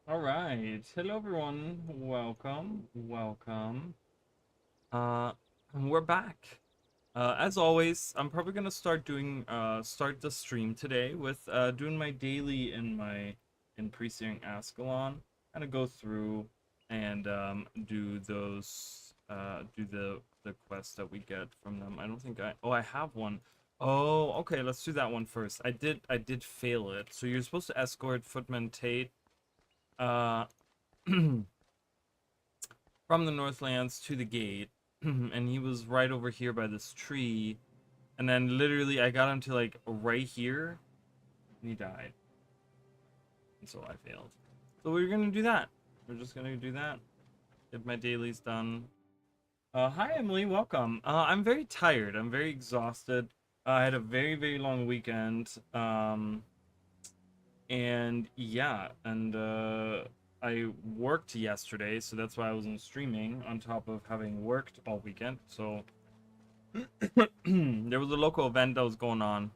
All right. Hello, everyone. Welcome. Uh, we're back. As always, I'm probably gonna start the stream today with doing my daily in pre-searing Ascalon. Kind of go through and do the quests that we get from them. I don't think I have one. Oh, okay. Let's do that one first. I did fail it. So you're supposed to escort Footman Tate. Uh. From the Northlands to the gate, and he was right over here by this tree. And then literally, I got him to like right here, and he died. And so I failed. So we're gonna do that. We're just gonna do that. Get my dailies done. Hi Emily, welcome. I'm very tired. I'm very exhausted. I had a very long weekend. And yeah, and I worked yesterday, so that's why I wasn't streaming on top of having worked all weekend. So there was a local event that was going on,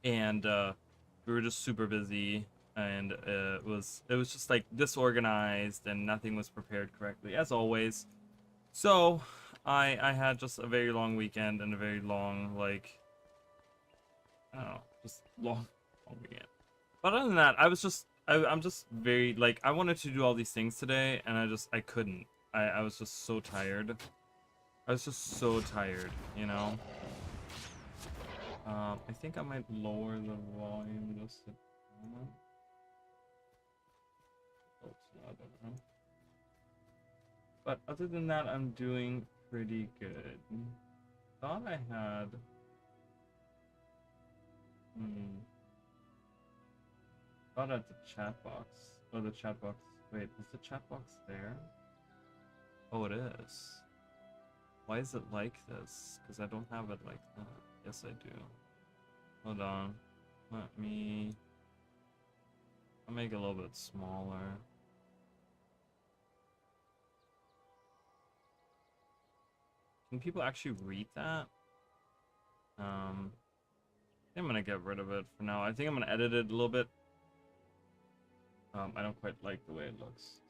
and we were just super busy, and it was just like disorganized, and nothing was prepared correctly as always. So I had just a very long weekend and a very long I don't know, just long weekend. But other than that, I'm just very like I wanted to do all these things today, and I couldn't. I was just so tired. I was just so tired, you know. I think I might lower the volume just a moment. Oh, it's not, I don't know. But other than that, I'm doing pretty good. Thought I had. Thought I had the chat box. Oh, the chat box. Wait, is the chat box there? Oh, it is. Why is it like this? Because I don't have it like that. Yes, I do. Hold on. I'll make it a little bit smaller. Can people actually read that? I think I'm gonna get rid of it for now. I think I'm gonna edit it a little bit. I don't quite like the way it looks.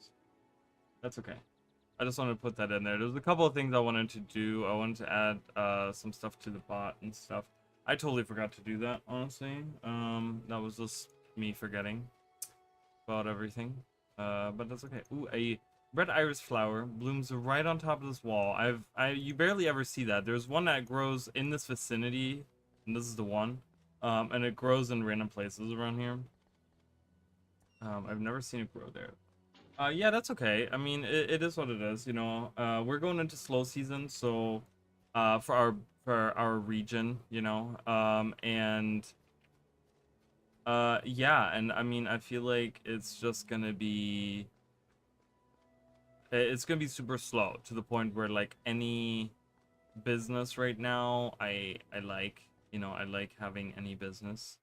That's okay. I just wanted to put that in there. There's a couple of things I wanted to do. I wanted to add some stuff to the bot and stuff. I totally forgot to do that, honestly. That was just me forgetting about everything. But that's okay. Ooh, a red iris flower blooms right on top of this wall. You barely ever see that. There's one that grows in this vicinity, and this is the one. And it grows in random places around here. I've never seen it grow there. Yeah, that's okay. I mean, it is what it is, you know. We're going into slow season, so for our region, you know. Yeah, and I mean, I feel like it's gonna be super slow to the point where like any business right now, I like, you know, I like having any business,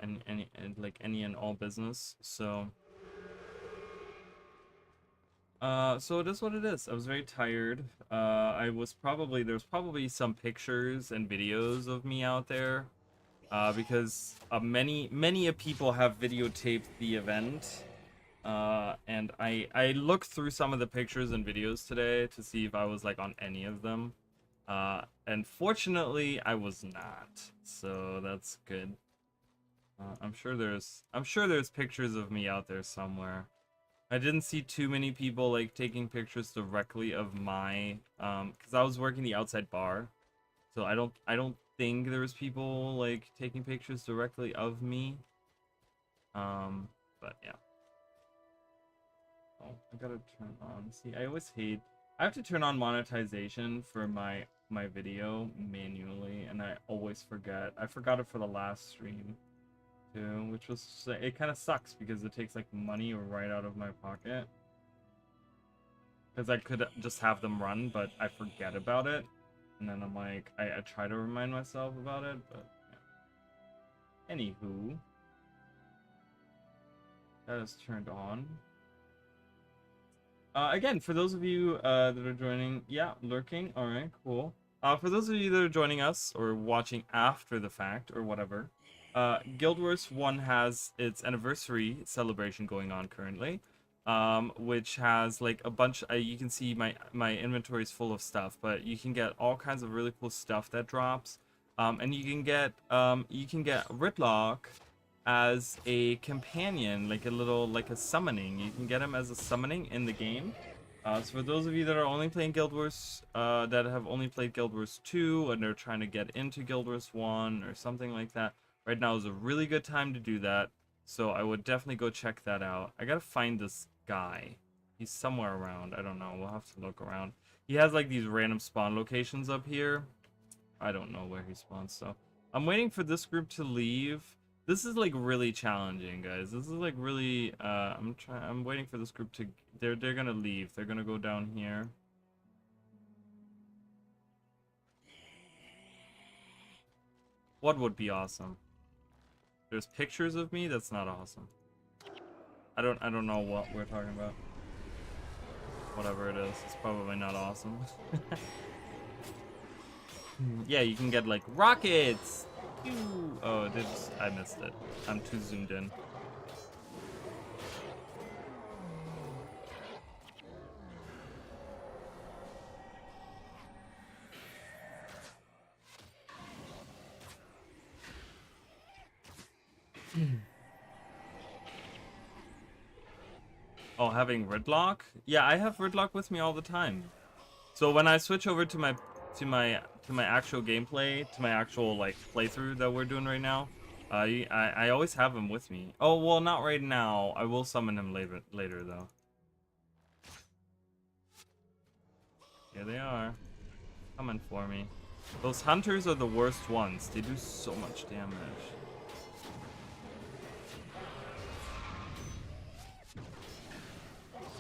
and like any and all business. So it is what it is. I was very tired. There's probably some pictures and videos of me out there, because many of people have videotaped the event. And I looked through some of the pictures and videos today to see if I was like on any of them. And fortunately I was not. So that's good. I'm sure there's pictures of me out there somewhere. I didn't see too many people like taking pictures directly of my because I was working the outside bar. So I don't think there was people like taking pictures directly of me. But yeah. Oh, I gotta turn on. See, I always hate. I have to turn on monetization for my video manually, and I always forget. I forgot it for the last stream too, which was it kind of sucks because it takes like money right out of my pocket. Because I could just have them run, but I forget about it, and then I'm like, I try to remind myself about it, but yeah. Anywho, that is turned on. Again, for those of you that are joining, yeah, lurking, all right, cool. For those of you that are joining us or watching after the fact or whatever, Guild Wars 1 has its anniversary celebration going on currently, which has like a bunch. You can see my inventory is full of stuff, but you can get all kinds of really cool stuff that drops, and you can get Ridlock as a companion, like a little like a summoning. You can get him as a summoning in the game. So for those of you that are only playing Guild Wars, that have only played Guild Wars 2 and they're trying to get into Guild Wars 1 or something like that, right now is a really good time to do that. So I would definitely go check that out. I gotta find this guy. He's somewhere around. I don't know. We'll have to look around. He has like these random spawn locations up here. I don't know where he spawns, so I'm waiting for this group to leave. This is like really challenging, guys. This is like really I'm waiting for this group to they're gonna leave. They're gonna go down here. What would be awesome? There's pictures of me? That's not awesome. I don't know what we're talking about. Whatever it is, it's probably not awesome. Yeah, you can get like rockets. Pew! Oh, I missed it. I'm too zoomed in. Oh, having Ridlock? Yeah, I have Ridlock with me all the time. So when I switch over to my actual gameplay, to my actual like playthrough that we're doing right now, I always have him with me. Oh well, not right now. I will summon him later though. Here they are, coming for me. Those hunters are the worst ones. They do so much damage.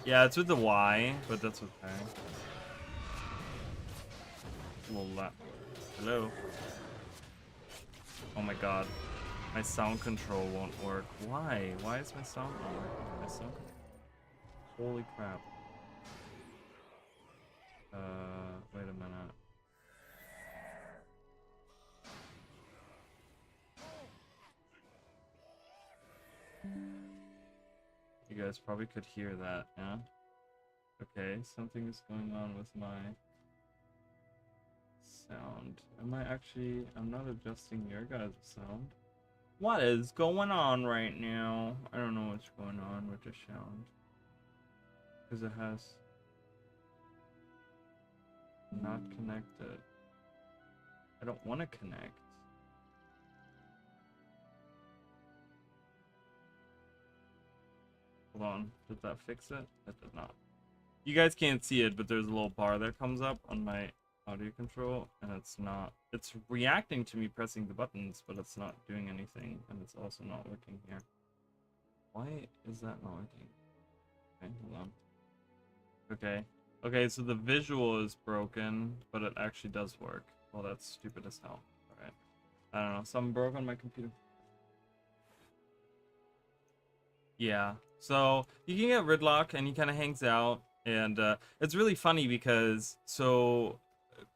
Yeah, it's with the Y, but that's okay. Hello. Oh my god. My sound control won't work. Why? Why is my sound not working? My sound control. Holy crap. Wait a minute. You guys probably could hear that, yeah? Okay, something is going on with my sound. I'm not adjusting your guys' sound. What is going on right now? I don't know what's going on with the sound. Because it has not connected. I don't want to connect. Hold on, did that fix it? It did not. You guys can't see it, but there's a little bar that comes up on my audio control, and it's reacting to me pressing the buttons, but it's not doing anything, and it's also not working here. Why is that not working? Okay, hold on. Okay, so the visual is broken, but it actually does work. Well, that's stupid as hell. Alright. I don't know, something broke on my computer. Yeah, so you can get Ridlock, and he kind of hangs out, and it's really funny because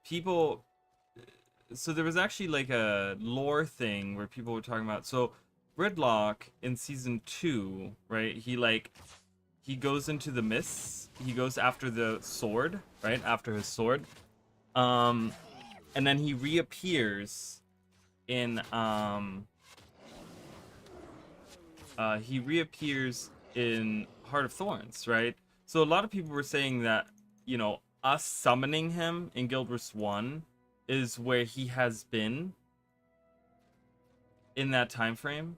people so there was actually like a lore thing where people were talking about, so Ridlock in season 2, right? He goes into the mists. He goes after the sword, right? After his sword. And then he reappears in Heart of Thorns, right? So a lot of people were saying that, us summoning him in Guild Wars 1 is where he has been in that time frame,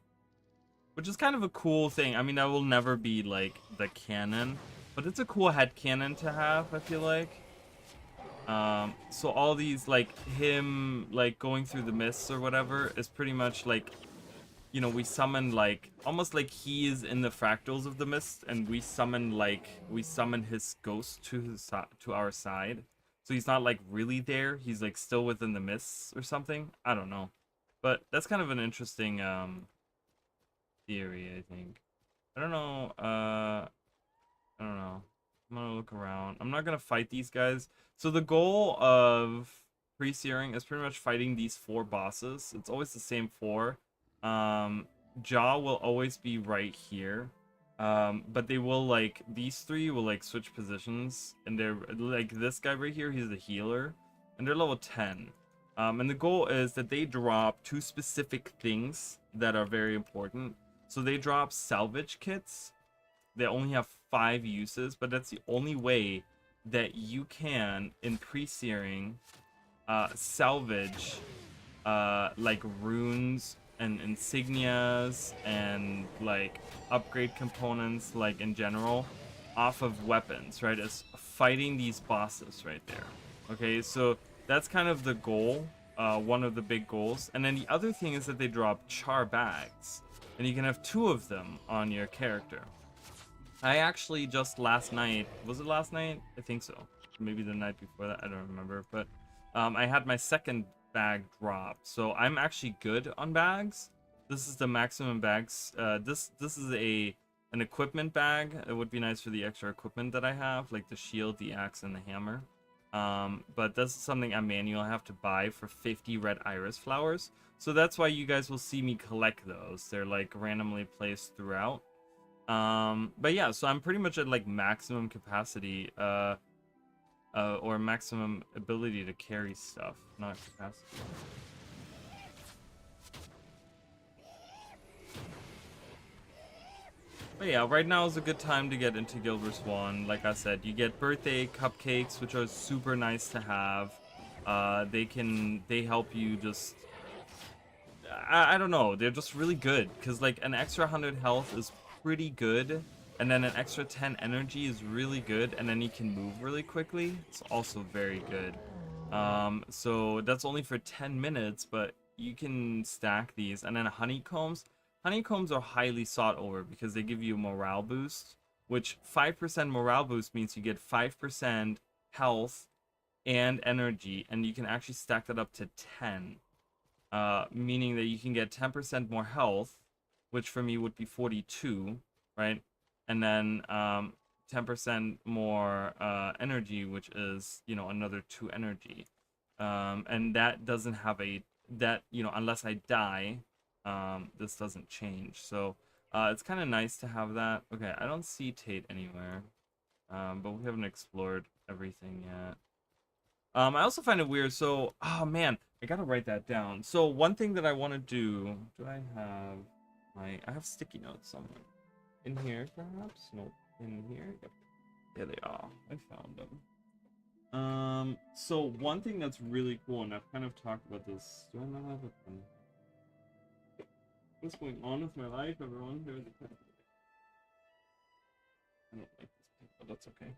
which is kind of a cool thing. I mean, that will never be like the canon, but it's a cool headcanon to have, I feel like. So all these, like him like going through the mists or whatever, is pretty much like, we summon like almost like he is in the fractals of the mist, and we summon his ghost to our side. So he's not like really there. He's like still within the mists or something. I don't know, but that's kind of an interesting theory, I think. I don't know. I don't know. I'm gonna look around. I'm not gonna fight these guys. So the goal of pre-searing is pretty much fighting these 4 bosses. It's always the same 4. Jaw will always be right here. But they will like these three will like switch positions, and they're like this guy right here, he's the healer, and they're level 10. And the goal is that they drop two specific things that are very important. So they drop salvage kits. They only have 5 uses, but that's the only way that you can, in pre-searing, salvage like runes and insignias and like upgrade components, like in general, off of weapons, right? As fighting these bosses right there. Okay, so that's kind of the goal, one of the big goals. And then the other thing is that they drop char bags, and you can have 2 of them on your character. I actually just last night, was it last night? I think so. Maybe the night before that, I don't remember. But I had my second bag drop, so I'm actually good on bags. This is the maximum bags. This is an equipment bag. It would be nice for the extra equipment that I have, like the shield, the axe, and the hammer. But this is something I'm manual. I have to buy for 50 red iris flowers. So that's why you guys will see me collect those. They're like randomly placed throughout. But yeah, so I'm pretty much at like maximum capacity, or maximum ability to carry stuff, not capacity. But yeah, right now is a good time to get into Guild Wars 1. Like I said, you get birthday cupcakes, which are super nice to have. They help you just, I don't know, they're just really good, because like an extra 100 health is pretty good, and then an extra 10 energy is really good, and then you can move really quickly. It's also very good. So that's only for 10 minutes, but you can stack these. And then honeycombs. Honeycombs are highly sought over because they give you a morale boost, which 5% morale boost means you get 5% health and energy, and you can actually stack that up to 10. Meaning that you can get 10% more health, which for me would be 42, right? And then 10% more energy, which is, you know, another 2 energy. And that doesn't have that, you know, unless I die, this doesn't change. So it's kind of nice to have that. Okay, I don't see Tate anywhere, but we haven't explored everything yet. I also find it weird. So, oh man, I gotta write that down. So one thing that I want to do I have I have sticky notes somewhere. In here, perhaps? Nope. In here? Yep. There they are. I found them. So one thing that's really cool, and I've kind of talked about this. Do I not have a pen? What's going on with my life, everyone? Here's the pen. I don't like this pen, but that's okay.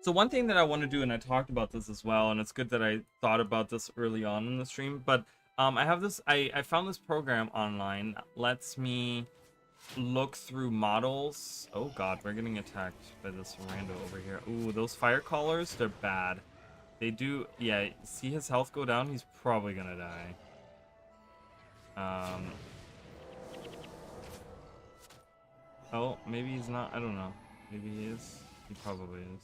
So one thing that I want to do, and I talked about this as well, and it's good that I thought about this early on in the stream, but I have this, I found this program online that lets me look through models. Oh god, we're getting attacked by this rando over here. Ooh, those fire callers, they're bad. They do, yeah, see his health go down? He's probably gonna die. Oh, maybe he's not, I don't know. Maybe he is. He probably is.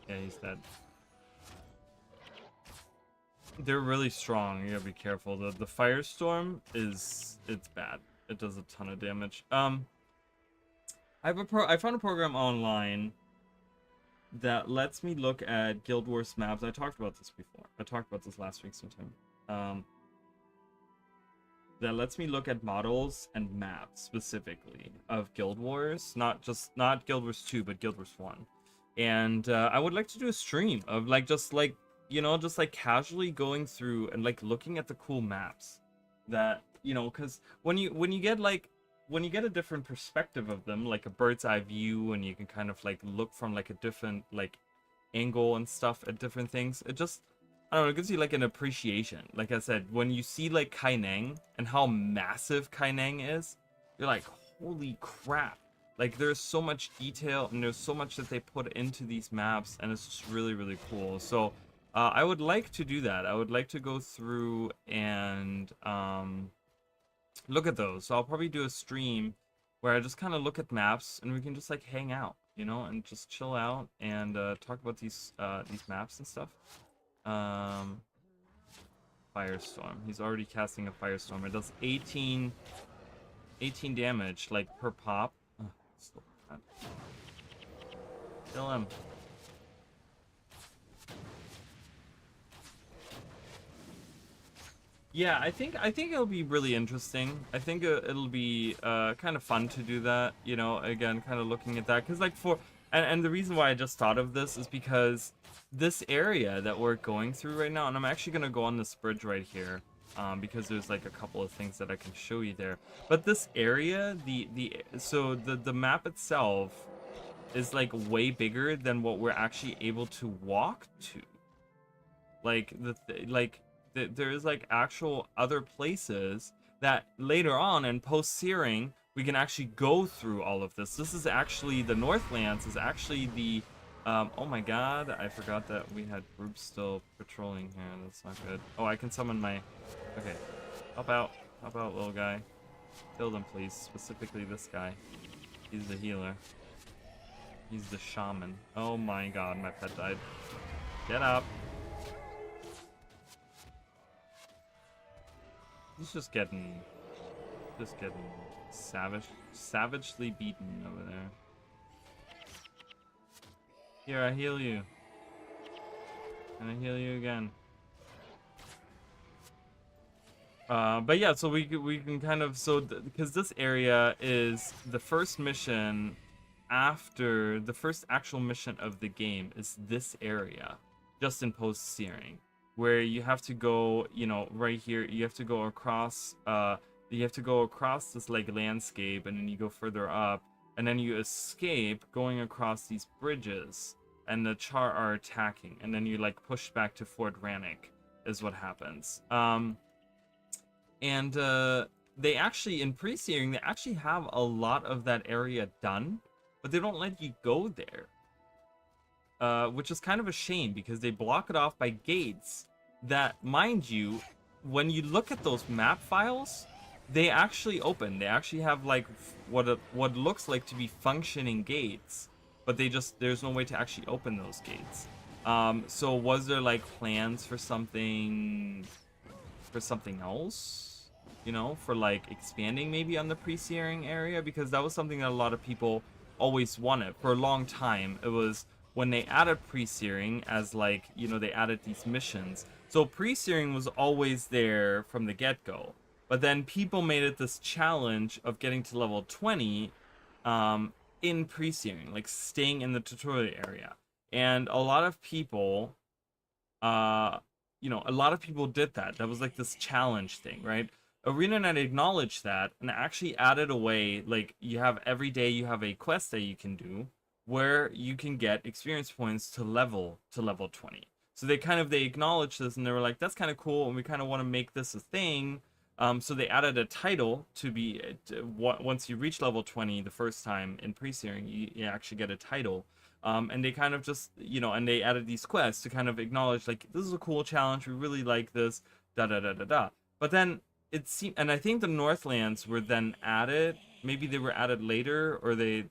Yeah, he's dead. They're really strong. You gotta be careful. The firestorm it's bad. It does a ton of damage. I found a program online that lets me look at Guild Wars maps. I talked about this before. I talked about this last week sometime. That lets me look at models and maps specifically of Guild Wars, not Guild Wars 2, but Guild Wars 1. And I would like to do a stream of like just like, you know, just like casually going through and like looking at the cool maps that, you know, because when you get a different perspective of them, like a bird's eye view, and you can kind of like look from like a different like angle and stuff at different things, it just, I don't know, it gives you like an appreciation. Like I said, when you see like Kaineng and how massive Kaineng is, you're like, holy crap. Like there's so much detail and there's so much that they put into these maps, and it's just really, really cool. So I would like to do that. I would like to go through and look at those. So I'll probably do a stream where I just kind of look at maps and we can just like hang out, you know, and just chill out and talk about these maps and stuff. Firestorm. He's already casting a Firestorm. It does 18 damage, like, per pop. Ugh, so bad. Kill him. Yeah, I think it'll be really interesting. I think it'll be kind of fun to do that. You know, again, kind of looking at that, because like and the reason why I just thought of this is because this area that we're going through right now, and I'm actually gonna go on this bridge right here, because there's like a couple of things that I can show you there. But this area, the map itself is like way bigger than what we're actually able to walk to. Like there is like actual other places that later on in post-searing we can actually go through all of this. This is actually the Northlands is actually the oh my god, I forgot that we had groups still patrolling here. That's not good. Oh, I can summon my okay. Help out, little guy. Kill them, please. Specifically this guy. He's the healer. He's the shaman. Oh my god, my pet died. Get up. He's just getting savagely beaten over there. Here, I heal you. And I heal you again. But yeah, so we can kind of, because this area is the first mission after the first actual mission of the game is this area, just in post-searing, where you have to go, you know, right here, you have to go across this like landscape, and then you go further up, and then you escape going across these bridges, and the Char are attacking, and then you like push back to Fort Rannoch is what happens. They actually, in pre-searing, they actually have a lot of that area done, but they don't let you go there. Which is kind of a shame, because they block it off by gates that, mind you, when you look at those map files, they actually open. They actually have like what looks like to be functioning gates, but there's no way to actually open those gates. So was there like plans for something else? You know, for like expanding maybe on the pre-searing area, because that was something that a lot of people always wanted for a long time. It was when they added pre-searing as like, you know, they added these missions. So pre-searing was always there from the get-go, but then people made it this challenge of getting to level 20 in pre-searing, like staying in the tutorial area. And a lot of people you know, a lot of people did that. That was like this challenge thing, right? ArenaNet acknowledged that and actually added a way, like you have every day you have a quest that you can do where you can get experience points to level 20. So they acknowledged this, and they were like, that's kind of cool, and we kind of want to make this a thing. So they added a title to be once you reach level 20 the first time in pre-searing, you actually get a title. And they kind of just, you know, and they added these quests to kind of acknowledge, like, this is a cool challenge, we really like this, da da da da da. But then it seemed, and I think the Northlands were then added. Maybe they were added later, or they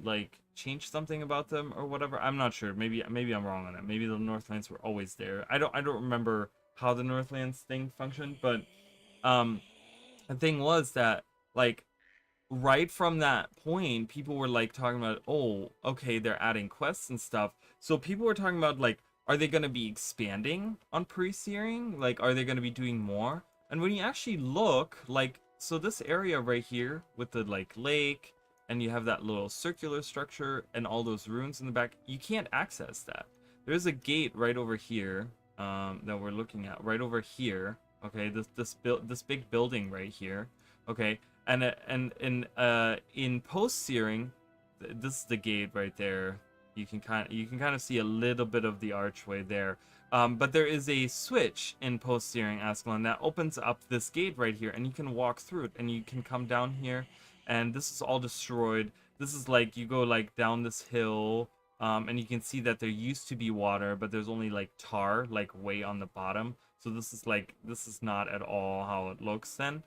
like changed something about them or whatever. I'm not sure. Maybe I'm wrong on it. Maybe the Northlands were always there. I don't remember how the Northlands thing functioned, but the thing was that, like, right from that point, people were like talking about, oh, okay, they're adding quests and stuff. So people were talking about, like, are they going to be expanding on pre-searing? Like, are they going to be doing more? And when you actually look, like, so this area right here with the like lake, and you have that little circular structure and all those ruins in the back, you can't access that. There's a gate right over here that we're looking at right over here. Okay, this big building right here. Okay, and in post-searing, this is the gate right there. You can kind of see a little bit of the archway there. But there is a switch in post-searing Ascalon that opens up this gate right here, and you can walk through it, and you can come down here, and this is all destroyed. This is like, you go like down this hill, and you can see that there used to be water, but there's only like tar, like way on the bottom. So this is not at all how it looks then.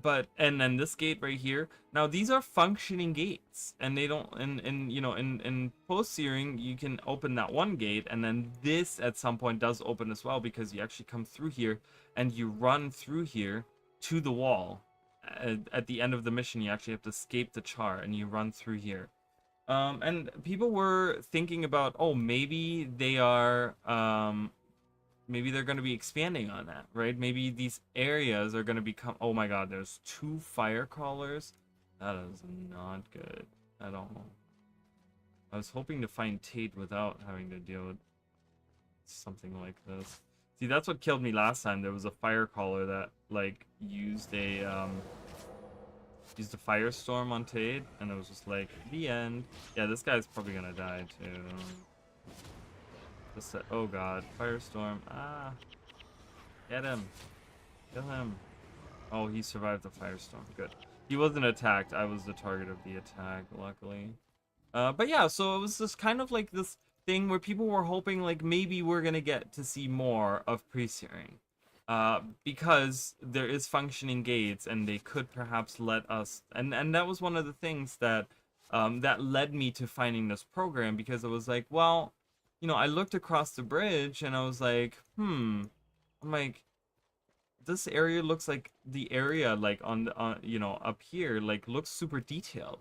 but and then this gate right here. Now these are functioning gates, and they don't. And you know, in post searing, you can open that one gate, and then this at some point does open as well because you actually come through here and you run through here to the wall. At the end of the mission, you actually have to escape the char, and you run through here. And people were thinking about, oh, maybe they're going to be expanding on that, right? Maybe these areas are going to become. Oh my god, there's 2 fire crawlers. That is not good at all. I was hoping to find Tate without having to deal with something like this. See, that's what killed me last time. There was a fire crawler that like used a firestorm on Tate, and it was just like the end. Yeah, this guy's probably gonna die too. Just oh god, firestorm. Ah, get him, kill him. Oh, he survived the firestorm. Good. He wasn't attacked. I was the target of the attack, luckily. But yeah, so it was just kind of like this thing where people were hoping like maybe we're gonna get to see more of pre-searing. Because there is functioning gates and they could perhaps let us, and that was one of the things that that led me to finding this program, because it was like, well, you know, I looked across the bridge and I was like, I'm like, this area looks like the area like on the you know, up here like looks super detailed,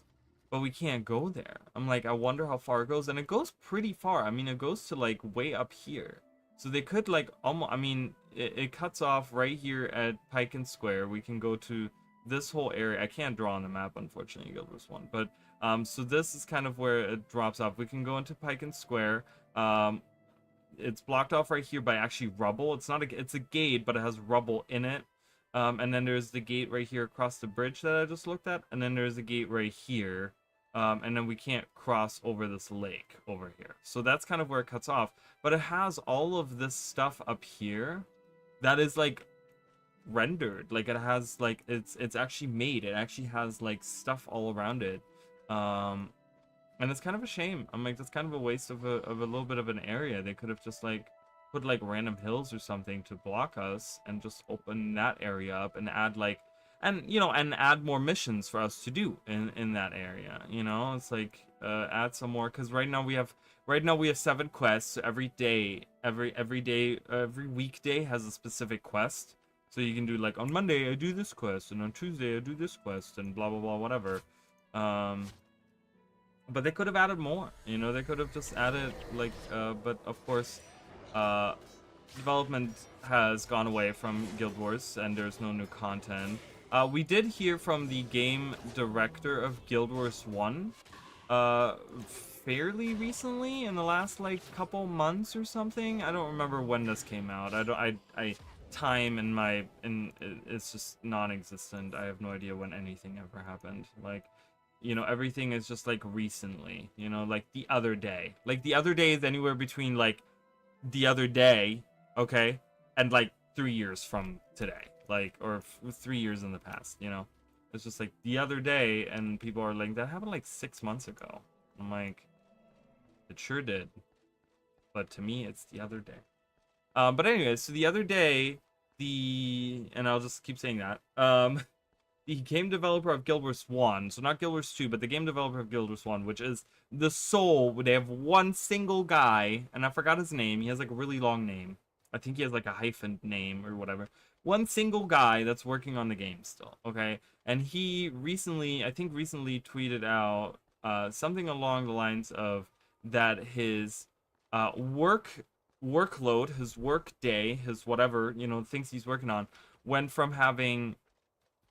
but we can't go there. I'm like, I wonder how far it goes, and it goes pretty far. I mean, it goes to like way up here. So they could like almost, I mean, it cuts off right here at Pike and Square. We can go to this whole area. I can't draw on the map, unfortunately, Guild Wars 1. But so this is kind of where it drops off. We can go into Pike and Square. It's blocked off right here by actually rubble. It's not a, it's a gate, but it has rubble in it. And then there's the gate right here across the bridge that I just looked at. And then there's a gate right here. And then we can't cross over this lake over here. So that's kind of where it cuts off. But it has all of this stuff up here that is like rendered. Like it has like, it's actually made. It actually has like stuff all around it. And it's kind of a shame. I'm like, that's kind of a waste of a little bit of an area. They could have just like put like random hills or something to block us and just open that area up and add like, and you know, and add more missions for us to do in that area. You know, it's like add some more, because right now we have 7 quests. So every weekday has a specific quest. So you can do like, on Monday I do this quest, and on Tuesday I do this quest, and blah blah blah, whatever. But they could have added more, you know, they could have just added like but of course development has gone away from Guild Wars and there's no new content. We did hear from the game director of Guild Wars 1 fairly recently, in the last like couple months or something. I don't remember when this came out. Time in it's just non-existent. I have no idea when anything ever happened. Like, you know, everything is just like recently, you know, like the other day. Like the other day is anywhere between like the other day, okay, and like 3 years from today, like, or 3 years in the past, you know. It's just like the other day, and people are like, that happened like 6 months ago. I'm like, it sure did, but to me it's the other day. But anyway, so the other day, and I'll just keep saying that, the game developer of Guild Wars 1, so not Guild Wars 2, but the game developer of Guild Wars 1, which is the soul. They have one single guy, and I forgot his name. He has like a really long name. I think he has like a hyphen name or whatever. One single guy that's working on the game still, okay? And he recently, I think recently tweeted out something along the lines of that his workload, his work day, his whatever, you know, things he's working on, went from having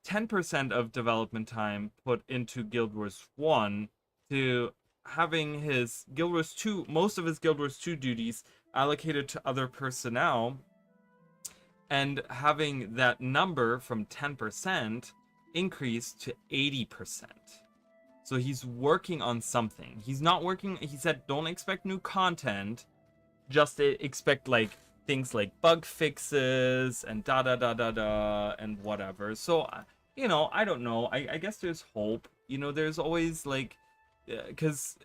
10% of development time put into Guild Wars 1 to having his Guild Wars 2, most of his Guild Wars 2 duties allocated to other personnel, and having that number from 10% increase to 80%. So he's working on something. He's not working, he said, don't expect new content, just expect like things like bug fixes and da da da da da and whatever. So, you know, I don't know. I guess there's hope. You know, there's always like, because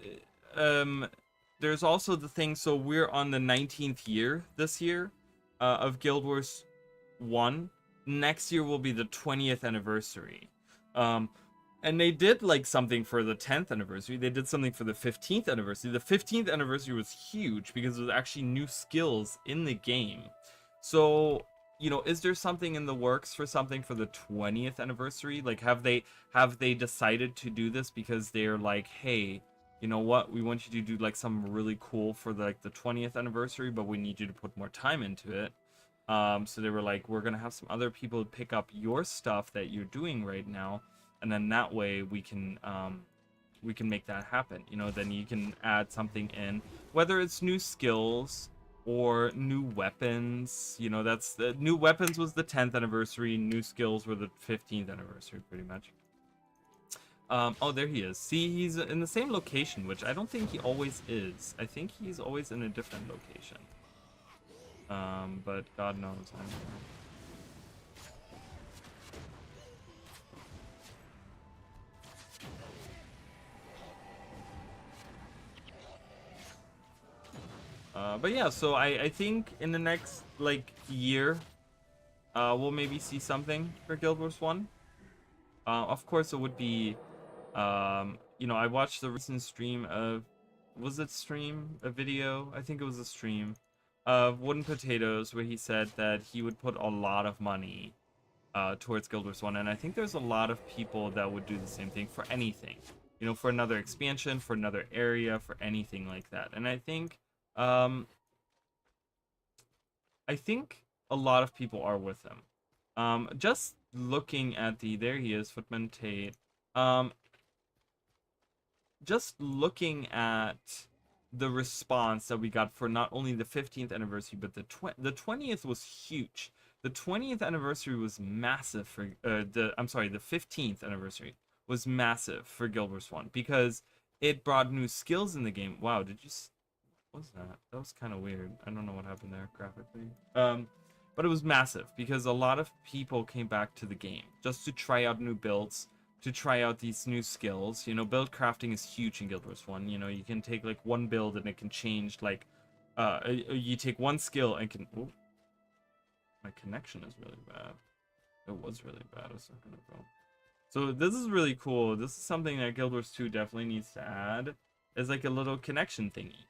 there's also the thing. So we're on the 19th year this year of Guild Wars 1. next year will be the 20th anniversary. Um, and they did like something for the 10th anniversary. They did something for the 15th anniversary. The 15th anniversary was huge because there was actually new skills in the game. So, is there something in the works for something for the 20th anniversary? Like have they decided to do this because they're like, "Hey, you know what? We want you to do like something really cool for the 20th anniversary, but we need you to put more time into it." So they were like, "We're gonna have some other people pick up your stuff that you're doing right now, and then that way we can make that happen. Then you can add something in, whether it's new skills or new weapons. That's the new weapons was the 10th anniversary, new skills were the 15th anniversary, pretty much. Oh, there he is. See, he's in the same location, which I don't think he always is. I think he's always in a different location. But God knows. But yeah, so I think in the next like year, we'll maybe see something for Guild Wars 1. Of course, it would be, I watched the recent stream of, was it stream? A video? I think it was a stream of Wooden Potatoes where he said that he would put a lot of money towards Guild Wars 1, and I think there's a lot of people that would do the same thing for anything. For another expansion, for another area, for anything like that. And um, I think a lot of people are with him. Just looking at there he is, Footman Tate. Just looking at the response that we got for not only the 15th anniversary, but the 20th was huge. The 20th anniversary was massive for the 15th anniversary was massive for Guild Wars 1 because it brought new skills in the game. Wow, what was that? That was kind of weird. I don't know what happened there graphically. But it was massive because a lot of people came back to the game just to try out new builds, to try out these new skills. Build crafting is huge in Guild Wars 1. You can take like one build and it can change like you take one skill and can my connection is really bad. It was really bad a second ago. So this is really cool. This is something that Guild Wars 2 definitely needs to add. Is like a little connection thingy.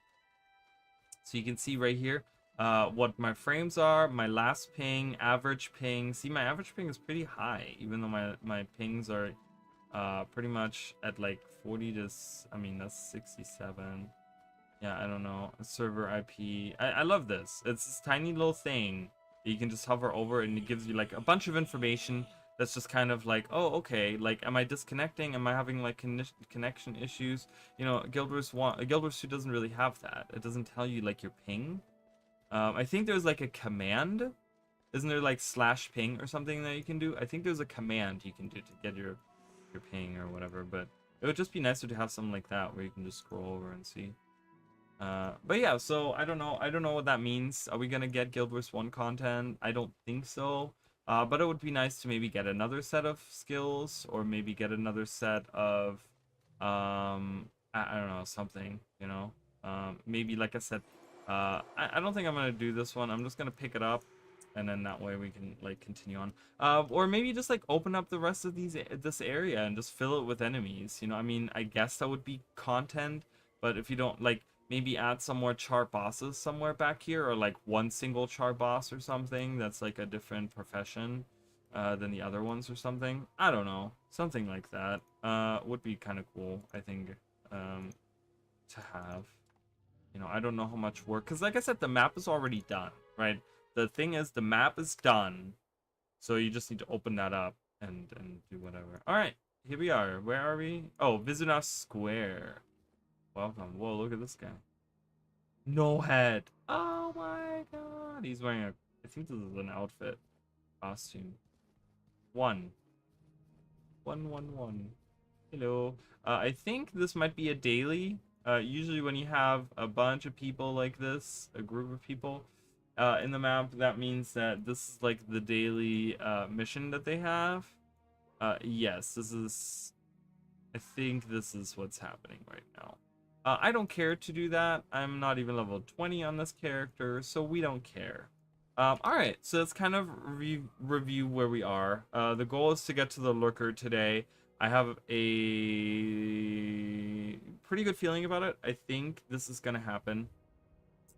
So you can see right here what my frames are, my last ping, average ping. See, my average ping is pretty high, even though my pings are pretty much at like 40 to, I mean, that's 67. Yeah, I don't know. Server IP. I love this. It's this tiny little thing that you can just hover over and it gives you like a bunch of information that's just kind of like, oh, okay, like, am I disconnecting? Am I having like connection issues? Guild Wars 2 doesn't really have that. It doesn't tell you like your ping. I think there's like a command. Isn't there like /ping or something that you can do? I think there's a command you can do to get your ping or whatever, but it would just be nicer to have something like that where you can just scroll over and see. But yeah, so I don't know what that means. Are we gonna get Guild Wars 1 content? I don't think so. But it would be nice to maybe get another set of skills, or maybe get another set of, I don't know, something, maybe like I said, I don't think I'm gonna do this one. I'm just gonna pick it up, and then that way we can like continue on. Or maybe just like open up the rest of this area and just fill it with enemies. I mean, I guess that would be content, but if you don't like, maybe add some more chart bosses somewhere back here, or like one single chart boss or something that's like a different profession than the other ones or something. I don't know, something like that would be kind of cool, I think, to have. I don't know how much work, because like I said, the map is already done, right? The thing is, the map is done, so you just need to open that up and do whatever. All right, here we are. Where are we? Oh, visit our square. Welcome. Whoa, look at this guy. No head. Oh my god. He's wearing I think this is an outfit. Costume. One. One. Hello. I think this might be a daily. Usually when you have a bunch of people like this, a group of people, in the map, that means that this is like the daily mission that they have. Yes, this is... I think this is what's happening right now. I don't care to do that. I'm not even level 20 on this character, so we don't care. All right, so let's kind of review where we are. The goal is to get to the lurker today. I have a pretty good feeling about it. I think this is gonna happen.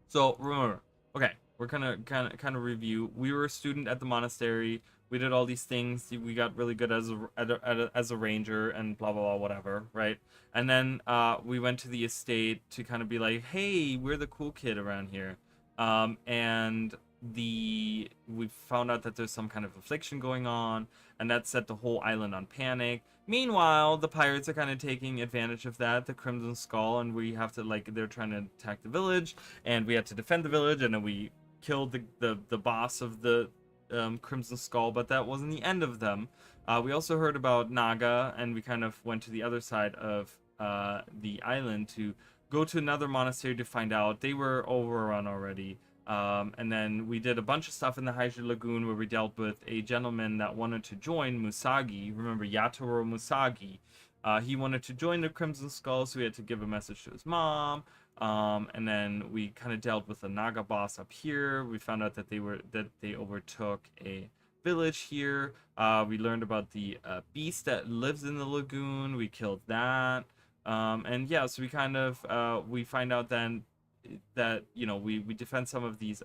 So remember, okay, we're gonna kind of review. We were a student at the monastery. We did all these things. We got really good as a ranger and blah blah blah whatever, right? And then we went to the estate to kind of be like, hey, we're the cool kid around here. And we found out that there's some kind of affliction going on, and that set the whole island on panic. Meanwhile, the pirates are kind of taking advantage of that, the Crimson Skull, and we have to like they're trying to attack the village, and we had to defend the village, and then we killed the boss of the Crimson Skull, but that wasn't the end of them. We also heard about Naga, and we kind of went to the other side of the island to go to another monastery to find out. They were overrun already. And then we did a bunch of stuff in the Hydra Lagoon where we dealt with a gentleman that wanted to join Musagi. Remember Yatoro Musagi? He wanted to join the Crimson Skull, so we had to give a message to his mom. And then we kind of dealt with the Naga boss up here. We found out that they overtook a village here. We learned about the beast that lives in the lagoon. We killed that. And yeah, so we kind of we find out then that we defend some of these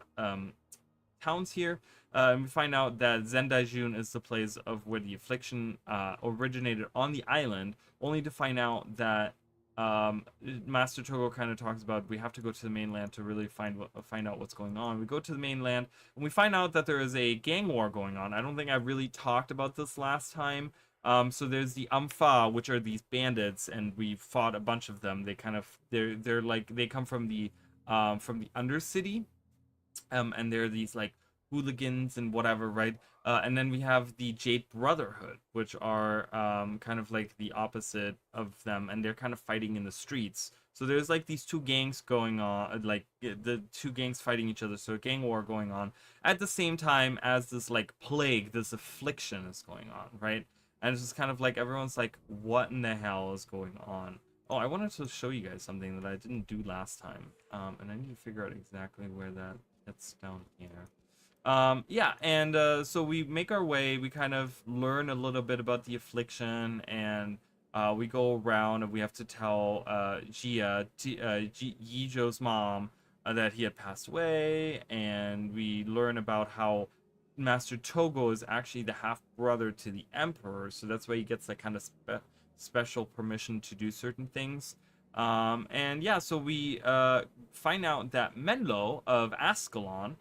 towns here, and we find out that Zendaijun is the place of where the affliction originated on the island, only to find out that Master Togo kind of talks about we have to go to the mainland to really find out what's going on. We go to the mainland and we find out that there is a gang war going on. I don't think I really talked about this last time. So there's the Ampha, which are these bandits, and we fought a bunch of them. They're like they come from the Undercity, and they're these like hooligans and whatever, right? And then we have the Jade Brotherhood, which are kind of like the opposite of them, and they're kind of fighting in the streets. So there's like these two gangs going on, like the two gangs fighting each other. So a gang war going on at the same time as this like plague, this affliction is going on, right? And it's just kind of like everyone's like, what in the hell is going on? Oh, I wanted to show you guys something that I didn't do last time. And I need to figure out exactly where that it's down here. Yeah, and so we make our way. We kind of learn a little bit about the affliction, and we go around and we have to tell Yijo's mom that he had passed away, and we learn about how Master Togo is actually the half brother to the Emperor, so that's why he gets that kind of special permission to do certain things. And yeah, so we find out that Menlo of Ascalon,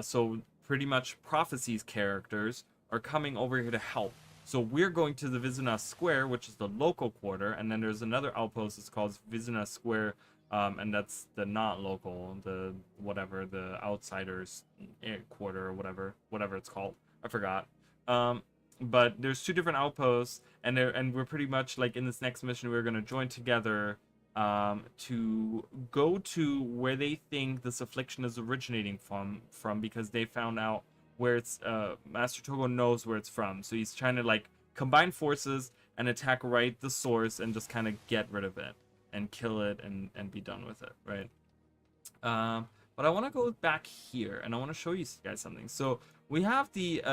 so pretty much Prophecy's characters, are coming over here to help. So we're going to the Vizina Square, which is the local quarter, and then there's another outpost that's called Vizina Square, and that's the not local, the whatever, the outsiders quarter or whatever it's called. I forgot. But there's two different outposts, and we're pretty much like in this next mission we're gonna join together to go to where they think this affliction is originating from because they found out where it's Master Togo knows where it's from, so he's trying to like combine forces and attack right the source and just kind of get rid of it and kill it and be done with it, right? But I want to go back here and I want to show you guys something. So we have the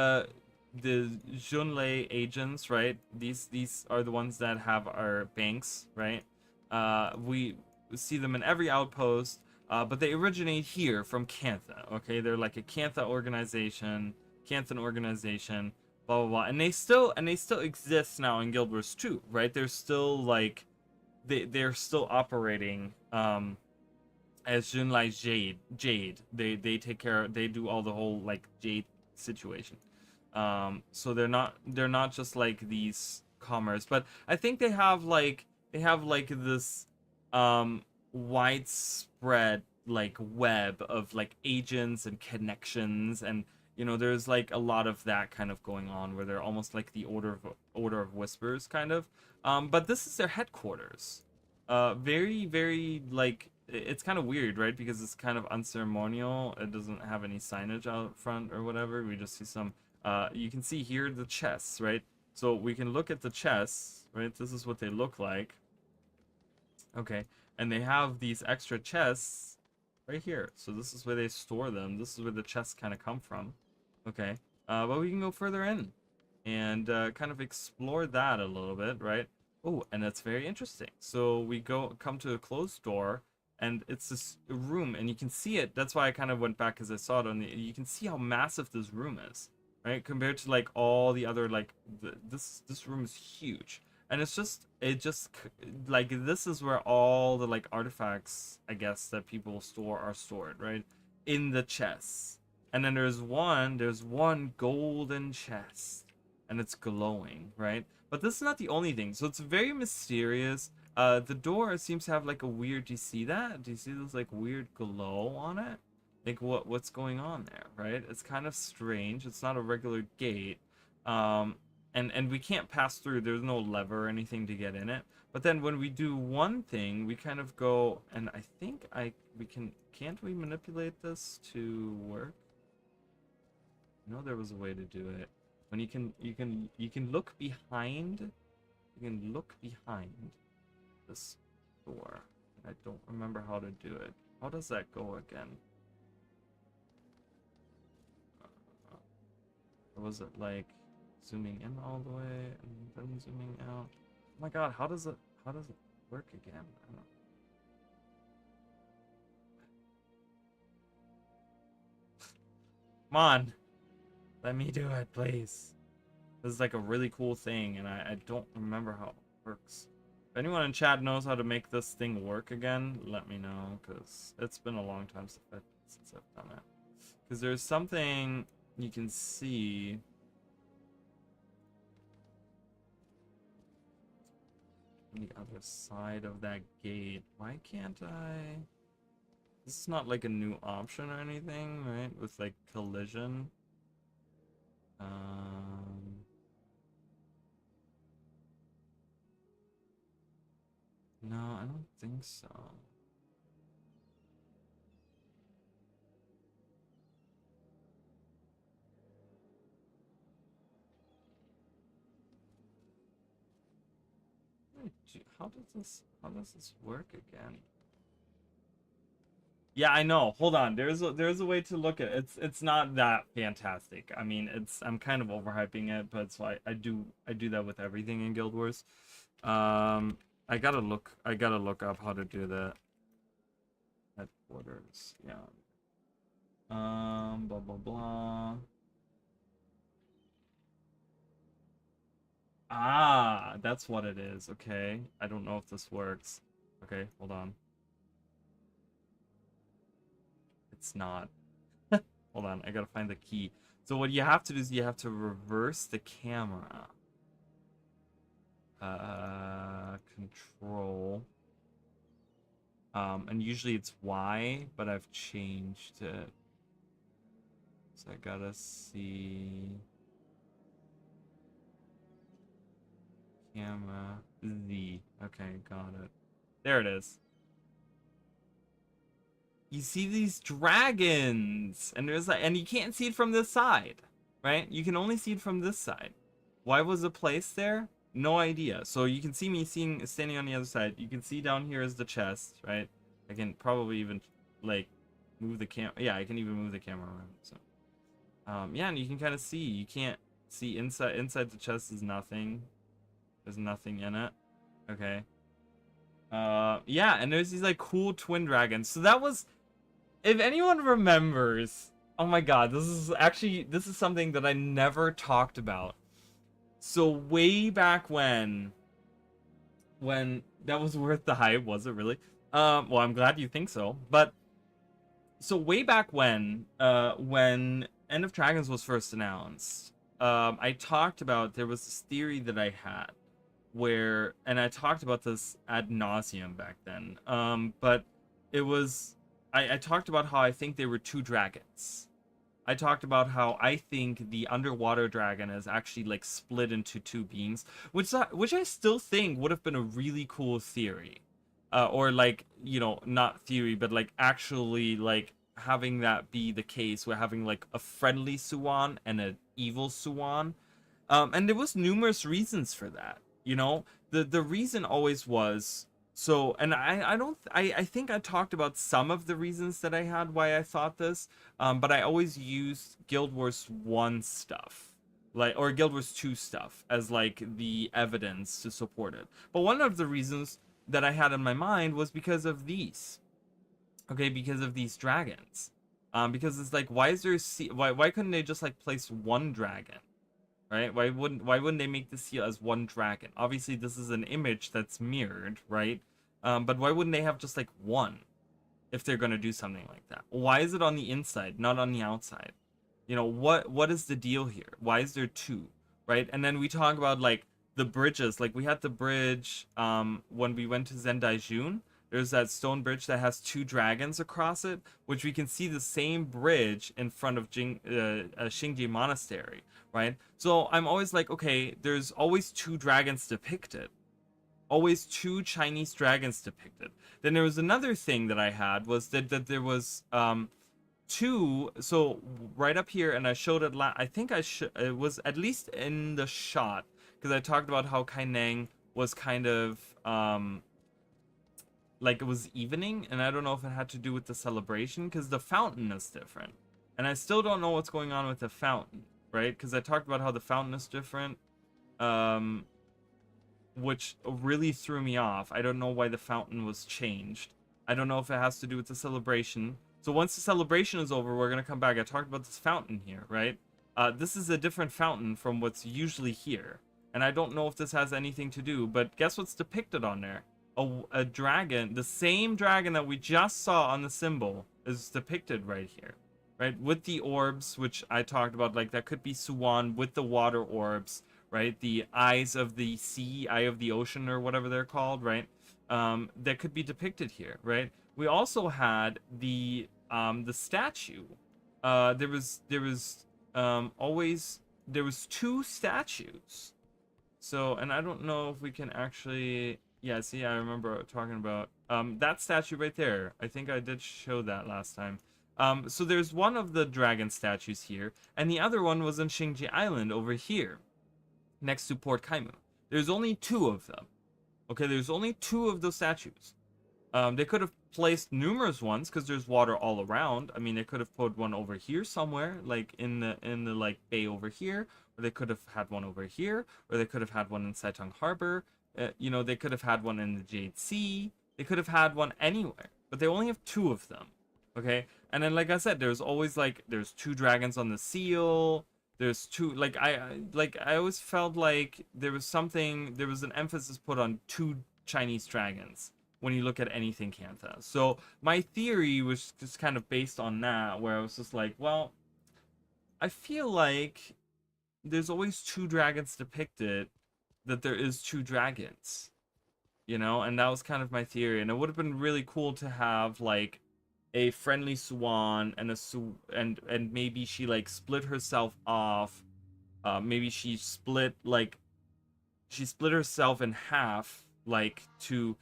Junlei agents, right? These are the ones that have our banks, right? We see them in every outpost, but they originate here from Cantha. Okay, they're like a Canthan organization, blah blah blah, and they still exist now in Guild Wars 2, right? They're still like they're still operating as Junlai's Jade. They take care. They do all the whole like Jade situation. So they're not just like these commerce, but I think they have like this widespread like web of like agents and connections, and there's like a lot of that kind of going on where they're almost like the order of whispers kind of. But this is their headquarters. Very very like it's kind of weird, right? Because it's kind of unceremonial. It doesn't have any signage out front or whatever. We just see some you can see here the chests, right? So we can look at the chests, right? This is what they look like. Okay, and they have these extra chests right here. So this is where they store them. This is where the chests kind of come from. Okay. But we can go further in and kind of explore that a little bit, right? Oh, and that's very interesting. So we come to a closed door, and it's this room, and you can see it. That's why I kind of went back because I saw it on the. You can see how massive this room is, right? Compared to like all the other like this room is huge, and like this is where all the like artifacts I guess that people store are stored, right? In the chests. And then there's one golden chest, and it's glowing, right? But this is not the only thing. So it's very mysterious. The door seems to have like a weird. Do you see that? Do you see this like weird glow on it? Like what's going on there, right? It's kind of strange. It's not a regular gate. And we can't pass through. There's no lever or anything to get in it. But then when we do one thing, we kind of go, and I think we can't we manipulate this to work? I know there was a way to do it. When you can look behind, this door. I don't remember how to do it. How does that go again? Or was it like zooming in all the way and then zooming out? Oh my god, how does it work again? I don't know. Come on. Let me do it, please. This is like a really cool thing, and I don't remember how it works. If anyone in chat knows how to make this thing work again, let me know, because it's been a long time since I've done it. Because there's something you can see. On the other side of that gate. Why can't I? This is not like a new option or anything, right? With like collision. No, I don't think so. Wait, how does this work again? Yeah, I know. Hold on. There's a way to look at it. It's not that fantastic. I mean, I'm kind of overhyping it, but it's why I do that with everything in Guild Wars. I gotta look up how to do that. Headquarters. Yeah. Blah blah blah. Ah, that's what it is. Okay. I don't know if this works. Okay, hold on. It's not. Hold on, I gotta find the key. So what you have to do is you have to reverse the camera. Control. And usually it's Y, but I've changed it. So I gotta see. Camera Z. Okay, got it. There it is. You see these dragons, and there's like, and you can't see it from this side, right? You can only see it from this side. Why was it placed there? No idea. So you can see me standing on the other side. You can see down here is the chest, right? I can probably even like move the camera. Yeah, I can even move the camera around. So, yeah, and you can kind of see. You can't see inside the chest is nothing. There's nothing in it. Okay. Yeah, and there's these like cool twin dragons. So that was, if anyone remembers, oh my god, this is something that I never talked about. So way back when that was worth the hype, was it really? Well, I'm glad you think so. But so way back when End of Dragons was first announced, I talked about there was this theory that I had where, and I talked about this ad nauseum back then. But it was, I talked about how I think they were two dragons. I talked about how I think the underwater dragon is actually like split into two beings, which I still think would have been a really cool theory, or like, you know, not theory, but like actually like having that be the case. We're having like a friendly Suan and an evil Suan, and there was numerous reasons for that. You know, the reason always was So, and I don't, I think I talked about some of the reasons that I had why I thought this, but I always used Guild Wars 1 stuff, like, or Guild Wars 2 stuff as like the evidence to support it. But one of the reasons that I had in my mind was because of these, okay, because of these dragons. Because it's like, why is there, why couldn't they just like place one dragon? Right? Why wouldn't they make the seal as one dragon? Obviously, this is an image that's mirrored, right? But why wouldn't they have just like one if they're gonna do something like that? Why is it on the inside, not on the outside? You know, what is the deal here? Why is there two? Right? And then we talk about like the bridges. Like we had the bridge when we went to Zendaijun. There's that stone bridge that has two dragons across it, which we can see the same bridge in front of Xingji Monastery, right? So I'm always like, okay, there's always two dragons depicted, always two Chinese dragons depicted. Then there was another thing that I had was that there was two. So right up here, and I showed it. I think it was at least in the shot because I talked about how Kaineng was kind of like it was evening, and I don't know if it had to do with the celebration because the fountain is different, and I still don't know what's going on with the fountain, right? Because I talked about how the fountain is different, which really threw me off. I don't know why the fountain was changed. I don't know if it has to do with the celebration. So once the celebration is over, we're gonna come back. I talked about this fountain here, right? This is a different fountain from what's usually here, and I don't know if this has anything to do. But guess what's depicted on there? A dragon, the same dragon that we just saw on the symbol is depicted right here, right? With the orbs, which I talked about, like that could be Suwan with the water orbs, right? The eyes of the sea, eye of the ocean, or whatever they're called, right? That could be depicted here, right? We also had the statue. There was two statues. So, and I don't know if we can actually. Yeah, see, I remember talking about that statue right there. I think I did show that last time. So there's one of the dragon statues here, and the other one was in Xingji Island over here, next to Port Kaimu. There's only two of them. Okay, there's only two of those statues. They could have placed numerous ones because there's water all around. I mean, they could have put one over here somewhere, like in the like bay over here, or they could have had one over here, or they could have had one in Saitong Harbor. You know, they could have had one in the Jade Sea. They could have had one anywhere, but they only have two of them. Okay, and then like I said, there's always like there's two dragons on the seal. There's two I always felt like there was an emphasis put on two Chinese dragons when you look at anything Kantha. So my theory was just kind of based on that, where I was just like, well, I feel like there's always two dragons depicted, that there is two dragons, you know, and that was kind of my theory. And it would have been really cool to have like a friendly Swan and and maybe she like split herself off. Maybe she split herself in half, like to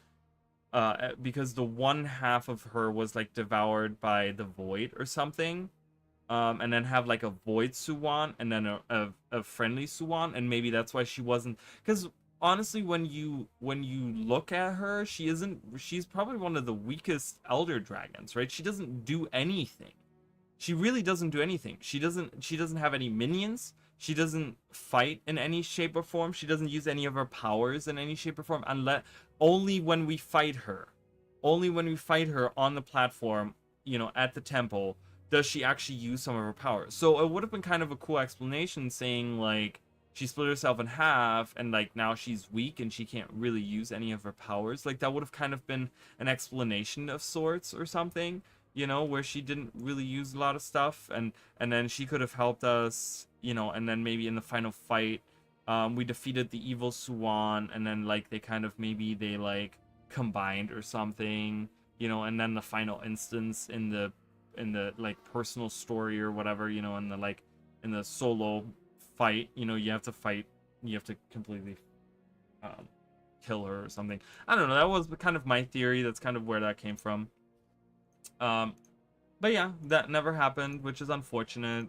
because the one half of her was like devoured by the void or something. And then have like a void Suwan and then a friendly Suwan, and maybe that's why she wasn't. Because honestly, when you look at her, she's probably one of the weakest elder dragons, right? She doesn't do anything. She really doesn't do anything. She doesn't have any minions. She doesn't fight in any shape or form. She doesn't use any of her powers in any shape or form, unless only when we fight her. Only when we fight her on the platform, you know, at the temple, does she actually use some of her powers. So it would have been kind of a cool explanation saying like she split herself in half and like now she's weak and she can't really use any of her powers. Like that would have kind of been an explanation of sorts or something, you know, where she didn't really use a lot of stuff, and then she could have helped us, you know, and then maybe in the final fight we defeated the evil Suwan, and then like they kind of maybe they like combined or something, you know, and then the final instance in the like personal story or whatever, you know, in the solo fight, you know, you have to completely kill her or something. I don't know, that was kind of my theory. That's kind of where that came from. But yeah, that never happened, which is unfortunate.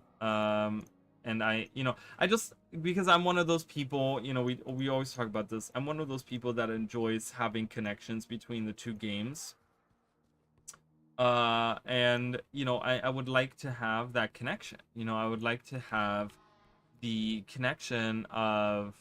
and I, you know, I just, because I'm one of those people, you know, we always talk about this. I'm one of those people that enjoys having connections between the two games. And you know, I would like to have that connection. You know, I would like to have the connection of,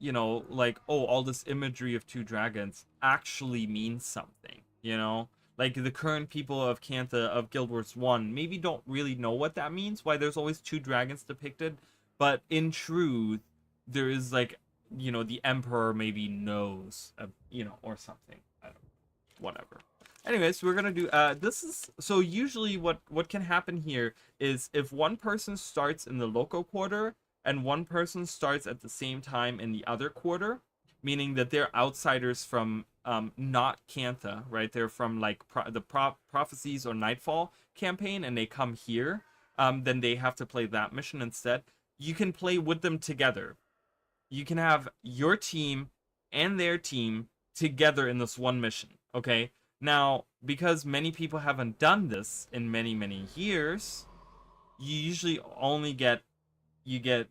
you know, like, oh, all this imagery of two dragons actually means something, you know? Like, the current people of Cantha, of Guild Wars 1, maybe don't really know what that means, why there's always two dragons depicted, but in truth, there is, like, you know, the Emperor maybe knows, you know, or something. I don't know. Whatever. Anyways, we're gonna do, this is, so usually what can happen here is if one person starts in the local quarter, and one person starts at the same time in the other quarter, meaning that they're outsiders from not Cantha, right? They're from like Prophecies or Nightfall campaign, and they come here, then they have to play that mission instead. You can play with them together. You can have your team and their team together in this one mission, okay? Now, because many people haven't done this in many, many years, you usually only get you get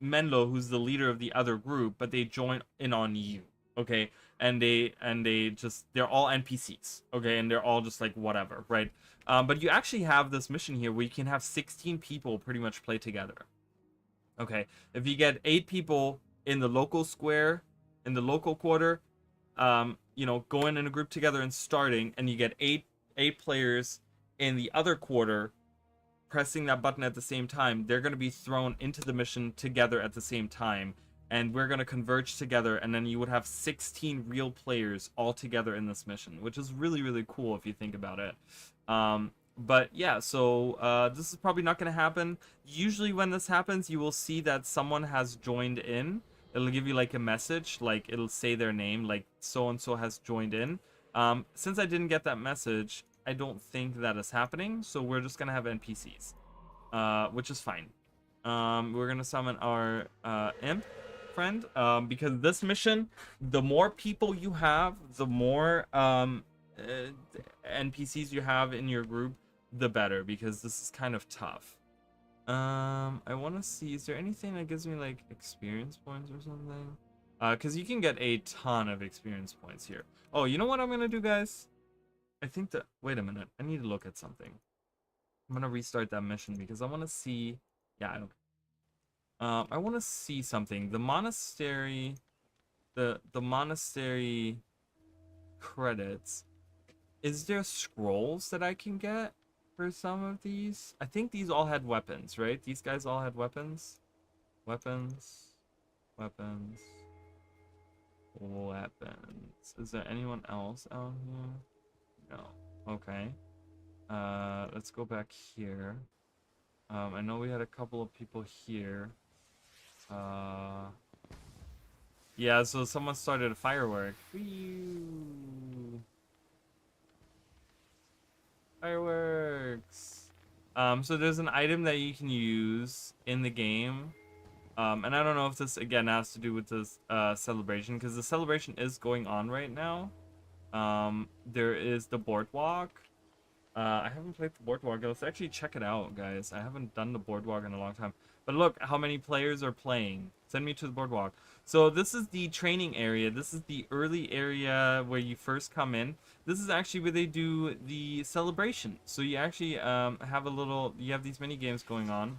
Menlo, who's the leader of the other group, but they join in on you, okay? And they just, they're all NPCs, okay? And they're all just like whatever, right? But you actually have this mission here where you can have 16 people pretty much play together. Okay, if you get 8 people in the local square, in the local quarter, you know, going in a group together and starting, and you get eight players in the other quarter, pressing that button at the same time, they're going to be thrown into the mission together at the same time, and we're going to converge together, and then you would have 16 real players all together in this mission, which is really, really cool if you think about it. But yeah, so this is probably not going to happen. Usually when this happens, you will see that someone has joined in. It'll give you like a message, like it'll say their name, like so-and-so has joined in. Since I didn't get that message, I don't think that is happening, so we're just gonna have NPCs, which is fine. We're gonna summon our imp friend, because this mission, the more people you have, the more NPCs you have in your group, the better, because this is kind of tough. I want to see, is there anything that gives me like experience points or something? Because you can get a ton of experience points here. Oh, you know what I'm gonna do, guys? I think that, wait a minute, I need to look at something. I'm gonna restart that mission because I want to see, yeah, I don't, I want to see something. The monastery, the monastery credits. Is there scrolls that I can get for some of these? I think these all had weapons, right? These guys all had weapons. Weapons. Weapons. Weapons. Is there anyone else out here? No. Okay. Let's go back here. I know we had a couple of people here. Yeah, so someone started a firework. Whee! Fireworks! So there's an item that you can use in the game. And I don't know if this, again, has to do with this celebration, because the celebration is going on right now. There is the boardwalk. I haven't played the boardwalk. Let's actually check it out, guys. I haven't done the boardwalk in a long time. But look how many players are playing. Send me to the boardwalk. So this is the training area. This is the early area where you first come in. This is actually where they do the celebration. So you actually have a little, you have these mini games going on.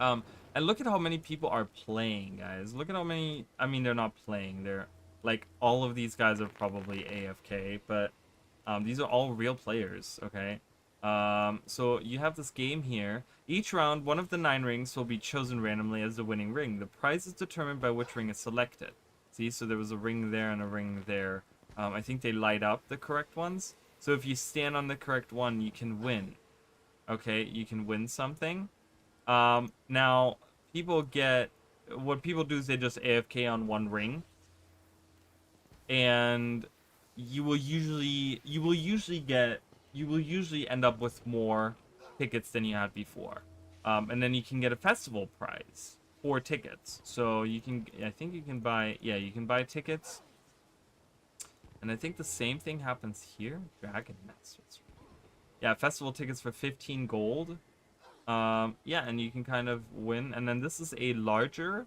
And look at how many people are playing, guys. Look at how many, I mean, they're not playing. They're, like, all of these guys are probably AFK, but these are all real players, okay? So you have this game here. Each round, one of the 9 rings will be chosen randomly as the winning ring. The prize is determined by which ring is selected. See, so there was a ring there and a ring there. I think they light up the correct ones. So if you stand on the correct one, you can win. Okay, you can win something. Now, people get, what people do is they just AFK on one ring. And you will usually end up with more tickets than you had before. And then you can get a festival prize for tickets. So you can, I think you can buy, yeah, you can buy tickets. And I think the same thing happens here. Dragon Masters. Yeah, festival tickets for 15 gold. Yeah, and you can kind of win. And then this is a larger,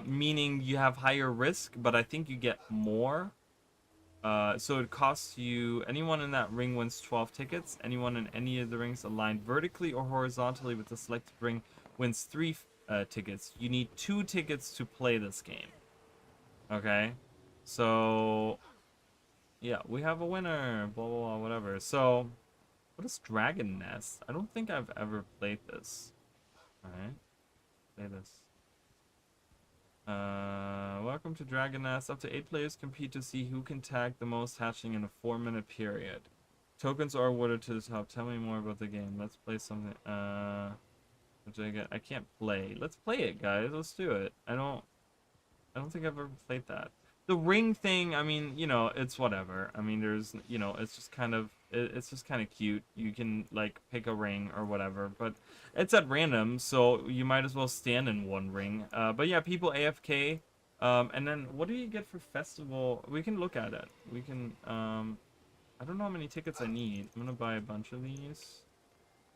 meaning you have higher risk, but I think you get more. So it costs you, anyone in that ring wins 12 tickets. Anyone in any of the rings aligned vertically or horizontally with the selected ring wins 3 tickets. You need 2 tickets to play this game. Okay? So, yeah, we have a winner. Blah, blah, blah, whatever. So, what is Dragon Nest? I don't think I've ever played this. Alright, play this. Welcome to Dragon Nest. Up to 8 players compete to see who can tag the most hatchling in a 4-minute period. Tokens are awarded to the top. Tell me more about the game. Let's play something. What did I get? I can't play. Let's play it, guys. Let's do it. I don't think I've ever played that. The ring thing, I mean, you know, it's whatever. I mean, there's, you know, it's just kind of, it's just kind of cute. You can, like, pick a ring or whatever, but it's at random, so you might as well stand in one ring. But yeah, people AFK, and then what do you get for festival? We can look at it. We can, I don't know how many tickets I need. I'm gonna buy a bunch of these.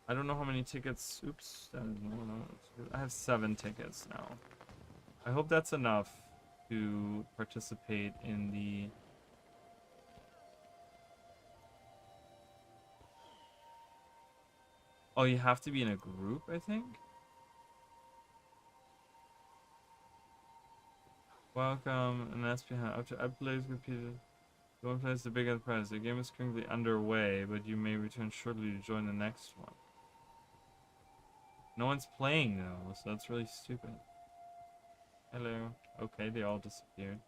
I don't know how many tickets, oops, I have 7 tickets now. I hope that's enough to participate in the... Oh, you have to be in a group, I think? Welcome, and that's behind. Up to 8 players competed. The one plays the bigger the prize. The game is currently underway, but you may return shortly to join the next one. No one's playing, though, so that's really stupid. Hello. Okay, they all disappeared.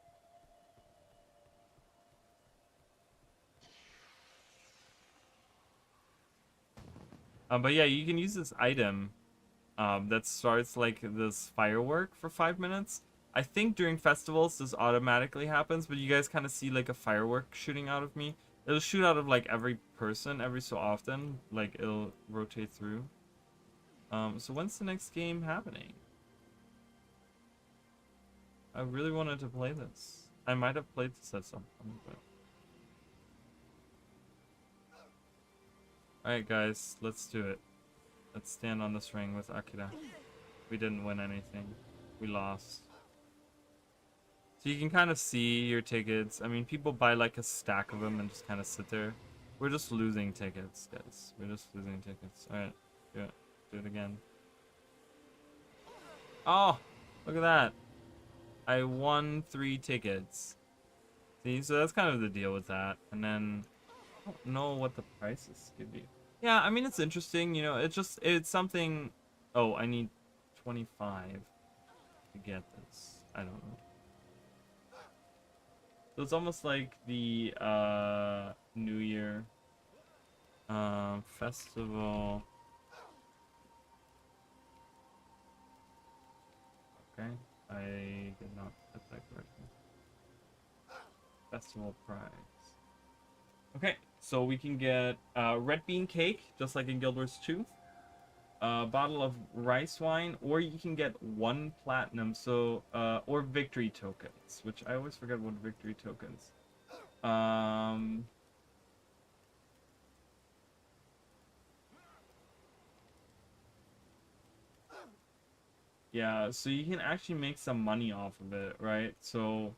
But yeah, you can use this item that starts like this firework for 5 minutes. I think during festivals this automatically happens, but you guys kind of see like a firework shooting out of me. It'll shoot out of like every person every so often. Like it'll rotate through. So when's the next game happening? I really wanted to play this. I might have played this at some point, but... Alright guys, let's do it. Let's stand on this ring with Akira. We didn't win anything. We lost. So you can kind of see your tickets. I mean, people buy like a stack of them and just kind of sit there. We're just losing tickets, guys. We're just losing tickets. Alright, do it. Do it again. Oh, look at that. I won 3 tickets. See, so that's kind of the deal with that. And then, I don't know what the prices give you. Yeah, I mean, it's interesting, you know, it's something... Oh, I need 25 to get this. I don't know. So it's almost like the, New Year, festival. Okay, I did not put that correctly. Festival prize. Okay, so we can get red bean cake, just like in Guild Wars 2. A bottle of rice wine, or you can get 1 platinum, so, or victory tokens, which I always forget what victory tokens. Yeah, so you can actually make some money off of it, right? So,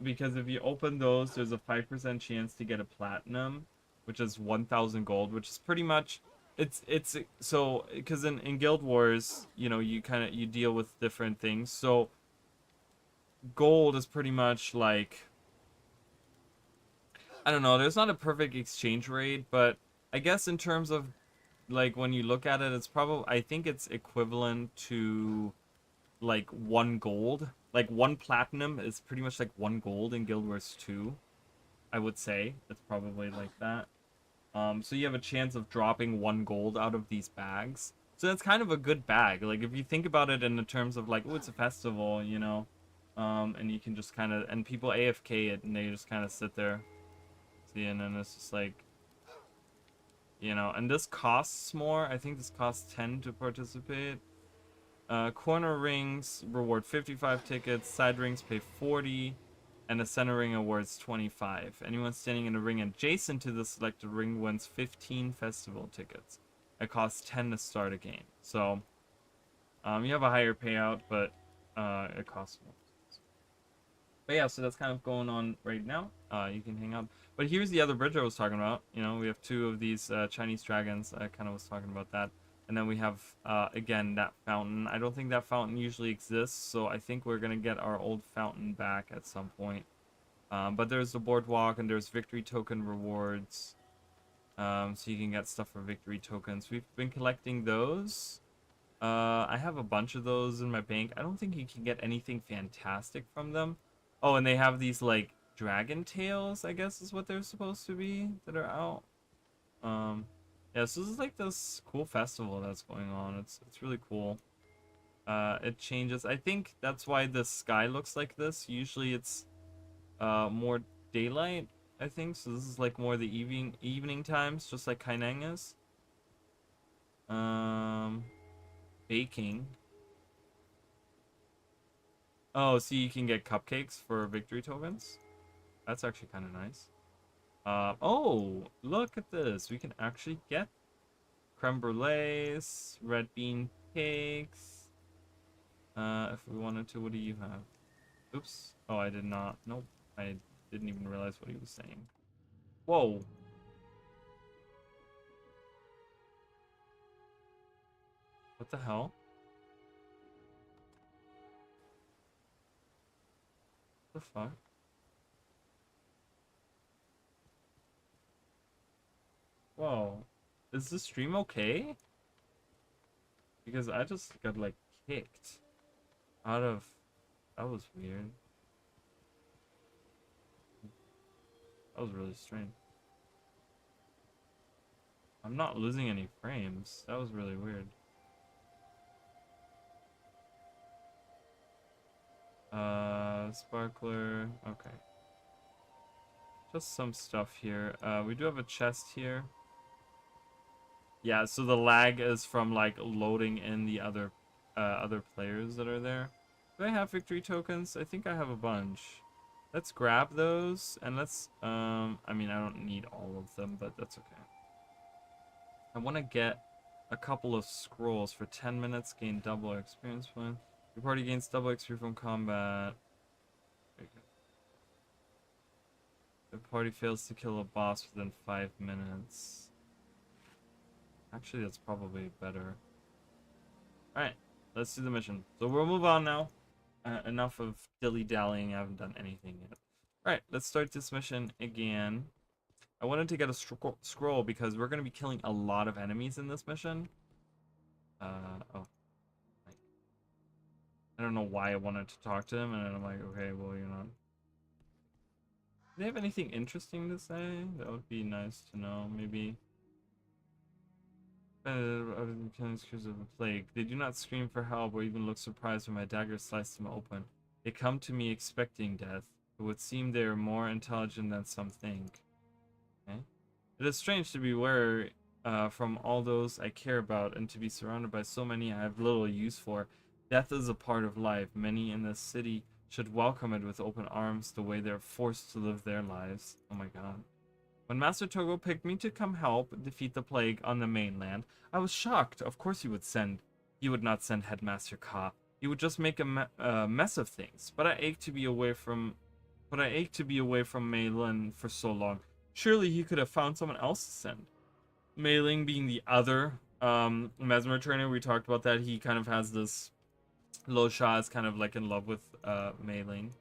because if you open those, there's a 5% chance to get a platinum, which is 1,000 gold, which is pretty much, it's so, because in Guild Wars, you know, you deal with different things. So gold is pretty much like, I don't know, there's not a perfect exchange rate, but I guess in terms of like when you look at it, it's probably, I think it's equivalent to like 1 gold. Like 1 platinum is pretty much like 1 gold in Guild Wars 2. I would say it's probably like that. So you have a chance of dropping 1 gold out of these bags. So that's kind of a good bag. Like if you think about it in the terms of like, oh, it's a festival, you know, and you can just kind of, and people AFK it and they just kind of sit there. See, and then it's just like, you know, and this costs more. I think this costs 10 to participate. Corner rings reward 55 tickets. Side rings pay 40. and the center ring awards 25. Anyone standing in a ring adjacent to the selected ring wins 15 festival tickets. It costs 10 to start a game. So, you have a higher payout, but it costs more. But yeah, so that's kind of going on right now. You can hang out. But here's the other bridge I was talking about. You know, we have two of these Chinese dragons. I kind of was talking about that. And then we have, again, that fountain. I don't think that fountain usually exists, so I think we're going to get our old fountain back at some point. But there's the boardwalk, and there's victory token rewards. So you can get stuff for victory tokens. We've been collecting those. I have a bunch of those in my bank. I don't think you can get anything fantastic from them. Oh, and they have these, like, dragon tails, I guess is what they're supposed to be, that are out. Yeah, so this is like this cool festival that's going on. It's really cool. It changes. I think that's why the sky looks like this. Usually it's more daylight, I think. So this is like more the evening times, just like Kaineng is. Baking. Oh, so you can get cupcakes for victory tokens. That's actually kind of nice. Oh, look at this. We can actually get creme brulees, red bean cakes. If we wanted to, what do you have? Oops. Oh, I did not. Nope. I didn't even realize what he was saying. Whoa. What the hell? What the fuck? Whoa. Is the stream okay? Because I just got, like, kicked out of... That was weird. That was really strange. I'm not losing any frames. That was really weird. Sparkler. Okay. Just some stuff here. We do have a chest here. Yeah, so the lag is from, like, loading in the other players that are there. Do I have victory tokens? I think I have a bunch. Let's grab those, and let's, I mean, I don't need all of them, but that's okay. I want to get a couple of scrolls for 10 minutes, gain double experience point. Your party gains double XP from combat. The party fails to kill a boss within 5 minutes. Actually, that's probably better. Alright, let's do the mission. So we'll move on now. Enough of dilly-dallying. I haven't done anything yet. Alright, let's start this mission again. I wanted to get a scroll because we're going to be killing a lot of enemies in this mission. Oh. I don't know why I wanted to talk to him, and then I'm like, okay, well, you're not. Do they have anything interesting to say? That would be nice to know, maybe. Of the plague. They do not scream for help or even look surprised when my dagger sliced them open. They come to me expecting death. It would seem they are more intelligent than some think. Okay. It is strange to be wary from all those I care about and to be surrounded by so many I have little use for. Death is a part of life. Many in this city should welcome it with open arms the way they're forced to live their lives. Oh my god. When Master Togo picked me to come help defeat the plague on the mainland, I was shocked. Of course he would not send Headmaster Ka. He would just make a mess of things. But I ached to be away from Mei Lin for so long. Surely he could have found someone else to send. Mei Ling being the other mesmer trainer, we talked about that. He kind of has this... Lo Sha is kind of like in love with Mei Ling.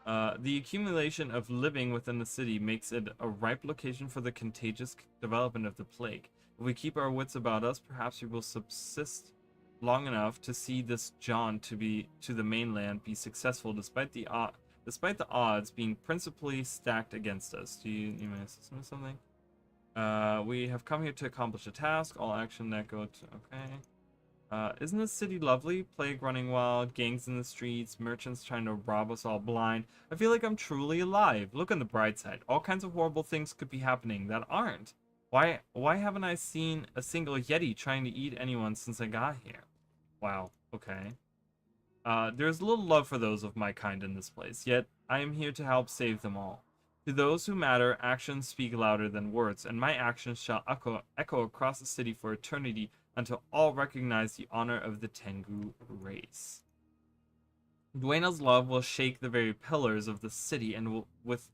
The accumulation of living within the city makes it a ripe location for the contagious development of the plague. If we keep our wits about us, perhaps we will subsist long enough to see this jaunt to the mainland be successful, despite the odds being principally stacked against us. You may assist me with something? We have come here to accomplish a task. All action that go to... Okay. Isn't this city lovely? Plague running wild, gangs in the streets, merchants trying to rob us all blind. I feel like I'm truly alive. Look on the bright side. All kinds of horrible things could be happening that aren't. Why haven't I seen a single Yeti trying to eat anyone since I got here? Wow, okay. There's little love for those of my kind in this place, yet I am here to help save them all. To those who matter, actions speak louder than words, and my actions shall echo across the city for eternity until all recognize the honor of the Tengu race. Duena's love will shake the very pillars of the city, and will, with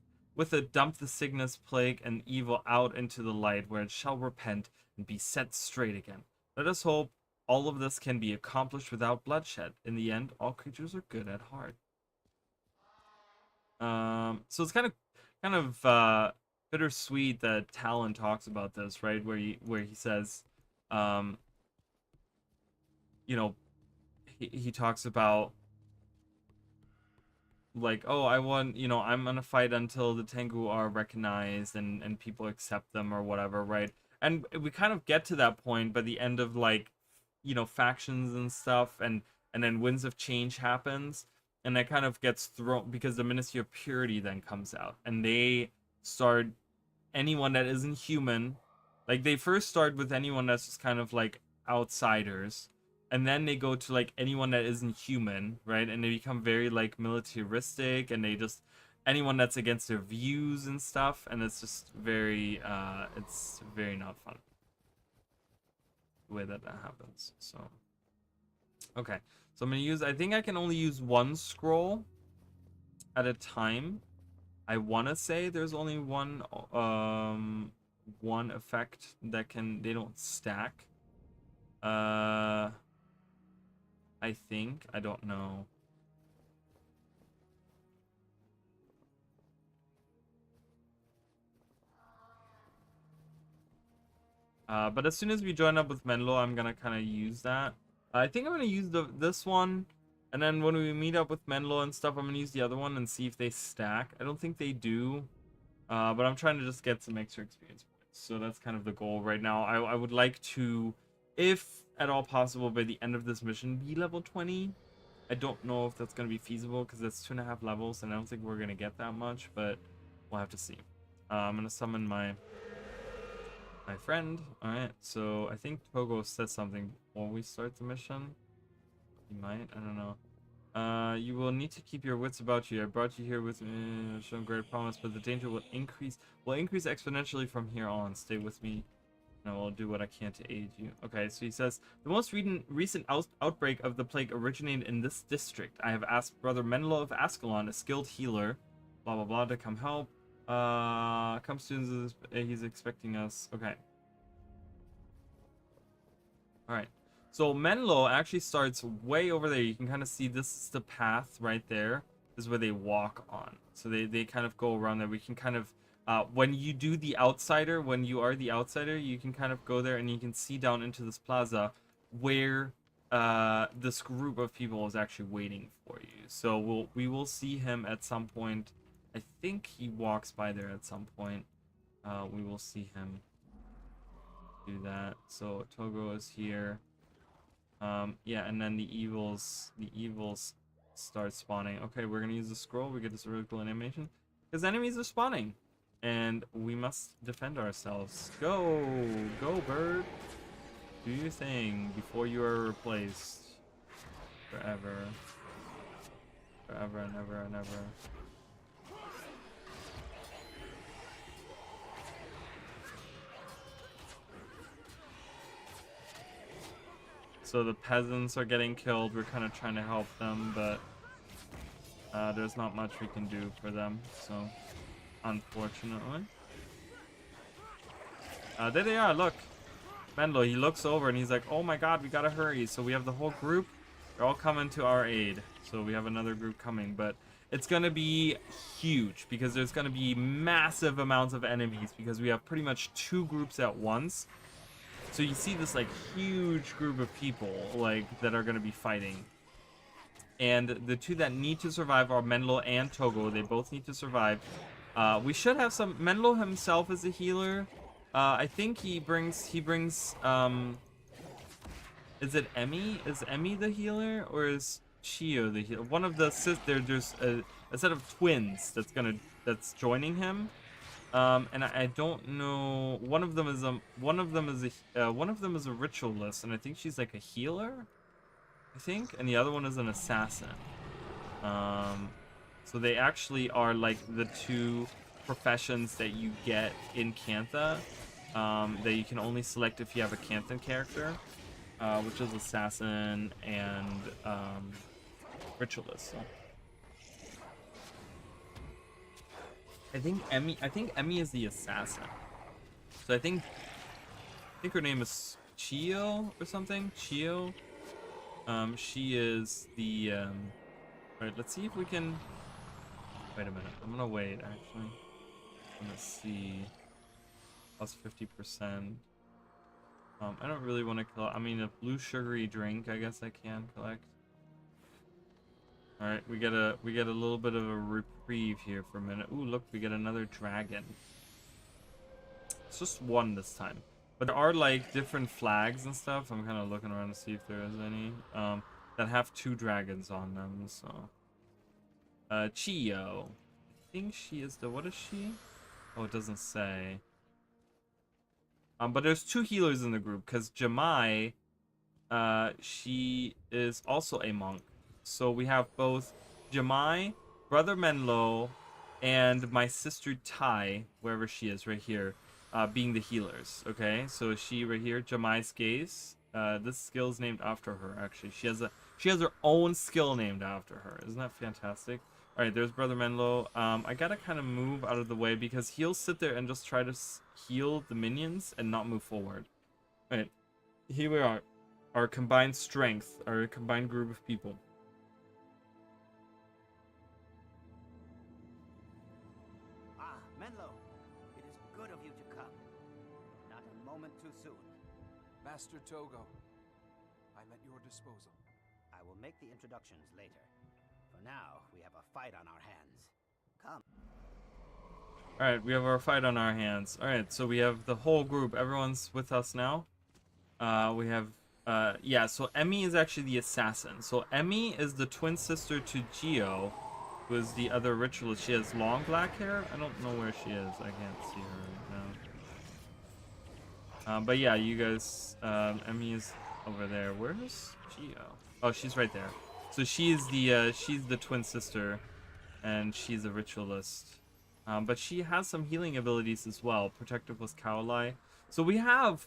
it dump the sickness, plague, and evil out into the light, where it shall repent and be set straight again. Let us hope all of this can be accomplished without bloodshed. In the end, all creatures are good at heart. So it's kind of bittersweet that Talon talks about this, right? Where he says, um, you know, he talks about like, oh, I want, I'm gonna fight until the Tengu are recognized and people accept them or whatever, right? And we kind of get to that point by the end of like, factions and stuff, and then Winds of Change happens, and that kind of gets thrown because the Ministry of Purity then comes out, and they start anyone that isn't human, like they first start with anyone that's just kind of like outsiders, and then they go to like anyone that isn't human, right? And they become very like militaristic, and they just anyone that's against their views and stuff, and it's just very it's very not fun the way that happens. So okay, so I'm gonna use, I think I can only use one scroll at a time. I want to say there's only one effect that they don't stack. I think, I don't know. But as soon as we join up with Menlo, I'm gonna kind of use that. I think I'm gonna use this one, and then when we meet up with Menlo and stuff, I'm gonna use the other one and see if they stack. I don't think they do, but I'm trying to just get some extra experience points. So that's kind of the goal right now. I would like to, if at all possible, by the end of this mission, be level 20. I don't know if that's gonna be feasible because that's 2.5 levels, and I don't think we're gonna get that much, but we'll have to see. I'm gonna summon my friend. Alright, so I think Togo said something before we start the mission. He might, I don't know. You will need to keep your wits about you. I brought you here with me, shown great promise, but the danger will increase exponentially from here on. Stay with me, and I will do what I can to aid you. Okay, so he says, the most recent outbreak of the plague originated in this district. I have asked Brother Menlo of Ascalon, a skilled healer, blah blah blah, to come help. Come soon, he's expecting us. Okay. Alright. So Menlo actually starts way over there. You can kind of see this is the path right there. This is where they walk on. So they kind of go around there. We can kind of, when you do the outsider, when you are the outsider, you can kind of go there and you can see down into this plaza where this group of people is actually waiting for you. So we will see him at some point. I think he walks by there at some point. We will see him do that. So Togo is here. Yeah, and then the evils start spawning. Okay, we're gonna use the scroll. We get this really cool animation because enemies are spawning, and we must defend ourselves. Go bird, do your thing before you are replaced forever and ever and ever. So the peasants are getting killed. We're kind of trying to help them, but there's not much we can do for them. So, unfortunately. There they are, look. Menlo, he looks over and he's like, oh my god, we gotta hurry. So we have the whole group. They're all coming to our aid. So we have another group coming, but it's gonna be huge because there's gonna be massive amounts of enemies because we have pretty much 2 groups at once. So you see this like huge group of people like that are going to be fighting, and the 2 that need to survive are Menlo and Togo. They both need to survive. We should have some. Menlo himself is a healer. I think he brings is it Emmy? Is Emmy the healer or is Chio the healer? One of the there's a set of twins that's joining him. And I don't know. One of them is a ritualist, and I think she's like a healer. I think, and the other one is an assassin. So they actually are like the two professions that you get in Cantha, that you can only select if you have a Canthan character, which is assassin and ritualist. So. I think Emmy is the assassin. So I think her name is Chio or something. Chio. She is the Alright, let's see if we can. Wait a minute. I'm gonna wait actually. I'm gonna see. Plus 50%. I don't really want to collect. I mean, a blue sugary drink, I guess I can collect. All right, we get a little bit of a reprieve here for a minute. Ooh, look, we get another dragon. It's just one this time, but there are like different flags and stuff. I'm kind of looking around to see if there is any that have 2 dragons on them. So, Chio, I think she is the. What is she? Oh, it doesn't say. But there's 2 healers in the group because Jamai, she is also a monk. So we have both Jamai, Brother Menlo, and my sister Tai, wherever she is, right here, being the healers. Okay, so she right here, Jamai's Gaze. This skill is named after her. Actually, she has her own skill named after her. Isn't that fantastic? All right, there's Brother Menlo. I gotta kind of move out of the way because he'll sit there and just try to heal the minions and not move forward. All right, here we are, our combined strength, our combined group of people. Menlo, it is good of you to come. Not a moment too soon. Master Togo, I'm at your disposal. I will make the introductions later. For now, we have a fight on our hands. Come. Alright, we have our fight on our hands. Alright, so we have the whole group. Everyone's with us now. We have, yeah, so Emmy is actually the assassin. So Emmy is the twin sister to Gio, who is the other ritualist. She has long black hair. I don't know where she is. I can't see her right now. But yeah, you guys, Emmy is over there. Where's Gio? Oh, she's right there. So she's the twin sister, and she's a ritualist. But she has some healing abilities as well. Protective was Kaolai. So we have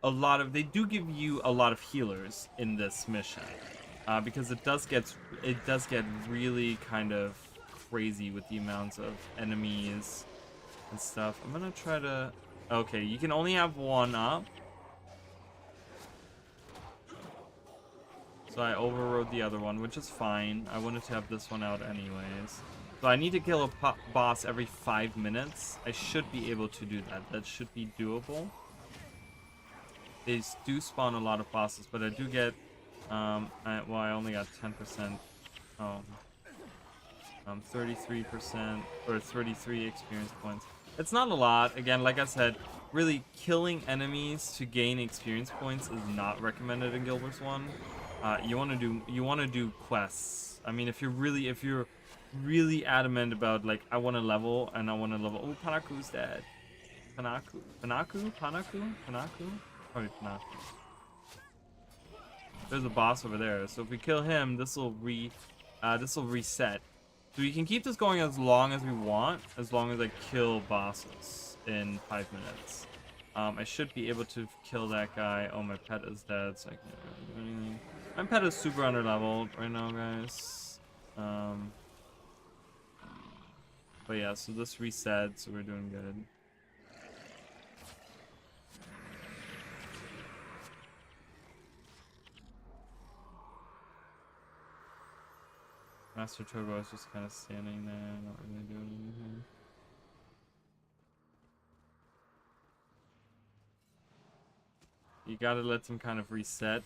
a lot of. They do give you a lot of healers in this mission, because it does get really kind of crazy with the amounts of enemies and stuff. I'm gonna try to. Okay, you can only have one up. So I overrode the other one, which is fine. I wanted to have this one out anyways. So I need to kill a boss every 5 minutes. I should be able to do that. That should be doable. They do spawn a lot of bosses, but I do get... well, I only got 10%. 33% or 33 experience points. It's not a lot. Again, like I said, really killing enemies to gain experience points is not recommended in Guild Wars 1. You want to do quests. I mean, if you're really adamant about like I want to level. Oh, Panaku's dead. Panaku. Probably Panaku. There's a boss over there. So if we kill him, this will reset. So we can keep this going as long as we want, as long as I kill bosses in 5 minutes. I should be able to kill that guy. Oh, my pet is dead, so I can't really do anything. My pet is super underleveled right now, guys. But yeah, so this reset, so we're doing good. Master Togo is just kind of standing there, not really doing anything. You gotta let them kind of reset.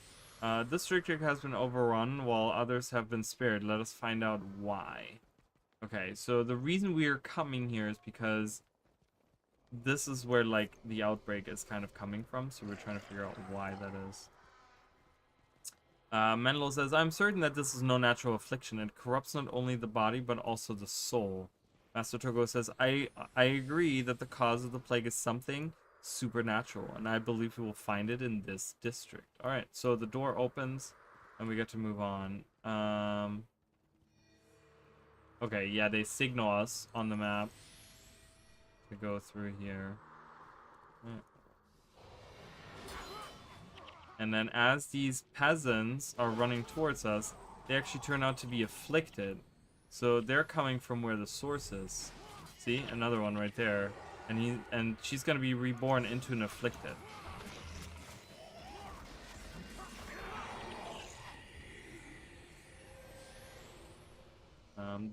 This district has been overrun while others have been spared. Let us find out why. Okay, so the reason we are coming here is because this is where like the outbreak is kind of coming from, so we're trying to figure out why that is. Menlo says, I'm certain that this is no natural affliction. It corrupts not only the body, but also the soul. Master Togo says, I agree that the cause of the plague is something supernatural, and I believe we will find it in this district. Alright, so the door opens. And we get to move on. Okay, yeah, they signal us on the map to go through here. And then as these peasants are running towards us, they actually turn out to be afflicted. So they're coming from where the source is. See? Another one right there. And she's gonna be reborn into an afflicted.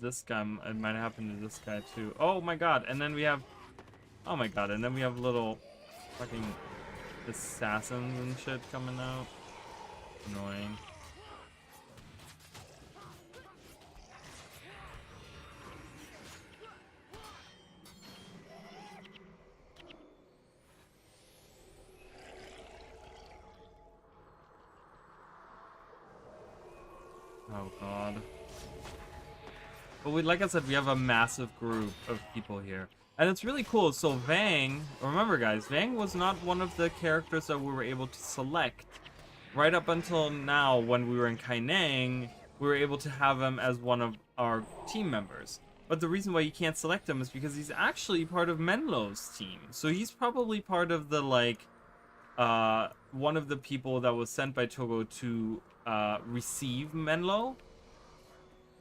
This guy, it might happen to this guy too. Oh my god, and then we have, oh my god, and then we have little fucking assassins and shit coming out. Annoying. Oh god. But like I said, we have a massive group of people here. And it's really cool. So Vang, remember guys, Vang was not one of the characters that we were able to select. Right up until now, when we were in Kaineng, we were able to have him as one of our team members. But the reason why you can't select him is because he's actually part of Menlo's team. So he's probably part of the, like, one of the people that was sent by Togo to receive Menlo.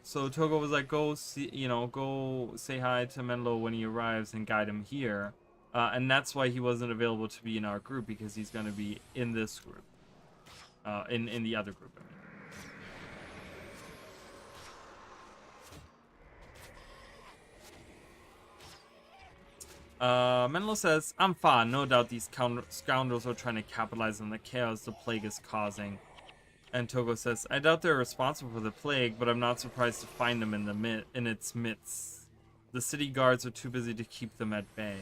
So Togo was like, go see, go say hi to Menlo when he arrives and guide him here. And that's why he wasn't available to be in our group, because he's going to be in this group. In the other group, I mean. Menlo says, I'm fine. No doubt these scoundrels are trying to capitalize on the chaos the plague is causing. And Togo says, I doubt they're responsible for the plague, but I'm not surprised to find them in its midst. The city guards are too busy to keep them at bay.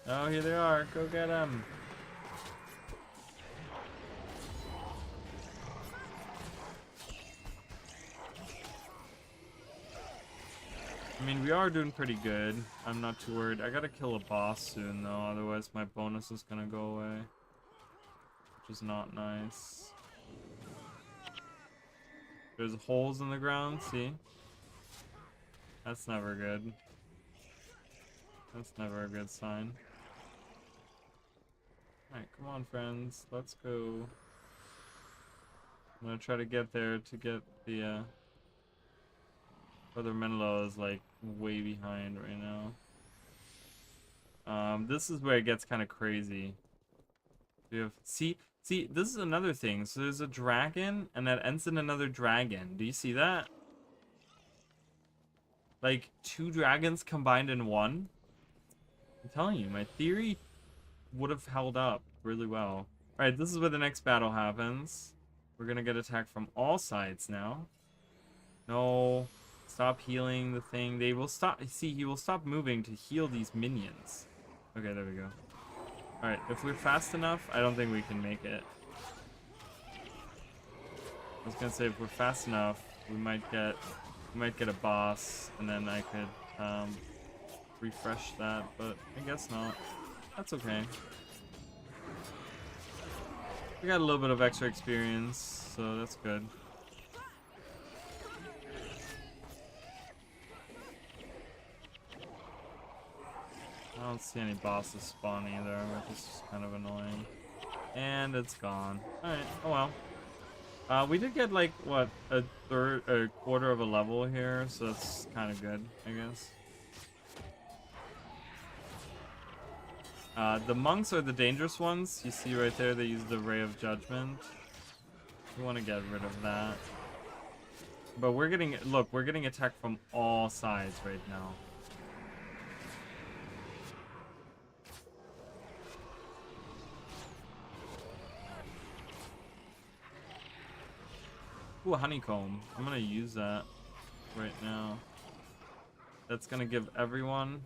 Oh, here they are. Go get them. I mean, we are doing pretty good. I'm not too worried. I gotta kill a boss soon, though. Otherwise, my bonus is gonna go away. Which is not nice. There's holes in the ground, see? That's never good. That's never a good sign. Alright, come on, friends. Let's go. I'm gonna try to get there to get the, Brother Menlo is like way behind right now. This is where it gets kind of crazy. We have see, this is another thing. So there's a dragon, and that ends in another dragon. Do you see that? Like 2 dragons combined in one. I'm telling you, my theory would have held up really well. All right, this is where the next battle happens. We're gonna get attacked from all sides now. No. Stop healing the thing. They will stop. See, he will stop moving to heal these minions. Okay, there we go. Alright, if we're fast enough, I don't think we can make it. I was gonna say, if we're fast enough, we might get a boss, and then I could refresh that, but I guess not. That's okay. We got a little bit of extra experience, so that's good. I don't see any bosses spawn either, which is kind of annoying. And it's gone. Alright, oh well. We did get like, what, a quarter of a level here, so that's kind of good, I guess. The monks are the dangerous ones. You see right there, they use the Ray of Judgment. We want to get rid of that. But we're getting, look, we're getting attacked from all sides right now. Ooh, a honeycomb. I'm gonna use that right now. That's gonna give everyone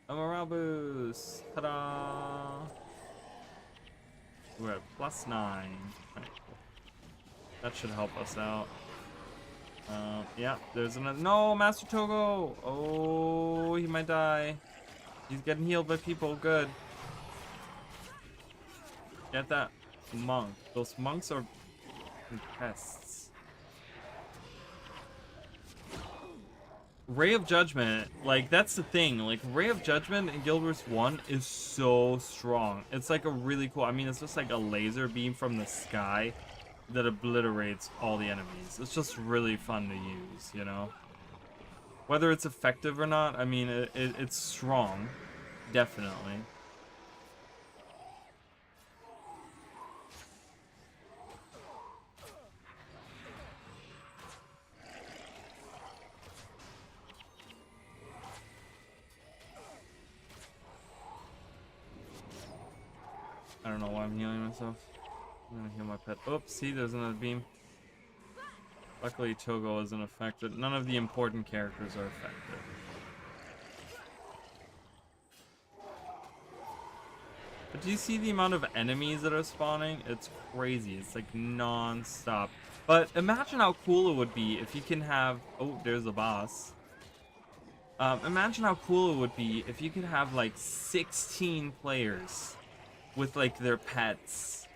a morale boost. Ta-da! We're at +9. Right, cool. That should help us out. Yeah, there's another. No, Master Togo! Oh, he might die. He's getting healed by people. Good. Get that monk. Those monks are pests. Ray of Judgment, like, that's the thing. Like, Ray of Judgment in Guild Wars 1 is so strong. It's like a really cool, I mean, it's just like a laser beam from the sky that obliterates all the enemies. It's just really fun to use, you know? Whether it's effective or not, I mean, it's strong. Definitely. I don't know why I'm healing myself. I'm gonna heal my pet. Oops, see, there's another beam. Luckily, Togo isn't affected. None of the important characters are affected. But do you see the amount of enemies that are spawning? It's crazy. It's like non-stop. But imagine how cool it would be if you can have... Oh, there's a boss. Imagine how cool it would be if you could have like 16 players with like their pets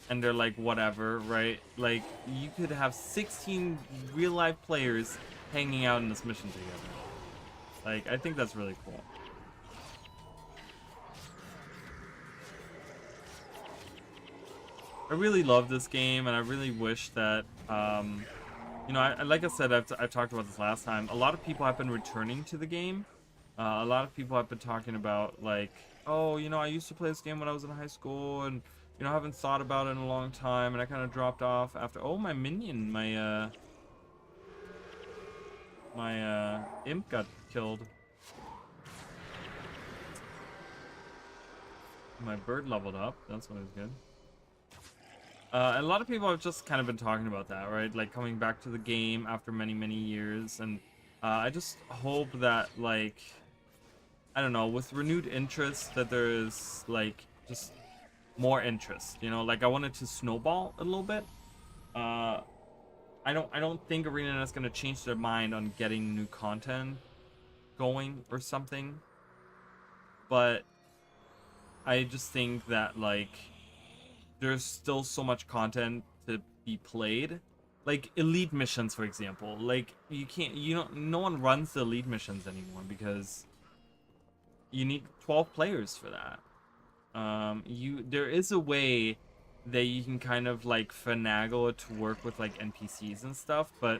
and they're like whatever, right? Like you could have 16 real life players hanging out in this mission together. Like I think that's really cool. I really love this game, and I really wish that you know, like I said, I've talked about this last time. A lot of people have been returning to the game. A lot of people have been talking about like, oh, you know, I used to play this game when I was in high school, and you know, I haven't thought about it in a long time, and I kind of dropped off after. Oh, my minion, my imp got killed. My bird leveled up. That's always good. A lot of people have just kind of been talking about that, right? Like coming back to the game after many, many years, and I just hope that, like, I don't know, with renewed interest, that there is like just more interest. You know, like I want it to snowball a little bit. I don't think ArenaNet is gonna change their mind on getting new content going or something, but I just think that like there's still so much content to be played, like elite missions, for example. Like no one runs the elite missions anymore because you need 12 players for that. There is a way that you can kind of like finagle it to work with like NPCs and stuff, but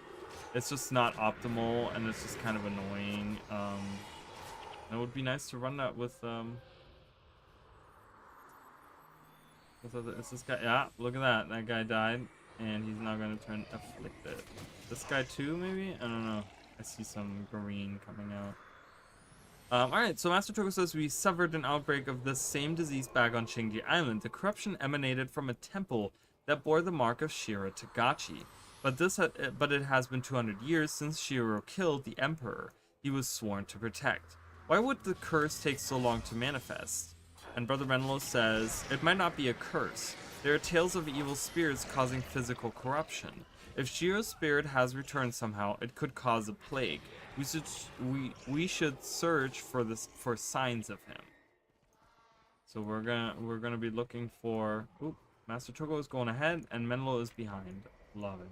it's just not optimal, and it's just kind of annoying. It would be nice to run that with is this guy? Yeah, look at that. That guy died, and he's now going to turn afflicted. This guy too, maybe? I don't know. I see some green coming out. Alright, so Master Togo says we suffered an outbreak of this same disease back on Shinji Island. The corruption emanated from a temple that bore the mark of Shiro Tagachi. But it has been 200 years since Shiro killed the Emperor he was sworn to protect. Why would the curse take so long to manifest? And Brother Menlo says, it might not be a curse. There are tales of evil spirits causing physical corruption. If Shiro's spirit has returned somehow, it could cause a plague. We should search for signs of him. So we're gonna be looking for. Oop, Master Togo is going ahead and Menlo is behind. Love it.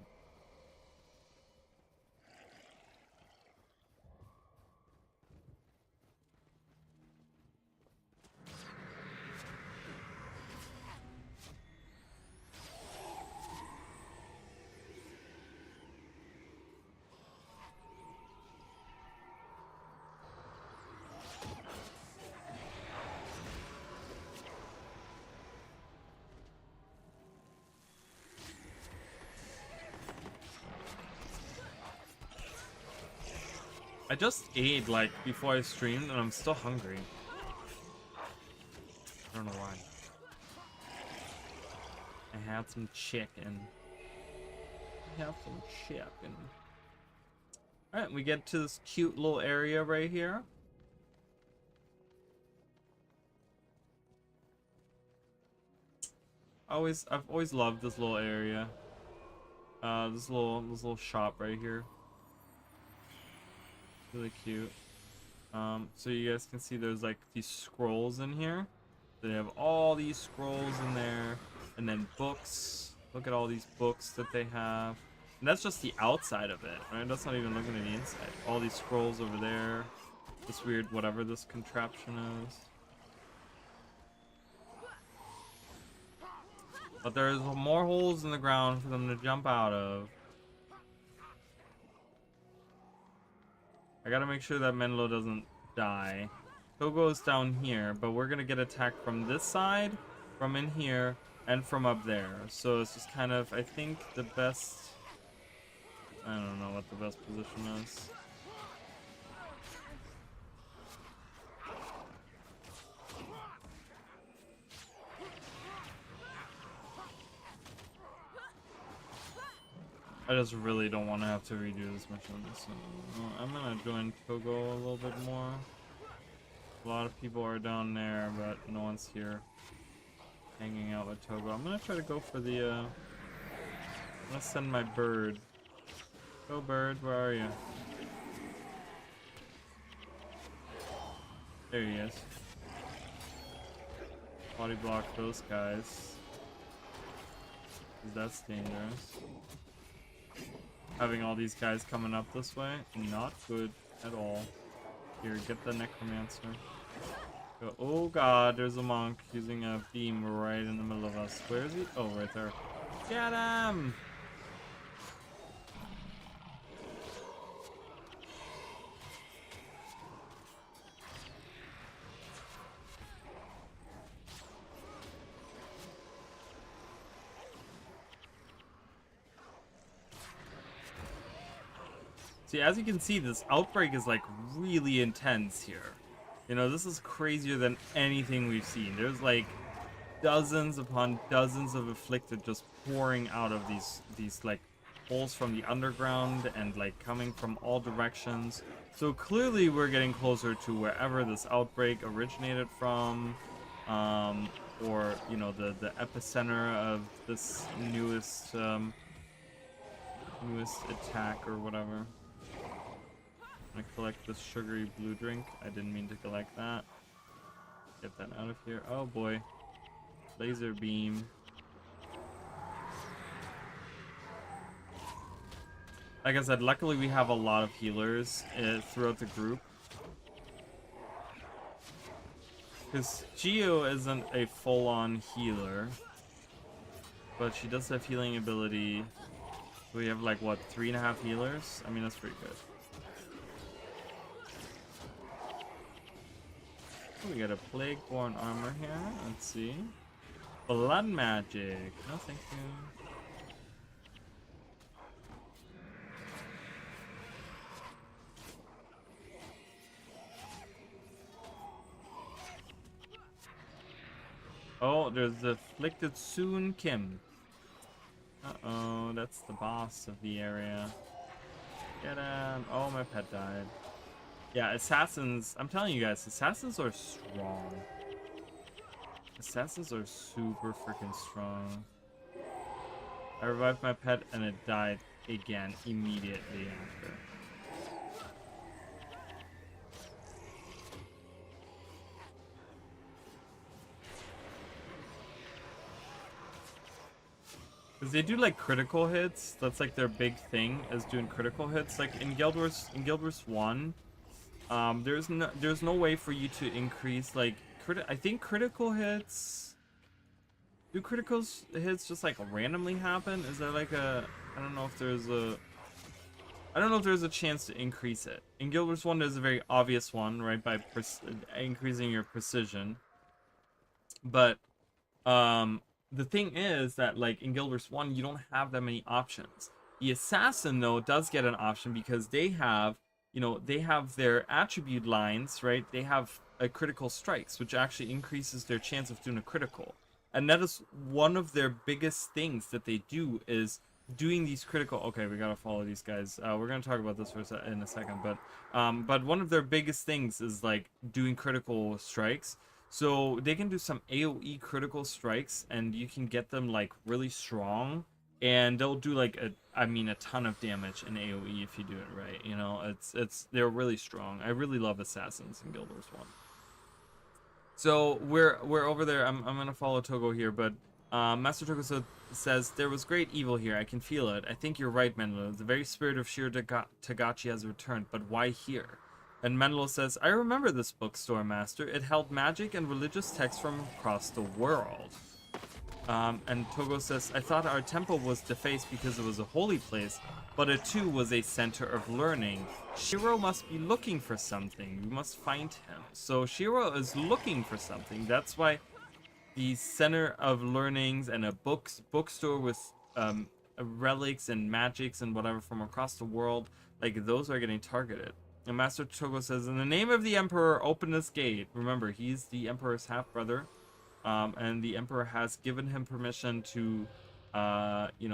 I just ate like before I streamed and I'm still hungry. I don't know why. I had some chicken. Alright, we get to this cute little area right here. I've always loved this little area. This little shop right here. Really cute. So you guys can see there's like these scrolls in here. They have all these scrolls in there. And then books. Look at all these books that they have. And that's just the outside of it, right? That's not even looking at the inside. All these scrolls over there. This weird whatever this contraption is. But there's more holes in the ground for them to jump out of. I gotta make sure that Menlo doesn't die. Togo's down here, but we're gonna get attacked from this side, from in here, and from up there. So it's just kind of, I think, the best... I don't know what the best position is. I just really don't want to have to redo this mission. So I'm gonna join Togo a little bit more. A lot of people are down there, but no one's here hanging out with Togo. I'm gonna try to go for the I'm gonna send my bird. Go bird, where are you? There he is. Body block those guys. 'Cause that's dangerous. Having all these guys coming up this way, not good at all. Here, get the necromancer. Go. Oh god, there's a monk using a beam right in the middle of us. Where is he? Oh, right there. Get him! See, as you can see, this outbreak is like really intense here. You know, this is crazier than anything we've seen. There's like dozens upon dozens of afflicted just pouring out of these like holes from the underground and like coming from all directions. So clearly we're getting closer to wherever this outbreak originated from, or you know, the epicenter of this newest attack or whatever. I'm gonna collect this sugary blue drink. I didn't mean to collect that. Get that out of here. Oh boy. Laser beam. Like I said, luckily we have a lot of healers throughout the group. Because Geo isn't a full-on healer. But she does have healing ability. We have like, what, 3.5 healers? I mean, that's pretty good. We got a Plague-born armor here. Let's see. Blood magic. No, thank you. Oh, there's the afflicted Soon Kim. Uh-oh, that's the boss of the area. Get him. Oh, my pet died. Yeah, assassins, I'm telling you guys, assassins are strong. Assassins are super freaking strong. I revived my pet and it died again immediately after. Because they do like critical hits. That's like their big thing, is doing critical hits. Like in Guild Wars 1, there's no way for you to increase like I think critical hits. Do critical hits just like randomly happen? Is there like a I don't know if there's a chance to increase it. In Guild Wars 1 there's a very obvious one, right, by increasing your precision. But the thing is that like in Guild Wars 1 you don't have that many options. The assassin though does get an option because they have, you know, they have their attribute lines, right? They have a critical strikes, which actually increases their chance of doing a critical. And that is one of their biggest things that they do, is doing these critical... Okay, we gotta follow these guys. We're gonna talk about this in a second, but one of their biggest things is like doing critical strikes. So they can do some AoE critical strikes, and you can get them like really strong. And they'll do like a ton of damage in AoE if you do it right. You know, they're really strong. I really love assassins in Guild Wars 1. So we're over there. I'm gonna follow Togo here, but Master Tokuso says, there was great evil here. I can feel it. I think you're right, Menlo. The very spirit of Shiro Tagachi has returned, but why here? And Menlo says, I remember this bookstore, Master. It held magic and religious texts from across the world. And Togo says, I thought our temple was defaced because it was a holy place, but it too was a center of learning. Shiro must be looking for something. We must find him. So Shiro is looking for something. That's why the center of learnings and a bookstore with relics and magics and whatever from across the world, like those are getting targeted. And Master Togo says, in the name of the Emperor, open this gate. Remember, he's the Emperor's half-brother. And the Emperor has given him permission to,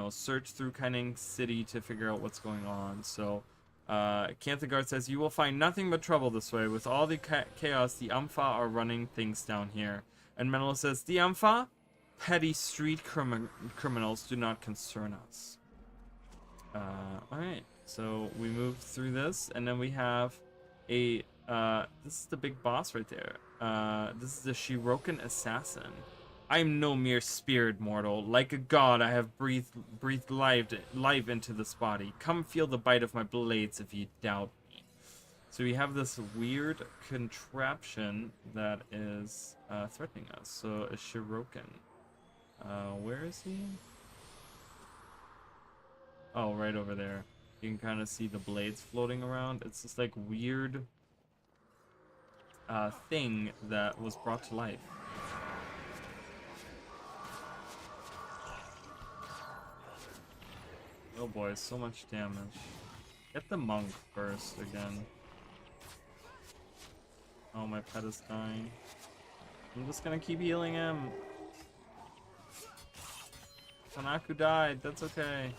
search through Kaining City to figure out what's going on. So, Kanthagard says, you will find nothing but trouble this way. With all the chaos, the Ampha are running things down here. And Menelo says, the Ampha? Petty street criminals do not concern us. Alright, so we move through this, and then we have a, this is the big boss right there. This is the Shirokan Assassin. I am no mere spirit mortal. Like a god, I have breathed life into this body. Come feel the bite of my blades if you doubt me. So we have this weird contraption that is threatening us. So a Shirokan. Where is he? Oh, right over there. You can kind of see the blades floating around. It's this like weird thing that was brought to life. Oh boy, so much damage. Get the monk first again. Oh, my pet is dying. I'm just gonna keep healing him. Tanaku died, that's okay.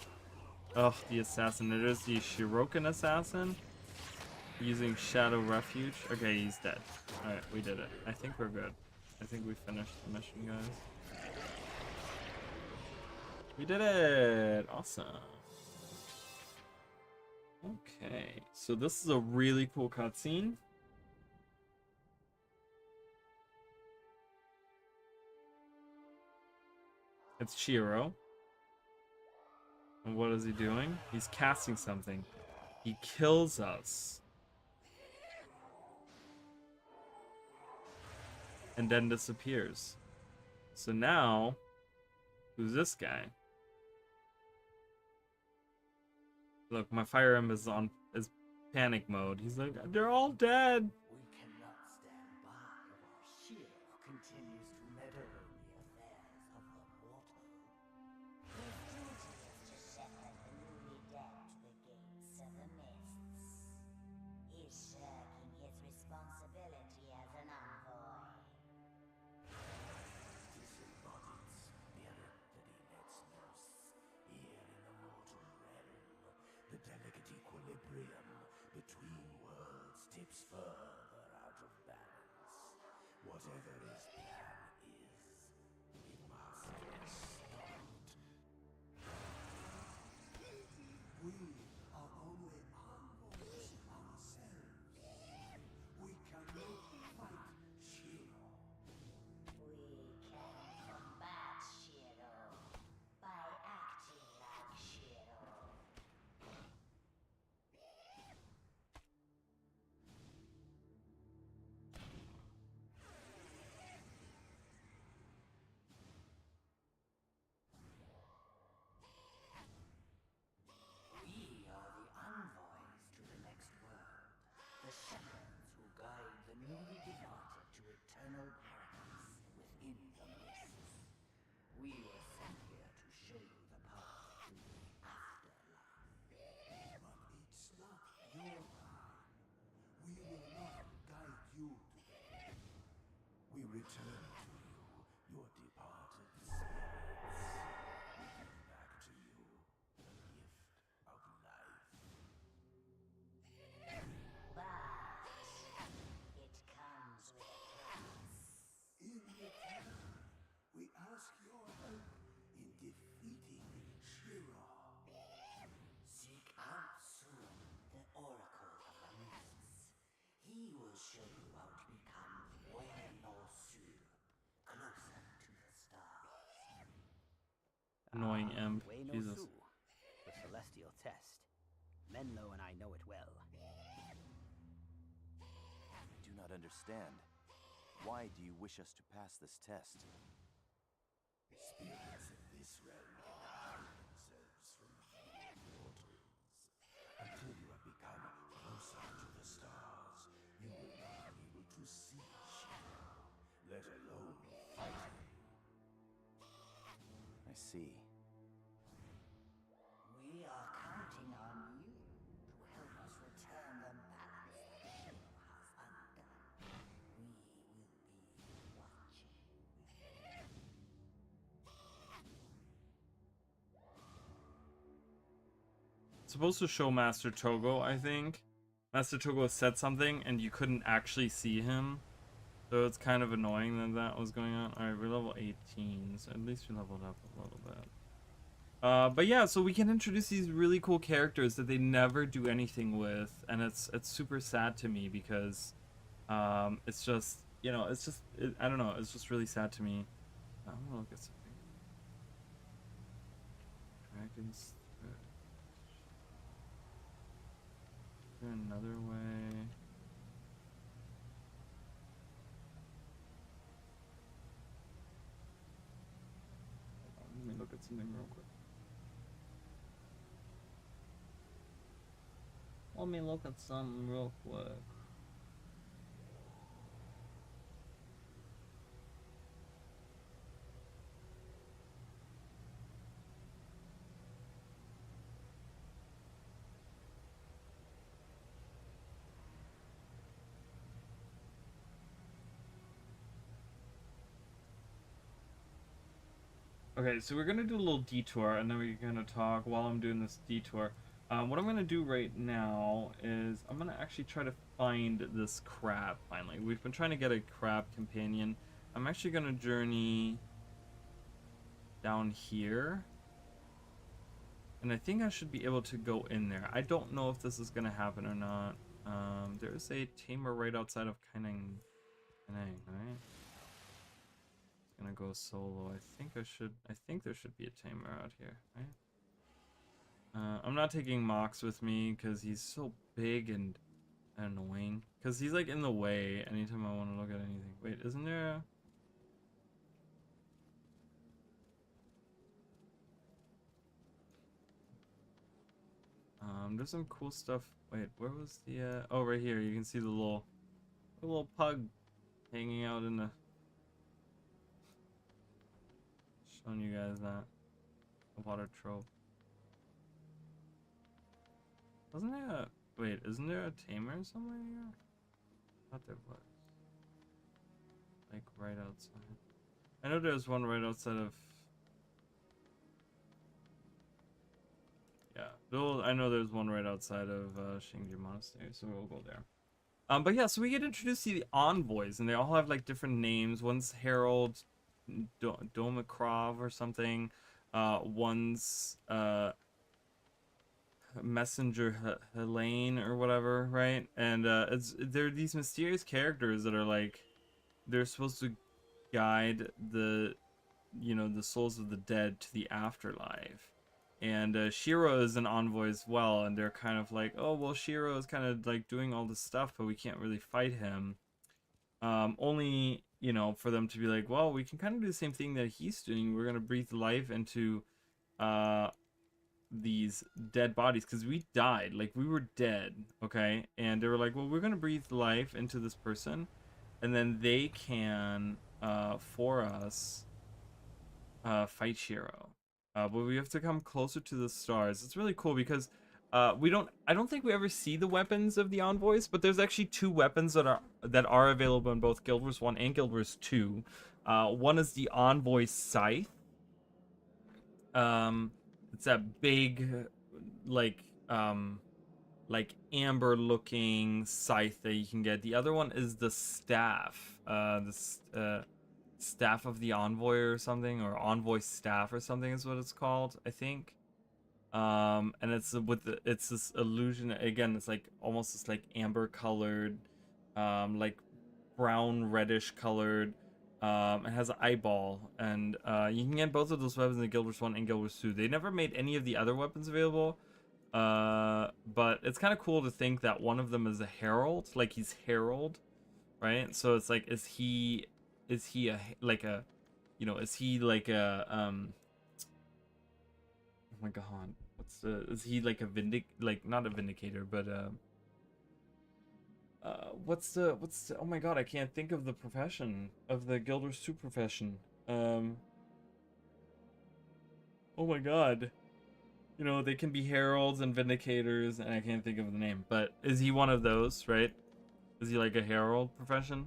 Oh, the assassin. It is the Shirokan assassin. Using Shadow Refuge. Okay, he's dead. Alright, we did it. I think we're good. I think we finished the mission, guys. We did it! Awesome. Okay, so this is a really cool cutscene. It's Shiro. And what is he doing? He's casting something. He kills us. And then disappears. So now, who's this guy? Look, my Fire Emblem is panic mode. He's like, they're all dead. We cannot stand by while Shiro continues to meddle in the affairs of the mortal. His duty is to shepherd the newly dead to the gates of the mists. He's shirking his responsibility as an envoy. Disembodied spirit that he lets loose here in the mortal realm. The delicate equilibrium between worlds tips further out of balance. Whatever his plan is, we must stop it. We are only envoys ourselves. We cannot fight Shiro. We can combat Shiro by acting like Shiro. annoying imp. Way no Jesus. su, the celestial test. Menlo and I know it well. I do not understand. Why do you wish us to pass this test? Spirits of this realm hide themselves from mortals. Until you have become closer to the stars, you will not be able to see Shiro, let alone fight him. I see. We are counting on you to help us return the balance that Shiro has undone. We will be watching. It's supposed to show Master Togo, I think. Master Togo said something and you couldn't actually see him. So it's kind of annoying that that was going on. Alright, we're level 18, so at least we leveled up a little bit. But yeah, so we can introduce these really cool characters that they never do anything with, and it's super sad to me because it's just, you know, it's just, I don't know, it's just really sad to me. I'm gonna look at something. Dragon's Thread. Is there another way? Hold on, let me look at something real quick. Let me look at something real quick. Okay, so we're gonna do a little detour, and then we're gonna talk while I'm doing this detour. What I'm gonna do right now is I'm gonna actually try to find this crab finally. We've been trying to get a crab companion. I'm actually gonna journey down here, and I think I should be able to go in there. I don't know if this is gonna happen or not. There's a tamer right outside of Kanang, right? Gonna go solo. I think there should be a tamer out here, right? I'm not taking Mox with me because he's so big and annoying. Because he's like in the way anytime I want to look at anything. Wait, isn't there there's some cool stuff. Wait, where was the oh, right here. You can see the little pug hanging out in the, showing you guys that. A water trope. Wasn't there a... Wait, isn't there a tamer somewhere here? I thought there was. Like, right outside. I know there's one right outside of... Yeah, I know there's one right outside of Shingji Monastery, so we'll go there. But yeah, so we get introduced to the envoys, and they all have, like, different names. One's Harold Domakrov or something. One's... Messenger Helene or whatever, right? And they're these mysterious characters that are like, they're supposed to guide the, you know, the souls of the dead to the afterlife. And Shiro is an envoy as well, and they're kind of like, oh well, Shiro is kind of like doing all this stuff, but we can't really fight him. Only, you know, for them to be like, well, we can kind of do the same thing that he's doing. We're gonna breathe life into these dead bodies, because we died, like we were dead, okay? And they were like, well, we're gonna breathe life into this person, and then they can for us fight Shiro, but we have to come closer to the stars. It's really cool because I don't think we ever see the weapons of the envoys, but there's actually two weapons that are available in both Guild Wars 1 and Guild Wars 2. One is the envoy scythe. It's that big, like amber looking scythe that you can get. The other one is the staff, staff of the envoy or something, or envoy staff or something is what it's called, I think. And it's it's this illusion again. It's like almost this like amber colored, like brown reddish colored It has an eyeball, and you can get both of those weapons in Guild Wars 1 and Guild Wars 2. They never made any of the other weapons available, but it's kind of cool to think that one of them is a herald, like he's herald, right? So it's like, is he a like a, you know, is he like a oh my god, is he like a like not a vindicator, but what's the oh my god, I can't think of the profession of the Guild Wars 2 profession. Oh my god. You know, they can be heralds and vindicators, and I can't think of the name, but is he one of those, right? Is he like a herald profession?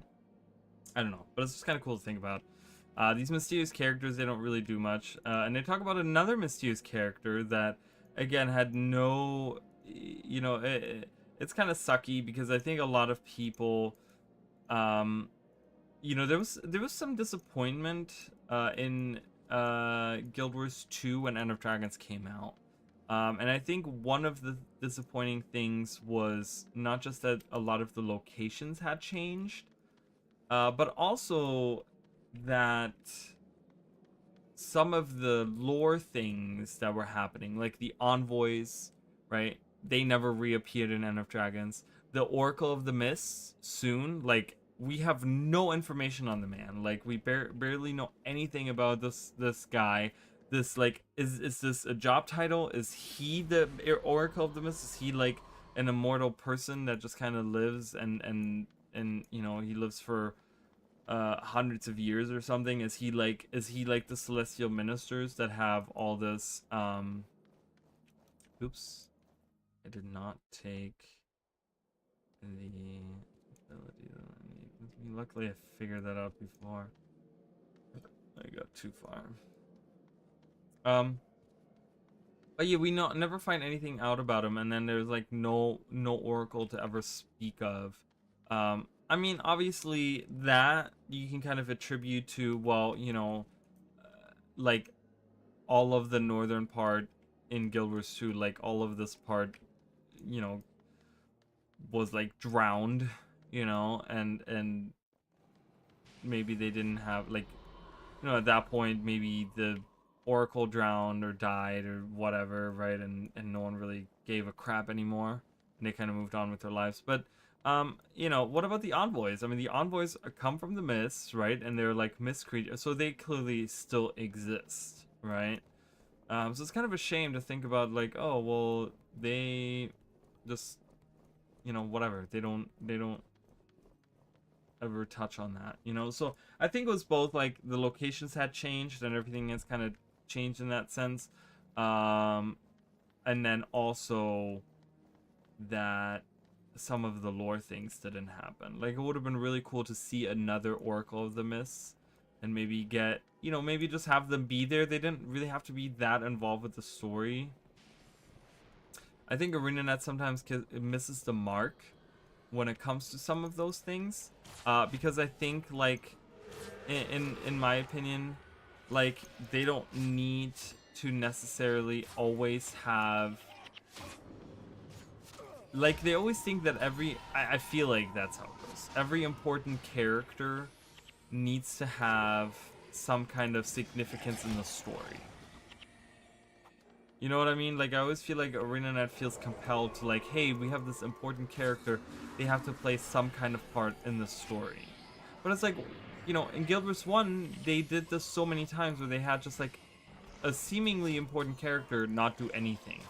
I don't know, but it's just kind of cool to think about. These mysterious characters, they don't really do much. And they talk about another mysterious character that, again, had no, you know, it's kind of sucky because I think a lot of people, you know, there was some disappointment in Guild Wars 2 when End of Dragons came out. And I think one of the disappointing things was not just that a lot of the locations had changed, but also that some of the lore things that were happening, like the envoys, right? They never reappeared in End of Dragons. The Oracle of the Mists, soon, like, we have no information on the man. Like, we barely know anything about this guy. This, like, is this a job title? Is he the Oracle of the Mists? Is he like an immortal person that just kind of lives and you know, he lives for hundreds of years or something? Is he like the celestial ministers that have all this oops, I did not take the ability that I need. Luckily I figured that out before I got too far. But yeah, we never find anything out about him, and then there's like no oracle to ever speak of. I mean, obviously that you can kind of attribute to, well, you know, like all of the northern part in Guild Wars 2, like all of this part, you know, was like drowned, you know, and maybe they didn't have, like, you know, at that point maybe the Oracle drowned or died or whatever, right? And no one really gave a crap anymore, and they kind of moved on with their lives. But you know, what about the envoys? I mean, the envoys come from the mists, right? And they're like mist creatures, so they clearly still exist, right? So it's kind of a shame to think about, like, oh well, they just, you know, whatever, they don't ever touch on that, you know. So I think it was both, like, the locations had changed and everything has kind of changed in that sense, and then also that some of the lore things didn't happen. Like, it would have been really cool to see another Oracle of the Mists and maybe get, you know, maybe just have them be there. They didn't really have to be that involved with the story. I think ArenaNet sometimes misses the mark when it comes to some of those things, because I think, like, in my opinion, like, they don't need to necessarily always have, like, they always think that I feel like that's how it goes. Every important character needs to have some kind of significance in the story. You know what I mean? Like, I always feel like ArenaNet feels compelled to, like, hey, we have this important character, they have to play some kind of part in the story. But it's like, you know, in Guild Wars 1, they did this so many times where they had just, like, a seemingly important character not do anything.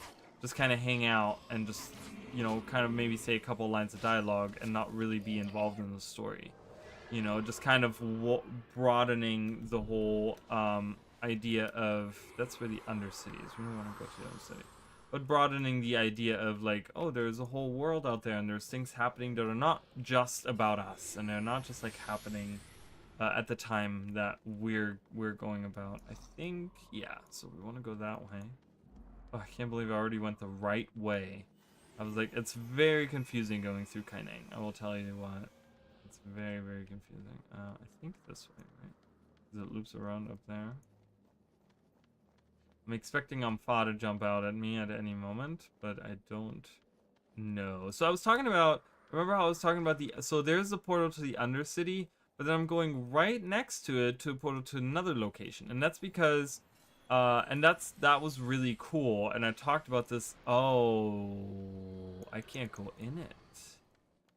Just kind of hang out and just, you know, kind of maybe say a couple lines of dialogue and not really be involved in the story. You know, just kind of broadening the whole idea of, that's where the Undercity is. We don't want to go to the Undercity. But broadening the idea of, like, oh, there's a whole world out there and there's things happening that are not just about us, and they're not just, like, happening at the time that we're going about. I think, yeah, so we want to go that way. Oh, I can't believe I already went the right way. I was like, it's very confusing going through Kaineng, I will tell you what. It's very, very confusing. I think this way, right? Because it loops around up there. I'm expecting Ampha to jump out at me at any moment, but I don't know. So I was talking about, remember how I was talking about so there's the portal to the Undercity, but then I'm going right next to it to portal to another location, and that's because, that was really cool. And I talked about this. Oh, I can't go in it.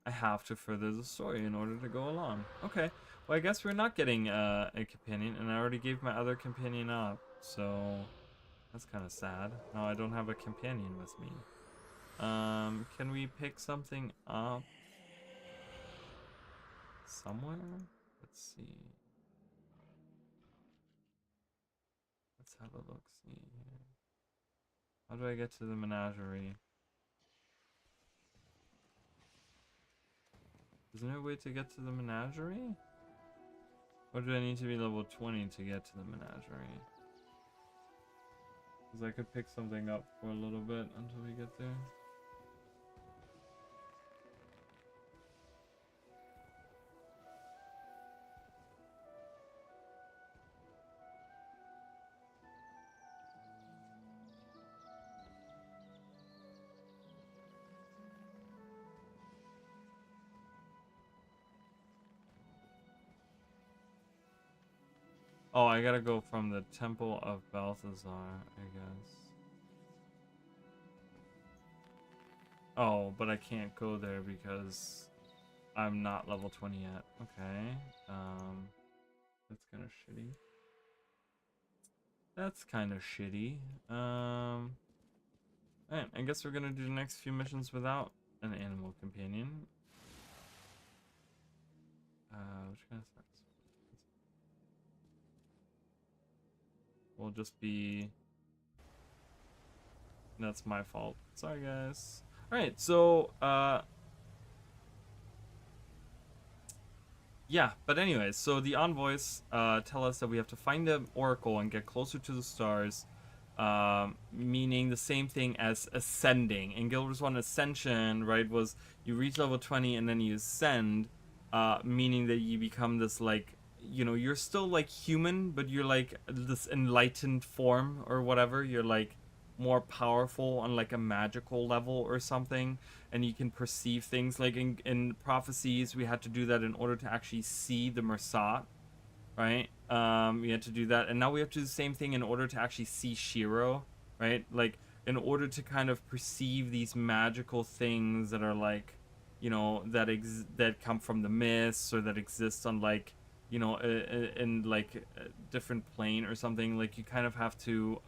I have to further the story in order to go along. Okay, well I guess we're not getting a companion, and I already gave my other companion up, so that's kind of sad. Now I don't have a companion with me. Can we pick something up somewhere? Let's see. Let's have a look. See here. How do I get to the menagerie? Isn't there a way to get to the menagerie? Or do I need to be level 20 to get to the menagerie? Because I could pick something up for a little bit until we get there. Oh, I gotta go from the Temple of Balthazar, I guess. Oh, but I can't go there because I'm not level 20 yet. Okay. That's kind of shitty. That's kind of shitty. Alright, I guess we're gonna do the next few missions without an animal companion. Which kind of sucks. We'll just be... That's my fault. Sorry, guys. Alright, so, yeah, but anyways, so the envoys tell us that we have to find the oracle and get closer to the stars, meaning the same thing as ascending. In Guild Wars 1, ascension, right, was you reach level 20 and then you ascend, meaning that you become this, like, you know, you're still, like, human, but you're, like, this enlightened form or whatever. You're, like, more powerful on, like, a magical level or something, and you can perceive things. Like, in prophecies, we had to do that in order to actually see the Mersat, right? We had to do that, and now we have to do the same thing in order to actually see Shiro, right? Like, in order to kind of perceive these magical things that are, like, you know, that come from the myths, or that exist on, like, you know, in like a different plane or something. Like, you kind of have to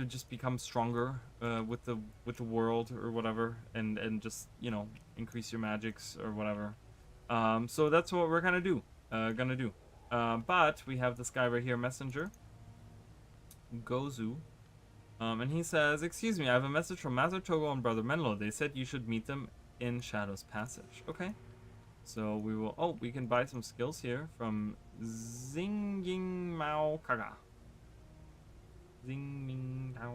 just become stronger with the world or whatever, and just, you know, increase your magics or whatever. So that's what we're gonna do. But we have this guy right here, Messenger Gozu. And he says, "Excuse me, I have a message from Master Togo and Brother Menlo. They said you should meet them in Shadow's Passage." Okay. So we will... Oh, we can buy some skills here from Xingying Mao Kaga. Xingming Tao.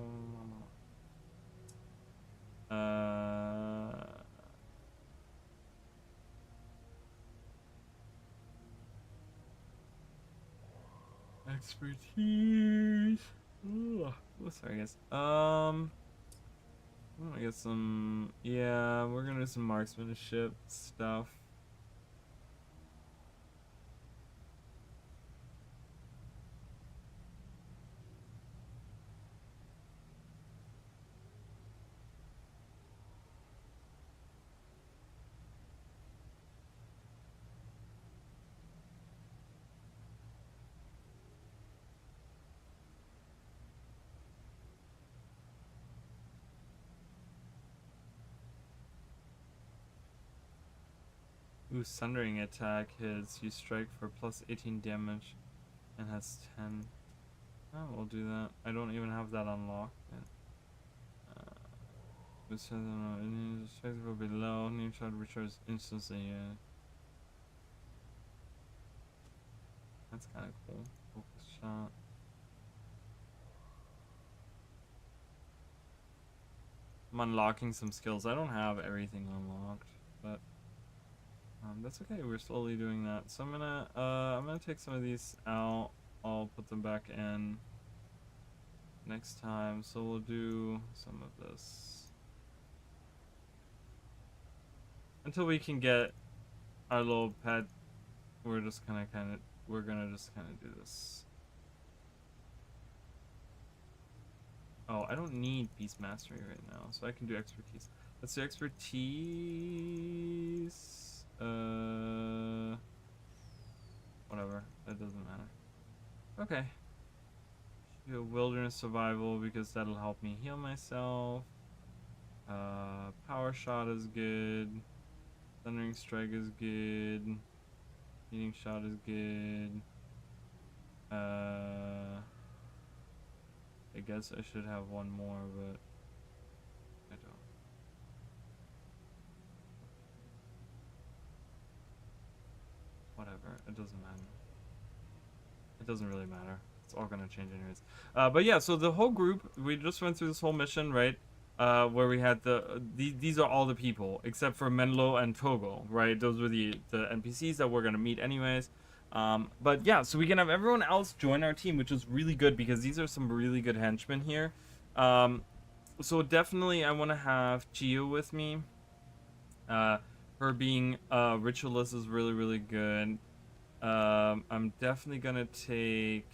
Expertise. Ooh. Oh, sorry, guys. I'm gonna get some... Yeah, we're gonna do some marksmanship stuff. Ooh, Sundering attack hits. You strike for plus 18 damage and has 10. Oh, we'll do that. I don't even have that unlocked yet. It says, strike will be low. New shot recharge instantly. Yeah. That's kind of cool. Focus shot. I'm unlocking some skills. I don't have everything unlocked, but that's okay. We're slowly doing that. So I'm gonna take some of these out. I'll put them back in next time. So we'll do some of this until we can get our little pet we're just gonna just kind of do this. Oh, I don't need Peace Mastery right now, so I can do expertise. Let's do expertise. Whatever. That doesn't matter. Okay. Should do wilderness survival because that'll help me heal myself. Power shot is good. Thundering strike is good. Heating shot is good. I guess I should have one more, but I don't. Whatever, it doesn't matter. It doesn't really matter. It's all gonna change anyways. But yeah, so the whole group, we just went through this whole mission, right? Where we had these are all the people except for Menlo and Togo, right? Those were the NPCs that we're gonna meet anyways. But yeah, so we can have everyone else join our team, which is really good because these are some really good henchmen here. So definitely I want to have Gio with me. Her being ritualist is really, really good. I'm definitely gonna take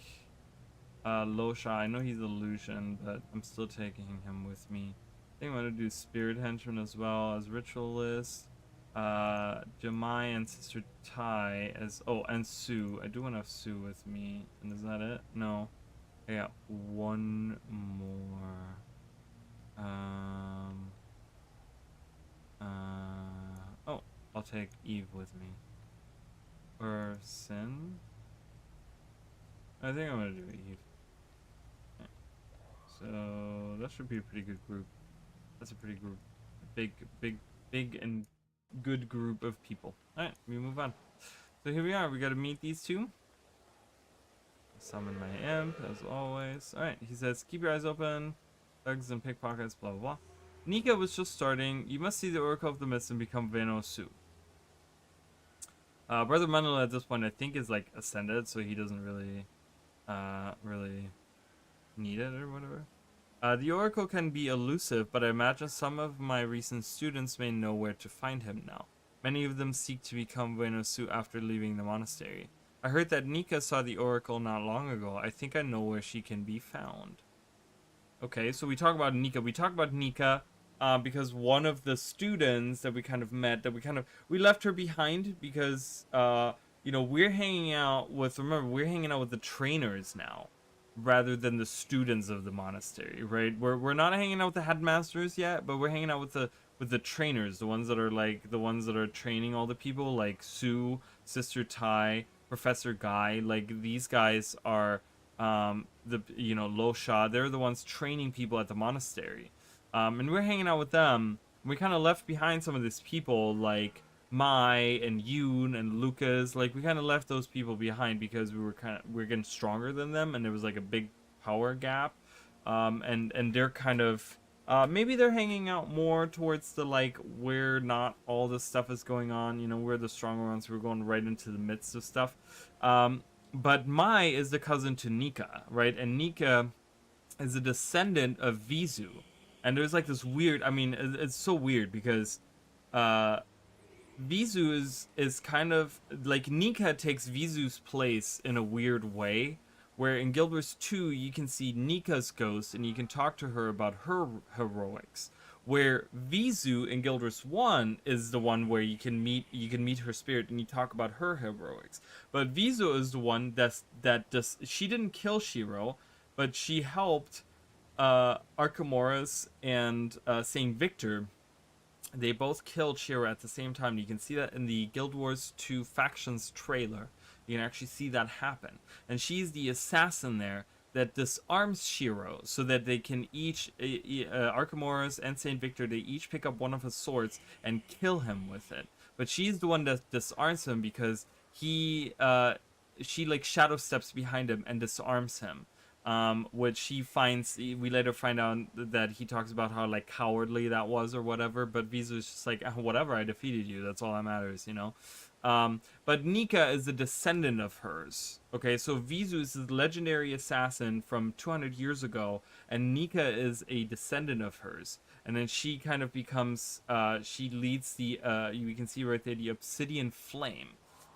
Losha. I know he's illusion, but I'm still taking him with me. I think I'm gonna do spirit henchman as well as ritualist. Jamai and Sister Tai as and Sue. I do want to have Sue with me. And is that it? No. I got one more. Oh, I'll take Eve with me. Or Sin? I think I'm gonna do Eve. Okay. So that should be a pretty good group. That's a pretty group. Big and good group of people. Alright, we move on. So here we are. We gotta meet these two. Summon my imp, as always. Alright, he says, keep your eyes open. Thugs and pickpockets, blah, blah, blah. Nika was just starting. You must see the Oracle of the Mist and become Veno Su. Brother Mandela at this point, I think, is like ascended, so he doesn't really need it or whatever. The Oracle can be elusive, but I imagine some of my recent students may know where to find him now. Many of them seek to become Veno Su after leaving the monastery. I heard that Nika saw the Oracle not long ago. I think I know where she can be found. Okay, so we talk about Nika. We talk about Nika because one of the students that we kind of met, we left her behind because, you know, we're hanging out with the trainers now, rather than the students of the monastery, right? We're not hanging out with the headmasters yet, but we're hanging out with the trainers, the ones that are training all the people, like Sue, Sister Tai, Professor Guy. Like, these guys are Lo Sha, they're the ones training people at the monastery. And we're hanging out with them. We kind of left behind some of these people like Mai and Yoon and Lucas. Like, we kind of left those people behind because we're getting stronger than them, and there was like a big power gap. And they're kind of maybe they're hanging out more towards the like where not all this stuff is going on. You know, we're the stronger ones. We're going right into the midst of stuff. But Mai is the cousin to Nika, right? And Nika is a descendant of Vizu. And there's like this weird, I mean, it's so weird because Vizu is kind of like, Nika takes Vizu's place in a weird way, where in Guild Wars 2 you can see Nika's ghost and you can talk to her about her heroics, where Vizu in Guild Wars 1 is the one where you can meet her spirit and you talk about her heroics. But Vizu is the one she didn't kill Shiro, but she helped Archimedes and Saint Victor. They both killed Shiro at the same time. You can see that in the Guild Wars 2 Factions trailer. You can actually see that happen. And she's the assassin there that disarms Shiro so that they can each, Archimedes and Saint Victor, they each pick up one of his swords and kill him with it. But she's the one that disarms him because she like shadow steps behind him and disarms him. Which we later find out that he talks about how like cowardly that was or whatever, but Vizu's just like, whatever, I defeated you, that's all that matters, you know. But Nika is a descendant of hers. Okay, so Vizu is a legendary assassin from 200 years ago, and Nika is a descendant of hers. And then she kind of becomes, she leads the, you can see right there, the Obsidian Flame.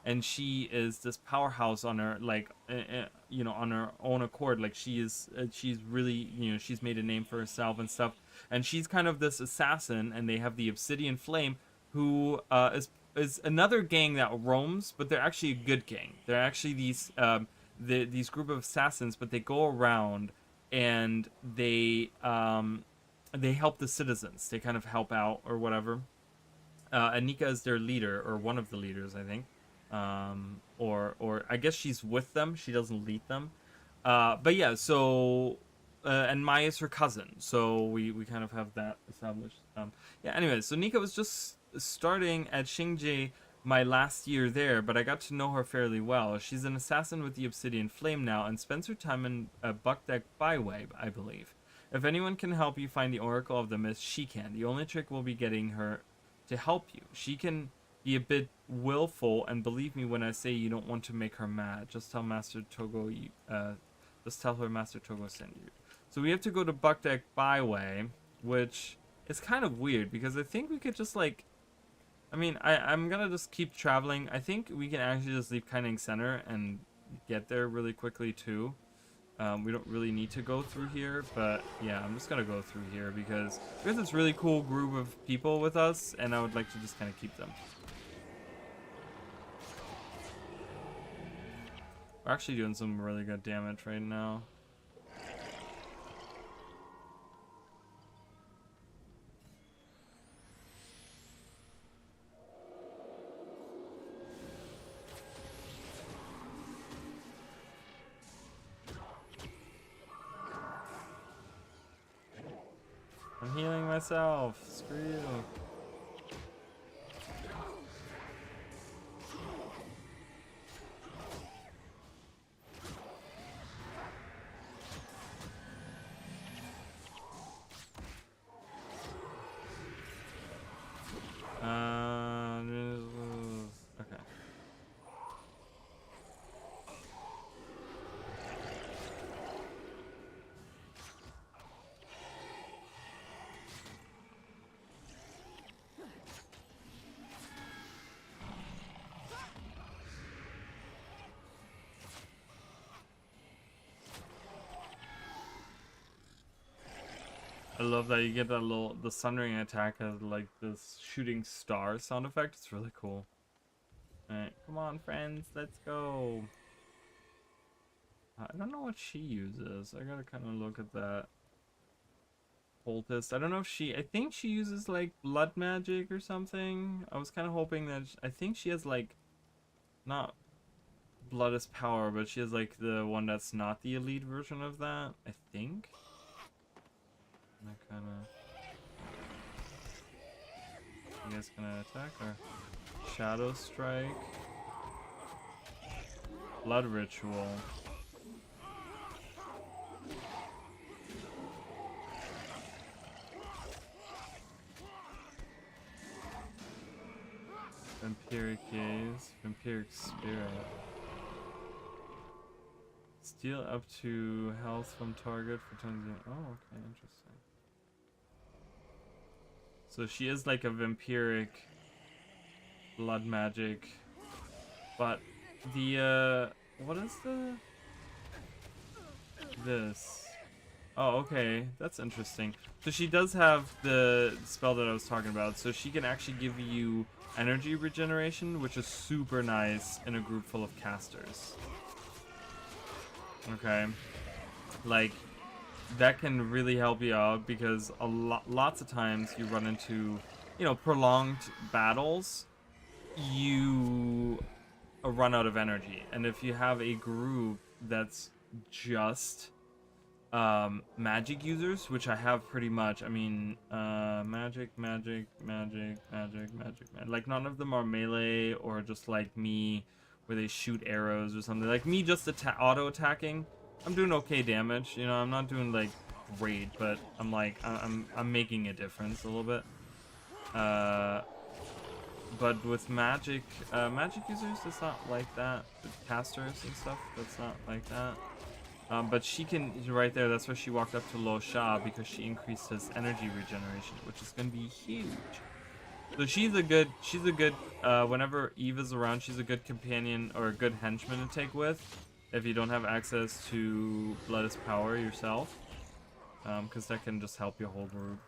and she is this powerhouse on her, like, you know, on her own accord. Like, she's really, you know, she's made a name for herself and stuff. And she's kind of this assassin, and they have the Obsidian Flame, who is another gang that roams, but they're actually a good gang. They're actually these group of assassins, but they go around and they help the citizens. They kind of help out or whatever. Anika is their leader, or one of the leaders, I think. Or I guess she's with them. She doesn't lead them. But yeah, so and Maya's her cousin, so we kind of have that established. Yeah. Anyway, so Nika was just starting at Xingje my last year there, but I got to know her fairly well. She's an assassin with the Obsidian Flame now, and spends her time in Bukdek Byway, I believe. If anyone can help you find the Oracle of the Mist, she can. The only trick will be getting her to help you. She can be a bit willful, and believe me when I say you don't want to make her mad. Just tell Master Togo just tell her Master Togo sent you. So we have to go to Bukdek Byway, which is kind of weird because I think we could just like, I mean, I'm gonna just keep traveling. I think we can actually just leave Kaining Center and get there really quickly too. We don't really need to go through here, but yeah, I'm just gonna go through here because we have this really cool group of people with us, and I would like to just kind of keep them. We're actually doing some really good damage right now. I'm healing myself. Screw you. Okay. I love that you get that the sundering attack has like this shooting star sound effect. It's really cool. Alright, come on friends, let's go. I don't know what she uses. I gotta kind of look at that. Poultice. I don't know if I think she uses like blood magic or something. I was kind of hoping that, I think she has like, not blood as power, but she has like the one that's not the elite version of that, I think. And I kind of... You guys gonna attack or... Shadow Strike. Blood Ritual. Vampiric Gaze. Vampiric Spirit. Steal up to health from target for turns. Oh, okay, interesting. So she is like a vampiric blood magic, but the what is this? Oh, okay, that's interesting. So she does have the spell that I was talking about, so she can actually give you energy regeneration, which is super nice in a group full of casters. Okay, like that can really help you out because lots of times you run into, you know, prolonged battles, you run out of energy, and if you have a group that's just magic users, which I have pretty much, I mean, magic, like none of them are melee or just like me where they shoot arrows or something. Like me just auto attacking, I'm doing okay damage, you know. I'm not doing like great, but I'm like I'm making a difference a little bit. But with magic users, it's not like that. With casters and stuff, that's not like that. But she can, right there, that's where she walked up to Lo Sha, because she increased his energy regeneration, which is going to be huge. So she's a good, whenever Eve is around, she's a good companion or a good henchman to take with if you don't have access to Blood's power yourself. Because that can just help your whole group.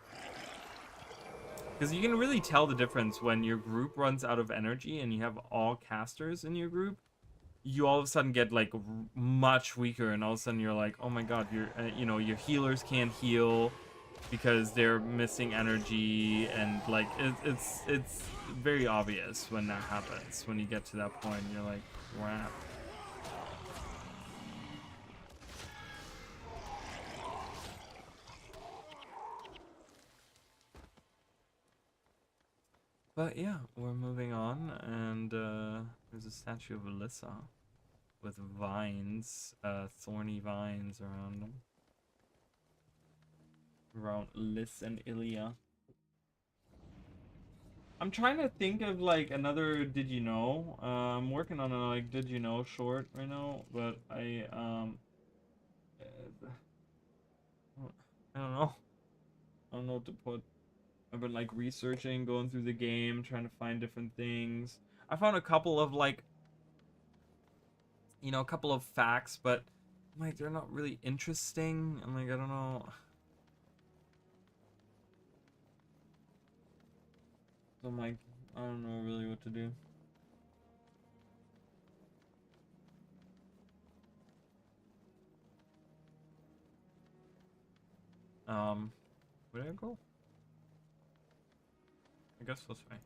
Because you can really tell the difference when your group runs out of energy and you have all casters in your group. You all of a sudden get like much weaker, and all of a sudden you're like, oh my god, you know, your healers can't heal because they're missing energy, and like it's very obvious when that happens. When you get to that point, you're like, crap. But yeah, we're moving on, and there's a statue of Alyssa with vines, thorny vines around them. Around Lys and Ilya. I'm trying to think of like another Did You Know? I'm working on a like Did You Know short right now, but I don't know. I don't know what to put. I've been like researching, going through the game, trying to find different things. I found a couple of like, you know, a couple of facts, but like they're not really interesting. I'm like, I don't know. So I'm like, I don't know really what to do. Where did I go? I guess this way.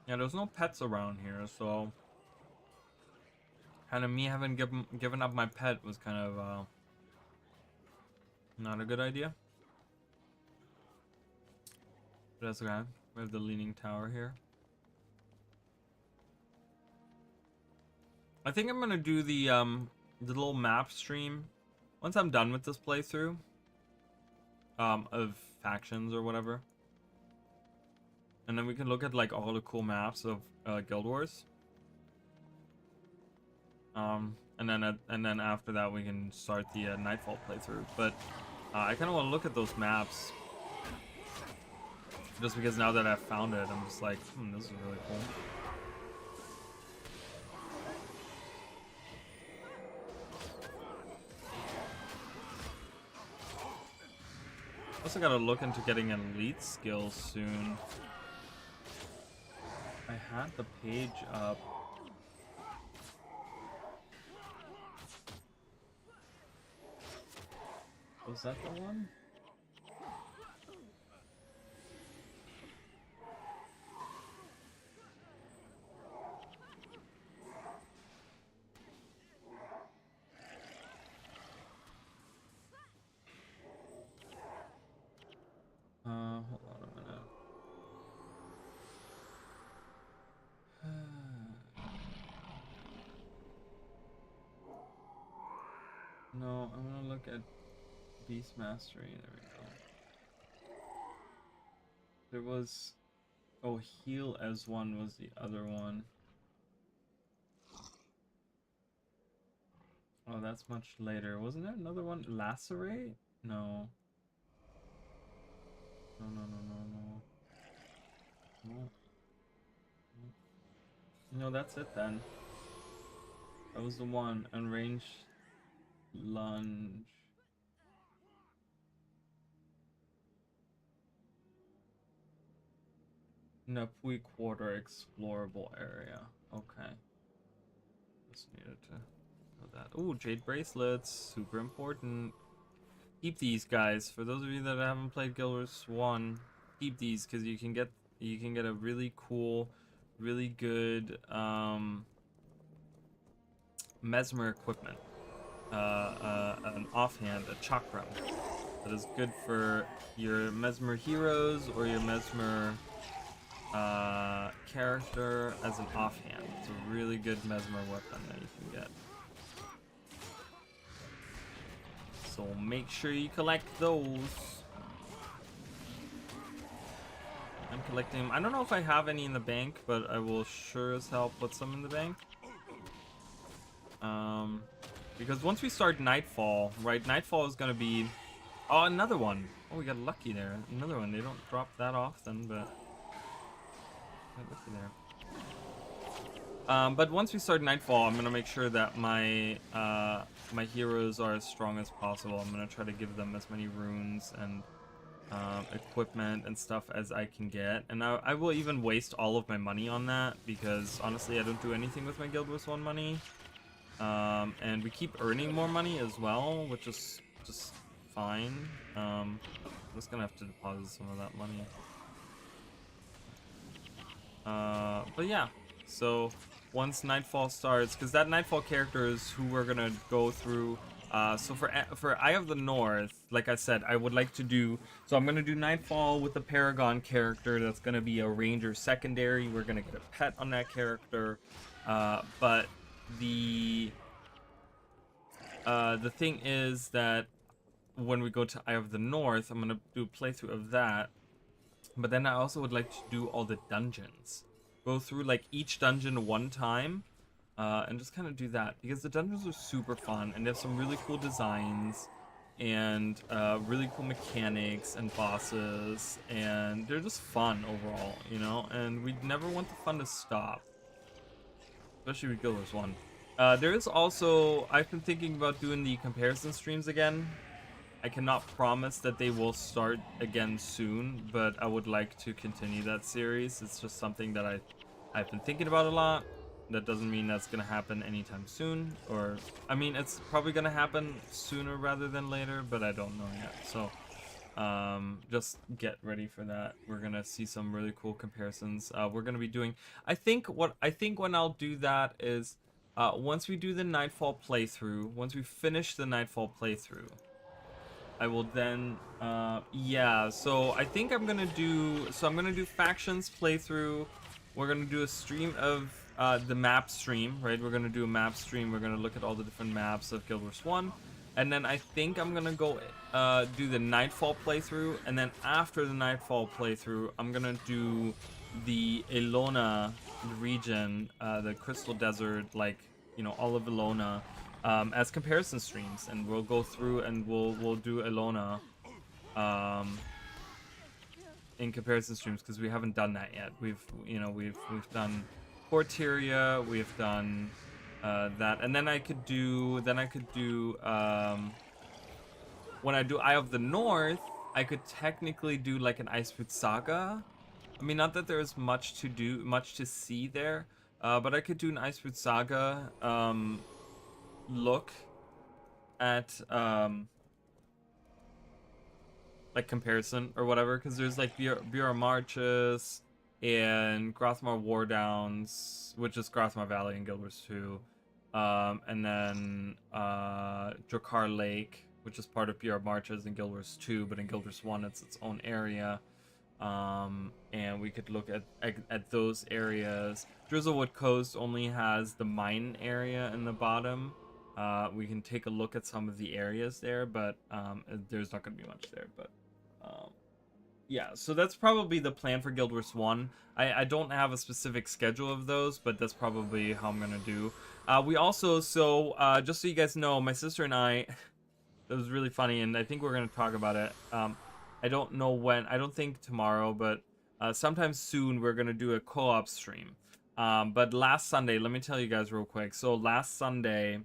Yeah, there's no pets around here, so kind of me having given up my pet was kind of not a good idea. But that's okay. We have the leaning tower here. I think I'm gonna do the little map stream once I'm done with this playthrough of factions or whatever, and then we can look at like all the cool maps of Guild Wars. And then after that we can start the Nightfall playthrough. But I kind of want to look at those maps just because now that I've found it, I'm just like, this is really cool. Also gotta look into getting an elite skill soon. I had the page up. Was that the one? Hold on a minute. No, I'm gonna look at Beast Mastery. There we go. There was... Oh, Heal as one was the other one. Oh, that's much later. Wasn't there another one? Lacerate? No. No, no, no, no, no. No. No, that's it then. That was the one. Unranged lunge. Napui Quarter explorable area. Okay. Just needed to know that. Ooh, jade bracelets. Super important. Keep these, guys. For those of you that haven't played Guild Wars 1, keep these because you can get a really cool, really good mesmer equipment. An offhand, a chakram that is good for your mesmer heroes or your mesmer character as an offhand. It's a really good mesmer weapon that you can get. So make sure you collect those. I'm collecting them. I don't know if I have any in the bank, but I will sure as hell put some in the bank. Because once we start Nightfall, right, Nightfall is going to be... Oh, another one. Oh, we got lucky there. Another one. They don't drop that often, but... Got lucky there. But once we start Nightfall, I'm going to make sure that my my heroes are as strong as possible. I'm going to try to give them as many runes and equipment and stuff as I can get. And I will even waste all of my money on that, because honestly I don't do anything with my Guild Wars 1 money. And we keep earning more money as well, which is just fine. I'm just gonna have to deposit some of that money. But yeah, so once Nightfall starts, because that Nightfall character is who we're gonna go through. So for Eye of the North, like I said, I would like to do... So I'm going to do Nightfall with the Paragon character. That's going to be a Ranger secondary. We're going to get a pet on that character. But the thing is that when we go to Eye of the North, I'm going to do a playthrough of that. But then I also would like to do all the dungeons. Go through like each dungeon one time. And just kind of do that, because the dungeons are super fun and they have some really cool designs and really cool mechanics and bosses, and they're just fun overall, you know, and we never want the fun to stop, especially with Guild Wars 1. There is also, I've been thinking about doing the comparison streams again. I cannot promise that they will start again soon, but I would like to continue that series. It's just something that I've been thinking about a lot. That doesn't mean that's gonna happen anytime soon, or I mean, it's probably gonna happen sooner rather than later, but I don't know yet. So just get ready for that. We're gonna see some really cool comparisons. We're gonna be doing, I think when I'll do that is once we do the Nightfall playthrough, once we finish the Nightfall playthrough, I will then yeah, so I think I'm gonna do factions playthrough. We're gonna do a stream of the map stream, right? We're gonna do a map stream. We're gonna look at all the different maps of Guild Wars 1, and then I think I'm gonna go do the Nightfall playthrough, and then after the Nightfall playthrough, I'm gonna do the Elona region, the Crystal Desert, like, you know, all of Elona, as comparison streams, and we'll go through and we'll do Elona in comparison streams, because we haven't done that yet. We've done Porteria, we've done that, and then I could do when I do Eye of the North, I could technically do like an Iceboot Saga. I mean, not that there's much to see there, but I could do an Iceboot Saga look at like comparison or whatever, because there's like Bureau Marches and Grothmar War Downs, which is Grothmar Valley in Guild Wars 2, and then Drakkar Lake, which is part of Bureau Marches in Guild Wars 2, but in Guild Wars 1 it's its own area, and we could look at those areas. Drizzlewood Coast only has the mine area in the bottom. We can take a look at some of the areas there, but there's not going to be much there, but yeah, so that's probably the plan for Guild Wars 1. I don't have a specific schedule of those, but that's probably how I'm going to do. We also, just so you guys know, my sister and I, it was really funny, and I think we're going to talk about it. I don't know when, I don't think tomorrow, but sometime soon we're going to do a co-op stream. But last Sunday, let me tell you guys real quick. So last Tuesday,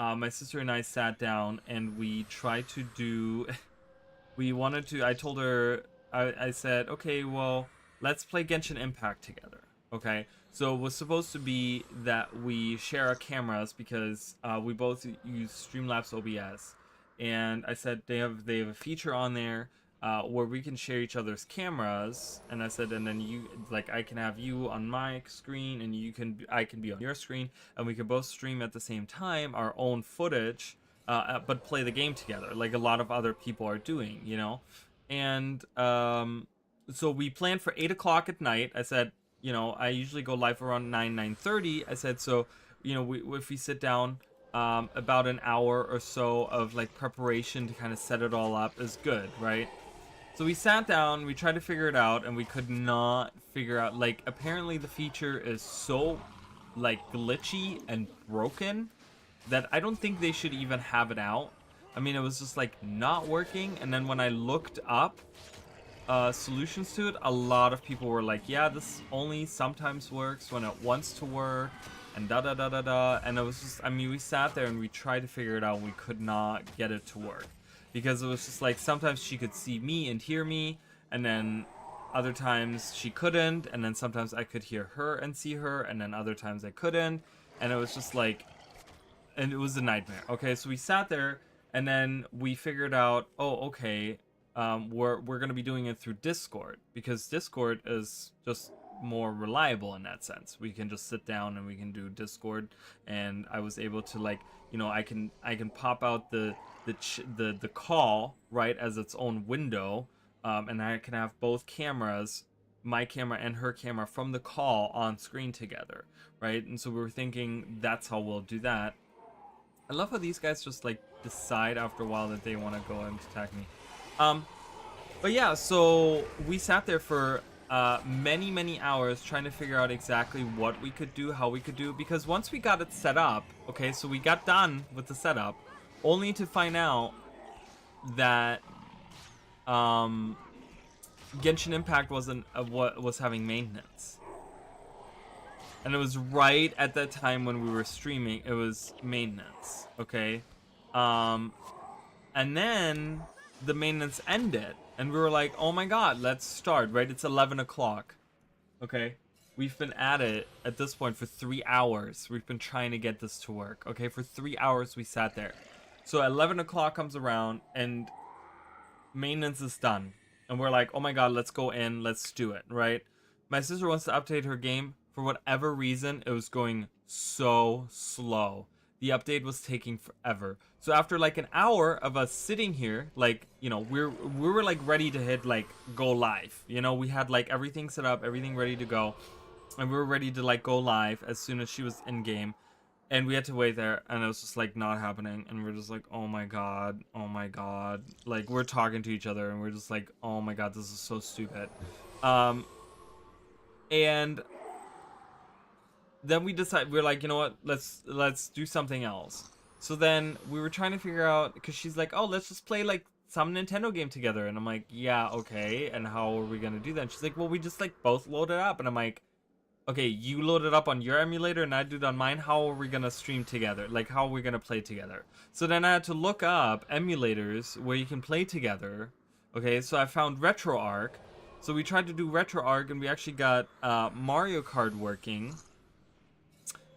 my sister and I sat down and we tried to do, I told her, I said, okay, well, let's play Genshin Impact together, okay? So it was supposed to be that we share our cameras, because we both use Streamlabs OBS, and I said they have a feature on there where we can share each other's cameras, and I said, and then you, like, I can have you on my screen and I can be on your screen, and we can both stream at the same time our own footage, but play the game together like a lot of other people are doing, you know. And so we planned for 8 o'clock at night. I said, you know, I usually go live around 9:30. I said, so, you know, if we sit down, about an hour or so of like preparation to kind of set it all up is good, right? So we sat down, we tried to figure it out, and we could not figure out, like, apparently the feature is so, like, glitchy and broken that I don't think they should even have it out. I mean, it was just, like, not working, and then when I looked up solutions to it, a lot of people were like, yeah, this only sometimes works when it wants to work, and da da da da da, and it was just, I mean, we sat there and we tried to figure it out, and we could not get it to work. Because it was just like, sometimes she could see me and hear me, and then other times she couldn't, and then sometimes I could hear her and see her, and then other times I couldn't, and it was just like, and it was a nightmare. Okay, so we sat there, and then we figured out, oh, okay, we're gonna be doing it through Discord, because Discord is just more reliable in that sense. We can just sit down and we can do Discord, and I was able to, like, you know, I can pop out the call, right, as its own window, and I can have both cameras, my camera and her camera, from the call on screen together, right? And so we were thinking that's how we'll do that. I love how these guys just, like, decide after a while that they want to go and attack me. But yeah, so we sat there for many hours trying to figure out exactly what we could do, how we could do, because once we got it set up, okay, so we got done with the setup, only to find out that Genshin Impact wasn't what was having maintenance. And it was right at that time when we were streaming, it was maintenance, okay? And then the maintenance ended, and we were like, oh my god, let's start, right? It's 11 o'clock, okay? We've been at it at this point for 3 hours. We've been trying to get this to work, okay? For 3 hours we sat there. So 11 o'clock comes around, and maintenance is done. And we're like, oh my god, let's go in, let's do it, right? My sister wants to update her game. For whatever reason, it was going so slow. The update was taking forever. So after like an hour of us sitting here, like, you know, we were like ready to hit like go live. You know, we had like everything set up, everything ready to go. And we were ready to like go live as soon as she was in game. And we had to wait there, and it was just like not happening. And we're just like, oh my god, oh my god. Like, we're talking to each other, and we're just like, oh my god, this is so stupid. And then we decided, we're like, you know what, let's do something else. So then we were trying to figure out, because she's like, oh, let's just play like some Nintendo game together. And I'm like, yeah, okay, and how are we gonna do that? And she's like, well, we just like both load it up. And I'm like, okay, you load it up on your emulator and I do it on mine. How are we gonna stream together? Like, how are we gonna play together? So then I had to look up emulators where you can play together. Okay, so I found RetroArch. So we tried to do RetroArch, and we actually got Mario Kart working.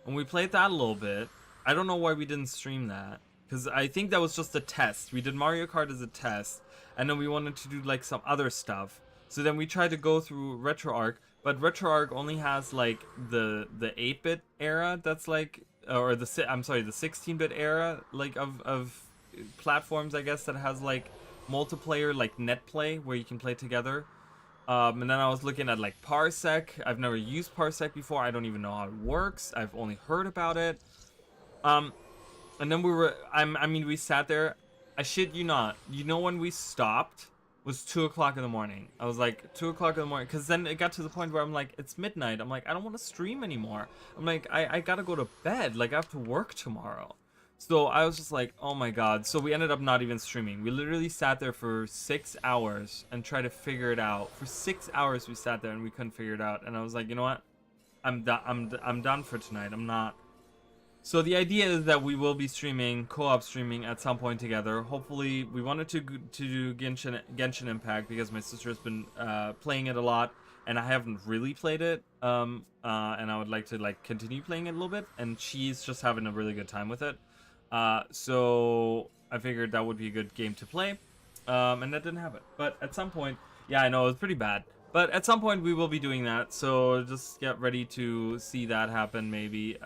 And we played that a little bit. I don't know why we didn't stream that, because I think that was just a test. We did Mario Kart as a test, and then we wanted to do like some other stuff. So then we tried to go through RetroArch, but RetroArch only has like the 8-bit era. That's like, or the 16-bit era, like of platforms, I guess, that has like multiplayer, like net play, where you can play together. And then I was looking at like Parsec. I've never used Parsec before. I don't even know how it works. I've only heard about it. And then we sat there. I shit you not. You know when we stopped was 2 o'clock in the morning. I was like, 2 o'clock in the morning, because then it got to the point where I'm like, it's midnight. I'm like, I don't want to stream anymore. I'm like, I gotta go to bed. Like, I have to work tomorrow. So I was just like, oh my god. So we ended up not even streaming. We literally sat there for 6 hours and tried to figure it out. For 6 hours we sat there and we couldn't figure it out. And I was like, you know what? I'm done for tonight. I'm not. So the idea is that we will be streaming, co-op streaming at some point together. Hopefully, we wanted to do Genshin Impact because my sister has been playing it a lot, and I haven't really played it. And I would like to like continue playing it a little bit, and she's just having a really good time with it. So I figured that would be a good game to play, and that didn't happen. But at some point, yeah, I know it was pretty bad. But at some point we will be doing that, so just get ready to see that happen, maybe.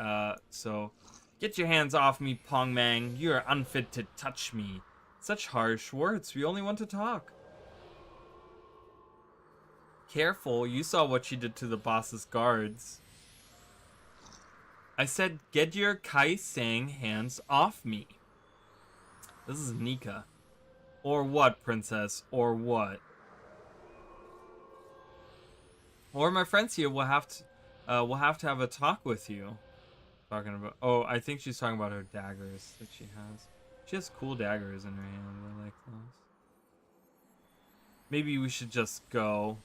So get your hands off me, Pongmang. You are unfit to touch me. Such harsh words. We only want to talk. Careful, you saw what she did to the boss's guards. I said, get your Kai-Sang hands off me. This is Nika. Or what, princess? Or what? Or my friends here will have to have a talk with you. Talking about, oh, I think she's talking about her daggers that she has. She has cool daggers in her hand. I like those. Maybe we should just go.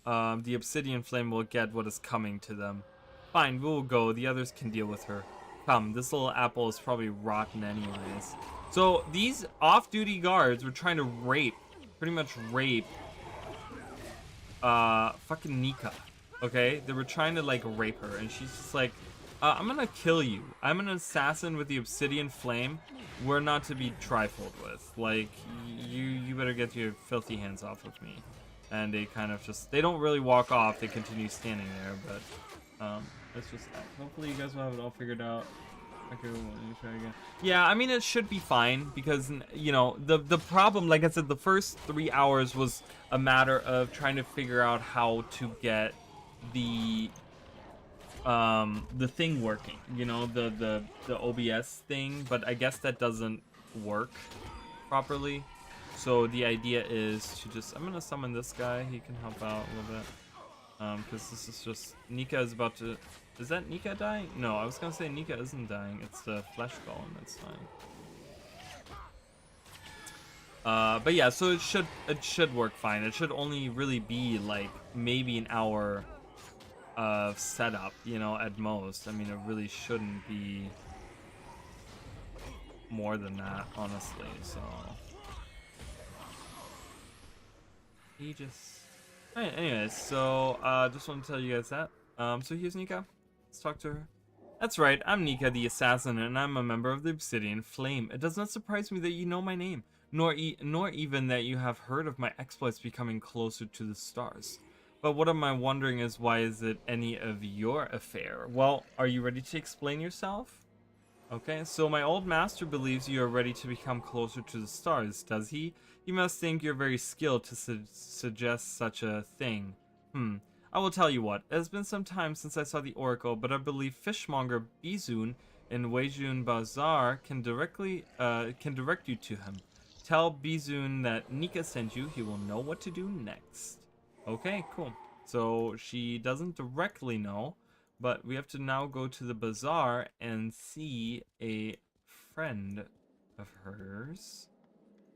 The obsidian flame will get what is coming to them. Fine, we will go. The others can deal with her. Come, this little apple is probably rotten anyways. So these off-duty guards were trying to pretty much rape, fucking Nika. Okay, they were trying to like rape her, and she's just like, I'm gonna kill you. I'm an assassin with the obsidian flame. We're not to be trifled with. Like, you better get your filthy hands off of me. And they kind of just, they don't really walk off. They continue standing there, but that's just that. Hopefully you guys will have it all figured out. Okay, let me try again. Yeah, I mean, it should be fine because, you know, the problem, like I said, the first 3 hours was a matter of trying to figure out how to get the thing working, you know, the OBS thing, but I guess that doesn't work properly. So the idea is to just, I'm gonna summon this guy. He can help out a little bit, because this is just, Nika is about to, is that Nika dying? No, I was gonna say Nika isn't dying. It's the flesh golem that's dying. But yeah, so it should work fine. It should only really be like maybe an hour of setup, you know, at most. I mean, it really shouldn't be more than that, honestly. So he just, alright, anyways, so just want to tell you guys that. So here's Nika. Let's talk to her. That's right, I'm Nika the assassin, and I'm a member of the Obsidian Flame. It does not surprise me that you know my name, nor even that you have heard of my exploits becoming closer to the stars. But what am I wondering is, why is it any of your affair? Well, are you ready to explain yourself? Okay, so my old master believes you are ready to become closer to the stars, does he? He must think you're very skilled to suggest such a thing. I will tell you what, it has been some time since I saw the oracle, but I believe fishmonger Bizun in Weijun Bazaar can direct you to him. Tell Bizun that Nika sent you, he will know what to do next. Okay, cool. So she doesn't directly know, but we have to now go to the bazaar and see a friend of hers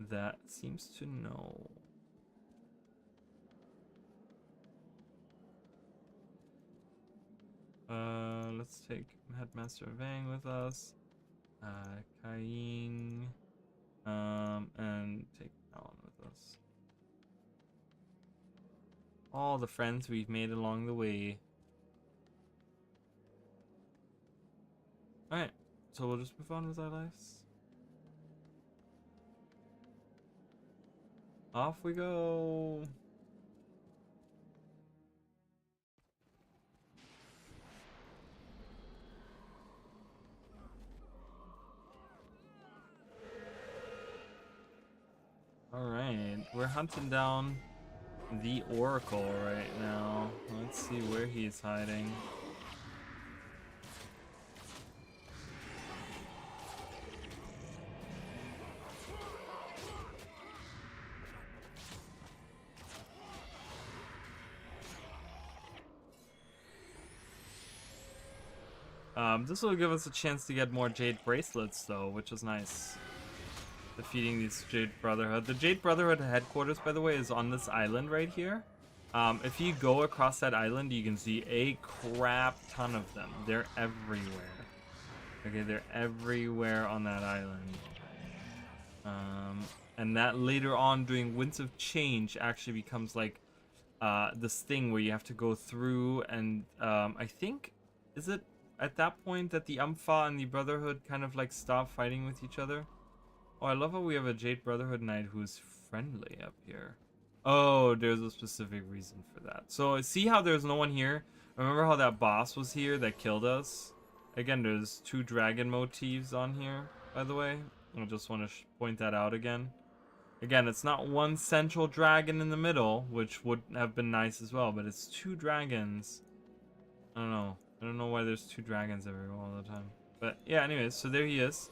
that seems to know. Let's take Headmaster Vang with us, Kaiying, and take Alan with us. All the friends we've made along the way. Alright, so we'll just move on with our lives. Off we go. Alright, we're hunting down the Oracle right now. Let's see where he's hiding. This will give us a chance to get more Jade Bracelets though, which is nice. Defeating these Jade Brotherhood. The Jade Brotherhood headquarters, by the way, is on this island right here. If you go across that island, you can see a crap ton of them. They're everywhere. Okay, they're everywhere on that island. And that later on, during Winds of Change, actually becomes like this thing where you have to go through and I think, is it at that point that the Umpha and the Brotherhood kind of like stop fighting with each other? Oh, I love how we have a Jade Brotherhood knight who's friendly up here. Oh, there's a specific reason for that. So see how there's no one here? Remember how that boss was here that killed us? Again, there's 2 dragon motifs on here, by the way. I just want to point that out again. Again, it's not one central dragon in the middle, which would have been nice as well, but it's 2 dragons. I don't know. I don't know why there's 2 dragons everywhere all the time. But yeah, anyways, so there he is.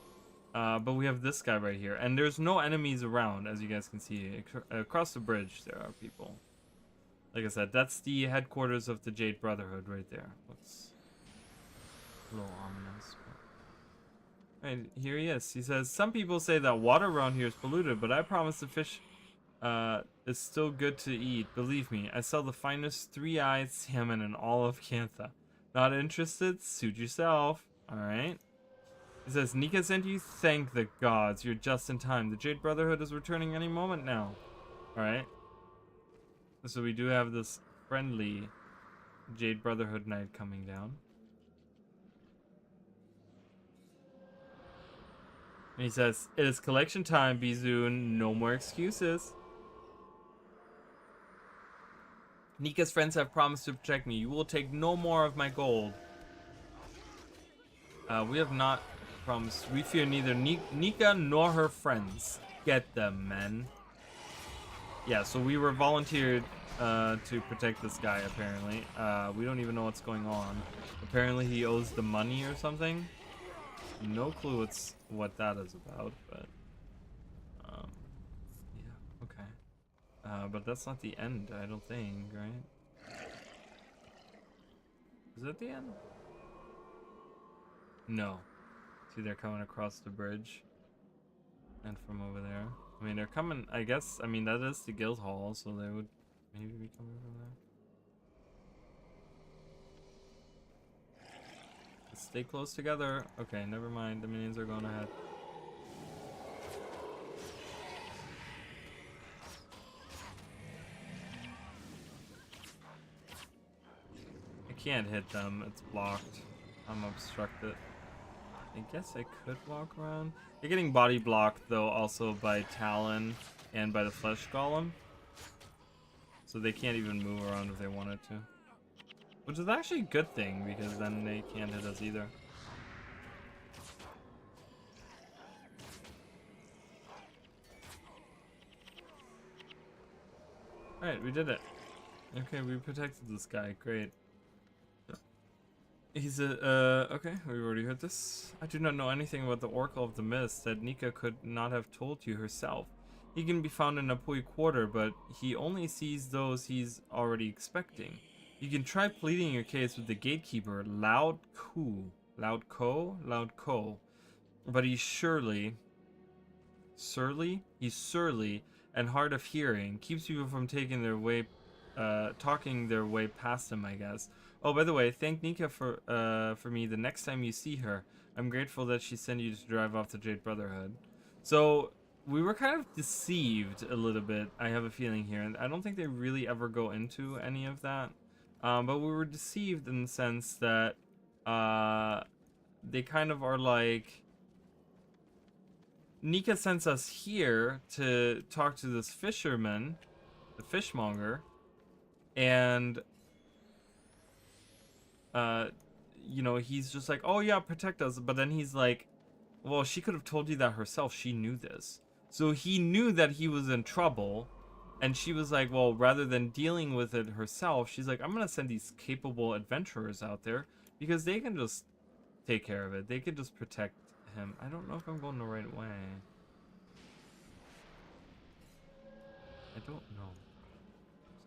But we have this guy right here. And there's no enemies around, as you guys can see. Across the bridge, there are people. Like I said, that's the headquarters of the Jade Brotherhood right there. Looks a little ominous. But... Right, here he is. He says, some people say that water around here is polluted, but I promise the fish is still good to eat. Believe me, I sell the finest three-eyed salmon in all of Cantha. Not interested? Suit yourself. Alright. He says, Nika sent you? Thank the gods. You're just in time. The Jade Brotherhood is returning any moment now. Alright. So we do have this friendly Jade Brotherhood knight coming down. And he says, it is collection time, Bizun. No more excuses. Nika's friends have promised to protect me. You will take no more of my gold. We have not promised. We fear neither Nika nor her friends. Get them, men. Yeah, so we were volunteered to protect this guy, apparently. We don't even know what's going on. Apparently he owes the money or something. No clue what that is about, but... yeah, okay. But that's not the end, I don't think, right? Is that the end? No. See, they're coming across the bridge. And from over there. I mean, they're coming, I guess, I mean, that is the guild hall, so they would maybe be coming from there. Let's stay close together. Okay, never mind. The minions are going ahead. I can't hit them. It's blocked. I'm obstructed. I guess I could walk around. They're getting body blocked though, also by Talon and by the Flesh Golem. So they can't even move around if they wanted to. Which is actually a good thing, because then they can't hit us either. Alright, we did it. Okay, we protected this guy. Great. He's okay, we've already heard this. I do not know anything about the Oracle of the Mist that Nika could not have told you herself. He can be found in Napui Quarter, but he only sees those he's already expecting. You can try pleading your case with the gatekeeper, Loud Ko, but he's surely, and hard of hearing, keeps people from taking their way, talking their way past him, I guess. Oh, by the way, thank Nika for me the next time you see her. I'm grateful that she sent you to drive off the Jade Brotherhood. So, we were kind of deceived a little bit, I have a feeling here. And I don't think they really ever go into any of that. But we were deceived in the sense that they kind of are like... Nika sends us here to talk to this fisherman, the fishmonger, and... you know, he's just like, oh yeah, protect us. But then he's like, well, she could have told you that herself. She knew this. So he knew that he was in trouble. And she was like, well, rather than dealing with it herself, she's like, I'm going to send these capable adventurers out there because they can just take care of it. They can just protect him. I don't know if I'm going the right way. I don't know.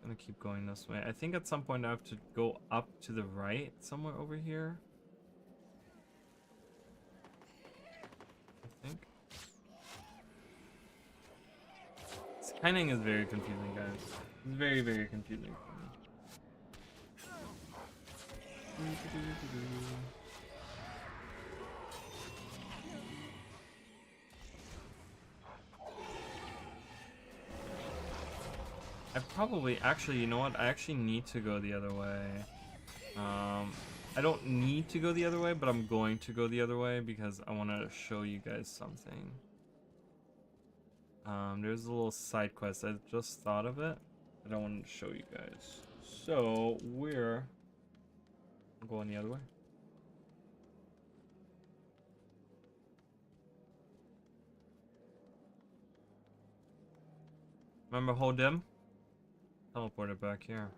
I'm gonna keep going this way. I think at some point I have to go up to the right somewhere over here. I think. Skyning is very confusing, guys. It's very, very confusing for me. I probably, actually, you know what? I actually need to go the other way. I don't need to go the other way, but I'm going to go the other way because I want to show you guys something. There's a little side quest. I just thought of it, but I wanted to show you guys. So, we're going the other way. Remember Hodim? Teleport it back here.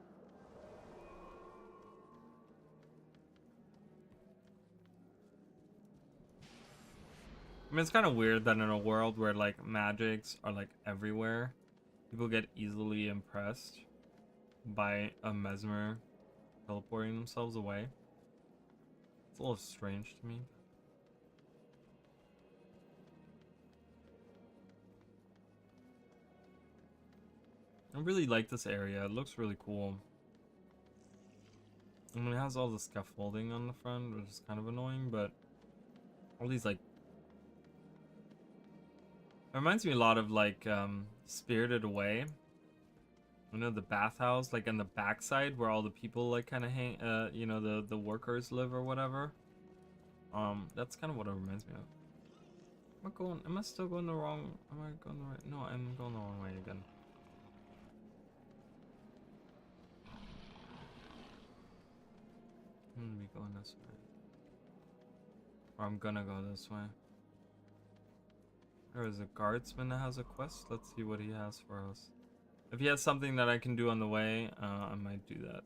I mean, it's kind of weird that in a world where like magics are like everywhere, people get easily impressed. by a mesmer teleporting themselves away. It's a little strange to me. I really like this area. It looks really cool. I mean, it has all the scaffolding on the front, which is kind of annoying, but all these, like, it reminds me a lot of, like, Spirited Away. You know, the bathhouse, like, on the backside where all the people, like, kind of hang, you know, the workers live or whatever. That's kind of what it reminds me of. Am I still going the wrong, am I going the right, no, I'm going the wrong way again. I'm gonna be going this way. Or I'm gonna go this way. There is a guardsman that has a quest. Let's see what he has for us. If he has something that I can do on the way, I might do that.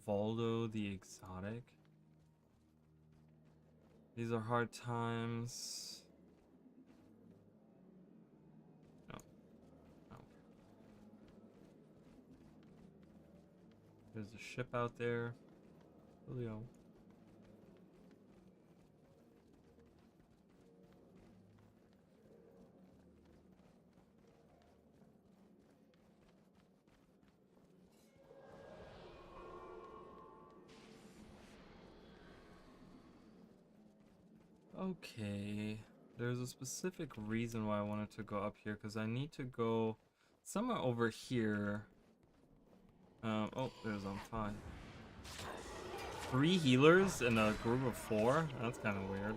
Voldo the Exotic. These are hard times. No. No. There's a ship out there. Julio. Okay, there's a specific reason why I wanted to go up here, because I need to go somewhere over here. Oh, there's on 5. 3 healers in a group of 4? That's kind of weird.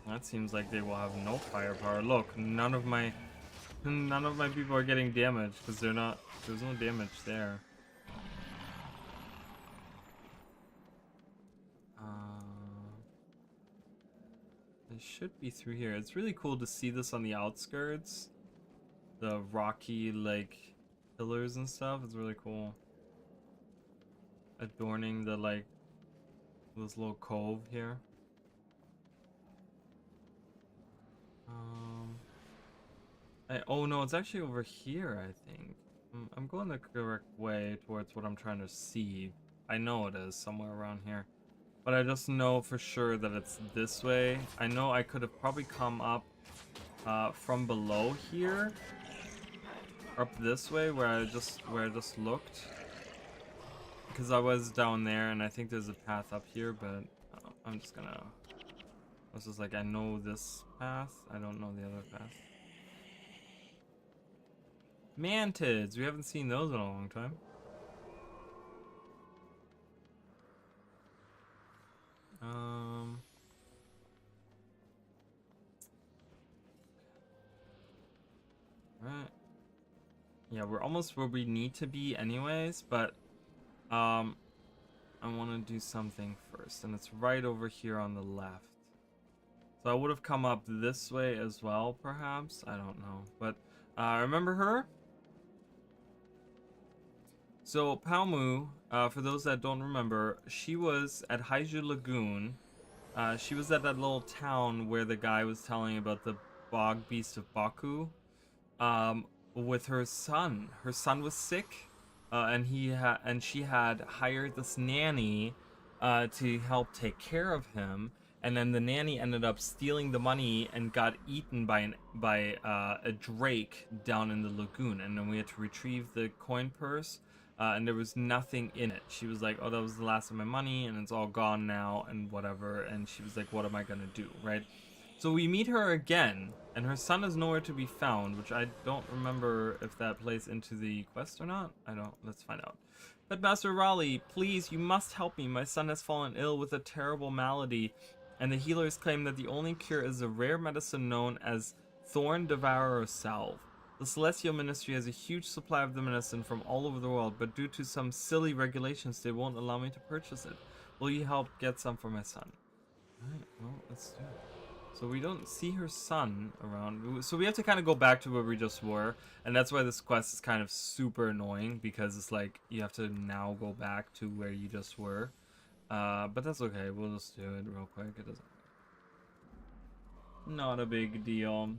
That seems like they will have no firepower. Look, none of my people are getting damaged because they're not. There's no damage there. It should be through here. It's really cool to see this on the outskirts. The rocky, like, pillars and stuff. It's really cool. Adorning the, like, this little cove here. Oh no, it's actually over here, I think. I'm going the correct way towards what I'm trying to see. I know it is somewhere around here. But I just know for sure that it's this way. I know I could have probably come up from below here. Up this way where I just looked. Because I was down there and I think there's a path up here, but I'm just gonna... I was just like, I know this path. I don't know the other path. Mantids! We haven't seen those in a long time. Right. Yeah, we're almost where we need to be anyways, but I want to do something first, and it's right over here on the left. So I would have come up this way as well, perhaps. I don't know, but remember her? So Palmu, for those that don't remember, she was at Haiju Lagoon. She was at that little town where the guy was telling about the bog beast of Baku. With her son. Her son was sick, and she had hired this nanny to help take care of him. And then the nanny ended up stealing the money and got eaten by a drake down in the lagoon. And then we had to retrieve the coin purse, and there was nothing in it. She was like, "Oh, that was the last of my money, and it's all gone now, and whatever." And she was like, "What am I gonna do?" Right? So we meet her again, and her son is nowhere to be found, which I don't remember if that plays into the quest or not. Let's find out. Petmaster Raleigh, please, you must help me. My son has fallen ill with a terrible malady, and the healers claim that the only cure is a rare medicine known as Thorn Devourer Salve. The Celestial Ministry has a huge supply of the medicine from all over the world, but due to some silly regulations, they won't allow me to purchase it. Will you help get some for my son? Alright, well, let's do it. So we don't see her son around. So we have to kind of go back to where we just were. And that's why this quest is kind of super annoying. Because it's like, you have to now go back to where you just were. But that's okay. We'll just do it real quick. It doesn't... Not a big deal.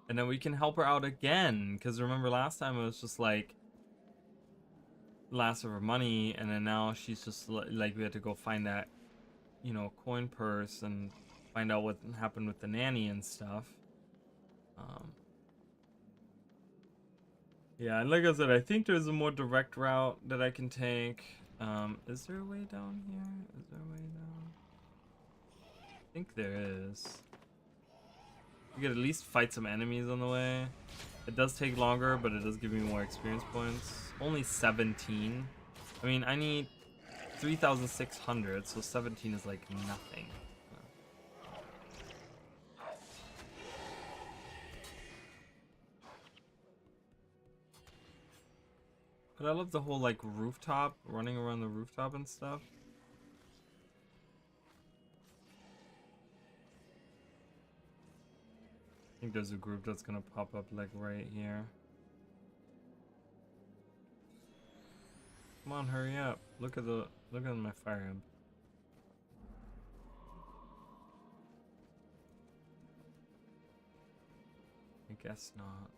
And then we can help her out again, because remember last time it was just like last of her money, and then now she's just like we had to go find that, you know, coin purse and find out what happened with the nanny and stuff. Yeah, and like I said, I think there's a more direct route that I can take. Is there a way down here? Is there a way down? I think there is. We could at least fight some enemies on the way. It does take longer, but it does give me more experience points. Only 17. I mean, I need 3,600, so 17 is like nothing. But I love the whole like rooftop, running around the rooftop and stuff. I think there's a group that's gonna pop up like right here. Come on, hurry up. Look at my fire hub. I guess not.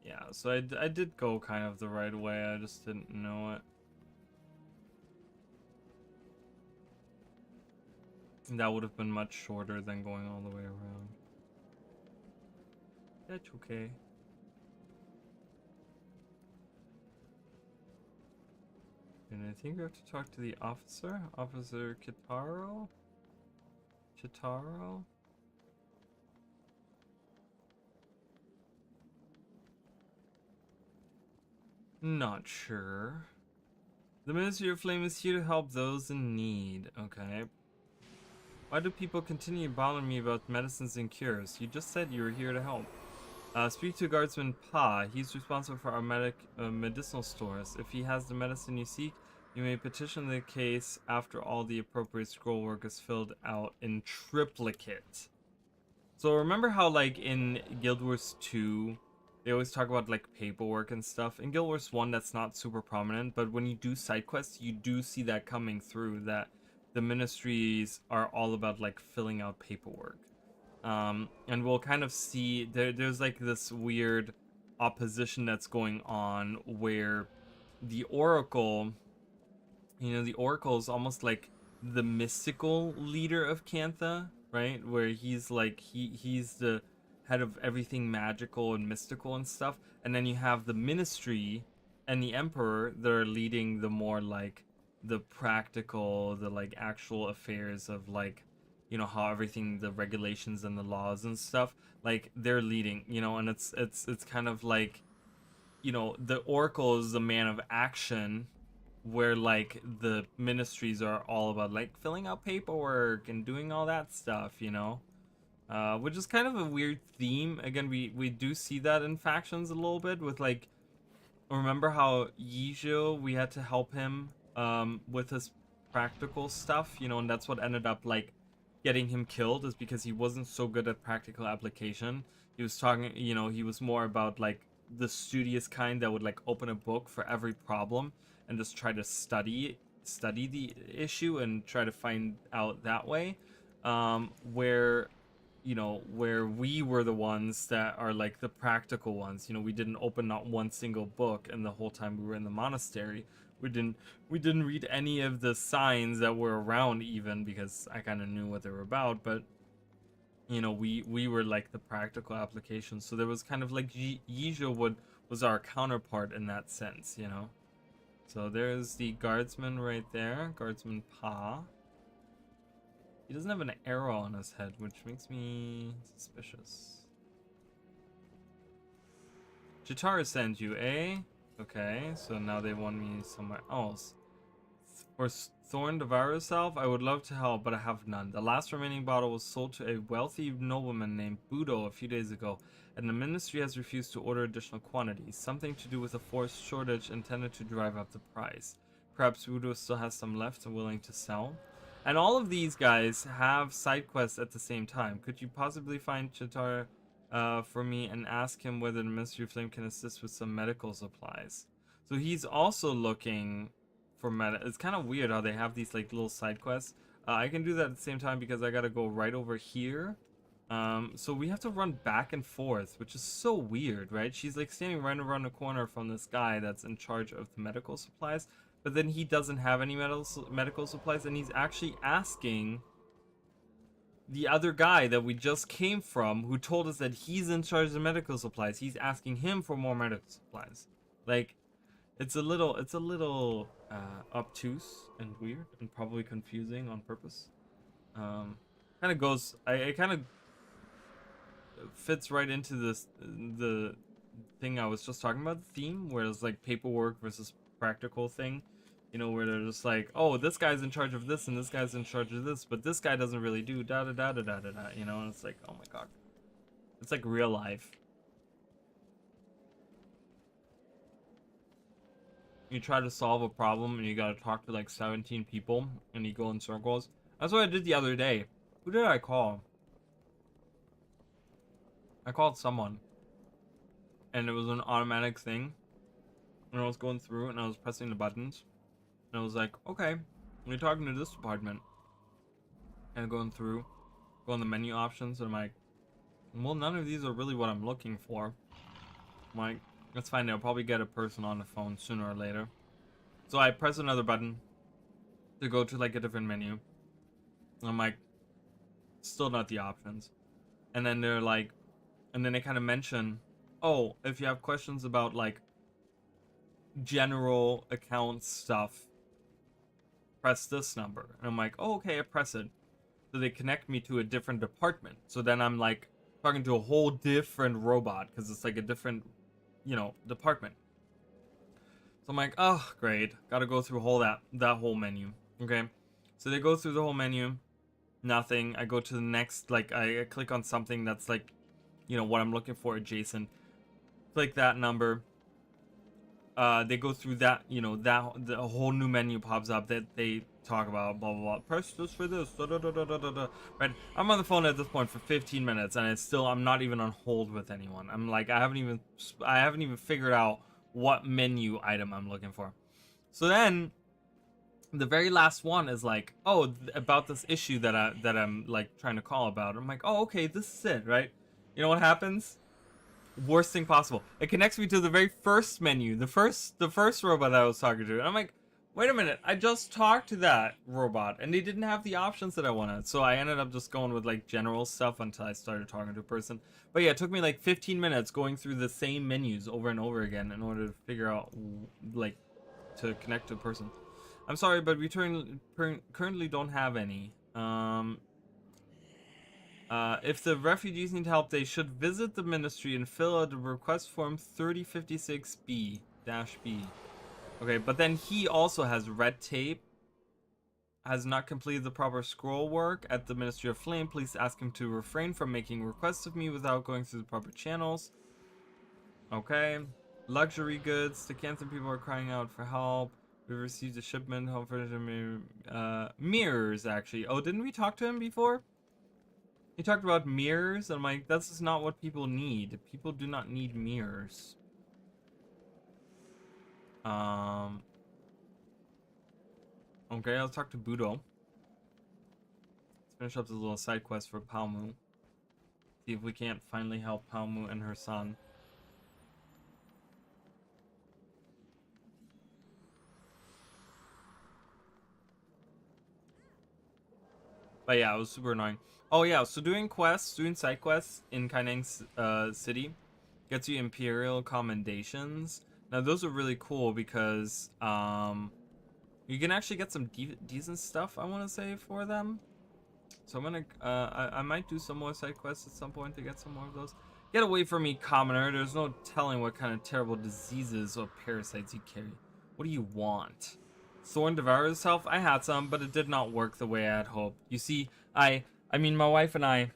Yeah, so I did go kind of the right way, I just didn't know it. And that would have been much shorter than going all the way around. That's okay. And I think we have to talk to the officer? Officer Kitaro? Chitaro? Not sure. The Ministry of Flame is here to help those in need. Okay. Why do people continue bothering me about medicines and cures? You just said you were here to help. Speak to Guardsman Pa. He's responsible for our medicinal stores. If he has the medicine you seek, you may petition the case after all the appropriate scroll work is filled out in triplicate. So remember how like in Guild Wars 2, they always talk about like paperwork and stuff. In Guild Wars 1, that's not super prominent, but when you do side quests, you do see that coming through, that the ministries are all about like filling out paperwork. And we'll kind of see there's like this weird opposition that's going on where the Oracle, you know, the Oracle is almost like the mystical leader of Cantha, right? Where he's like he's the head of everything magical and mystical and stuff. And then you have the ministry and the emperor that are leading the more like the practical, the like actual affairs of like, you know, how everything, the regulations and the laws and stuff, like they're leading, you know. And it's kind of like, you know, the Oracle is the man of action, where like the ministries are all about like filling out paperwork and doing all that stuff, you know. Which is kind of a weird theme. Again, we do see that in factions a little bit with like, remember how Yijo, we had to help him with his practical stuff, you know, and that's what ended up like getting him killed, is because he wasn't so good at practical application. He was talking, you know, he was more about like the studious kind that would like open a book for every problem and just try to study the issue and try to find out that way. Where, you know, where we were the ones that are like the practical ones. You know, we didn't open not one single book, and the whole time we were in the monastery, we didn't read any of the signs that were around, even because I kind of knew what they were about. But you know, we were like the practical application. So there was kind of like Yijo was our counterpart in that sense, you know. So there's the guardsman right there, Guardsman Pa. He doesn't have an arrow on his head, which makes me suspicious. Chitara sent you, eh? Okay, so now they want me somewhere else. For Thorn Devour Self, I would love to help, but I have none. The last remaining bottle was sold to a wealthy nobleman named Budo a few days ago, and the ministry has refused to order additional quantities. Something to do with a forced shortage intended to drive up the price. Perhaps Budo still has some left and willing to sell. And all of these guys have side quests at the same time. Could you possibly find Chitara for me and ask him whether the Ministry of Flame can assist with some medical supplies? So he's also looking for meta. It's kind of weird how they have these like little side quests. I can do that at the same time because I gotta go right over here. So we have to run back and forth, which is so weird, right? She's like standing right around the corner from this guy that's in charge of the medical supplies, but then he doesn't have any medical supplies, and he's actually asking the other guy that we just came from, who told us that he's in charge of medical supplies. He's asking him for more medical supplies. Like, it's a little obtuse and weird and probably confusing on purpose. Kind of goes, it kind of fits right into the thing I was just talking about, the theme, where it's like paperwork versus practical thing. You know, where they're just like, oh, this guy's in charge of this and this guy's in charge of this, but this guy doesn't really do da da da da da da da. You know, and it's like, oh my god, it's like real life. You try to solve a problem and you gotta talk to like 17 people and you go in circles. That's what I did the other day. Who did I call? I called someone. And it was an automatic thing. And I was going through and I was pressing the buttons. And I was like, okay, you're talking to this department. And going through, go on the menu options, and I'm like, well, none of these are really what I'm looking for. I'm like, that's fine, they'll probably get a person on the phone sooner or later. So I press another button to go to like a different menu. And I'm like, still not the options. And then they're like, and then they kind of mention, oh, if you have questions about like general account stuff, press this number. And I'm like, oh, okay, I press it. So they connect me to a different department. So then I'm like talking to a whole different robot because it's like a different, you know, department. So I'm like, oh, great. Gotta go through that whole menu. Okay. So they go through the whole menu. Nothing. I go to the next, like, I click on something that's like, you know, what I'm looking for adjacent. Click that number. They go through that, you know, the whole new menu pops up that they talk about, blah blah blah. Press this for this, da da da da da da. Right? I'm on the phone at this point for 15 minutes, and I'm not even on hold with anyone. I'm like, I haven't even figured out what menu item I'm looking for. So then, the very last one is like, oh, about this issue that I'm like trying to call about. I'm like, oh, okay, this is it, right? You know what happens? Worst thing possible. It connects me to the very first menu, the first robot that I was talking to, and I'm like, wait a minute, I just talked to that robot and they didn't have the options that I wanted. So I ended up just going with like general stuff until I started talking to a person. But yeah, it took me like 15 minutes going through the same menus over and over again in order to figure out like to connect to a person. I'm sorry, but we currently don't have any. If the refugees need help, they should visit the ministry and fill out the request form 3056B-B. Okay, but then he also has red tape. Has not completed the proper scroll work at the Ministry of Flame. Please ask him to refrain from making requests of me without going through the proper channels. Okay. Luxury goods. The Canthan people are crying out for help. We received a shipment. Home furniture, mirrors, actually. Oh, didn't we talk to him before? He talked about mirrors, and I'm like, that's just not what people need. People do not need mirrors. Okay, I'll talk to Budo. Let's finish up this little side quest for Palmu. See if we can't finally help Palmu and her son. But yeah, it was super annoying. Oh yeah, so doing side quests in Kaineng's city gets you Imperial commendations. Now those are really cool because you can actually get some decent stuff, I want to say, for them. So I'm gonna I might do some more side quests at some point to get some more of those. Get away from me, commoner. There's no telling what kind of terrible diseases or parasites you carry. What do you want? Thorn devour itself? I had some, but it did not work the way I had hoped. You see, I mean, my wife and I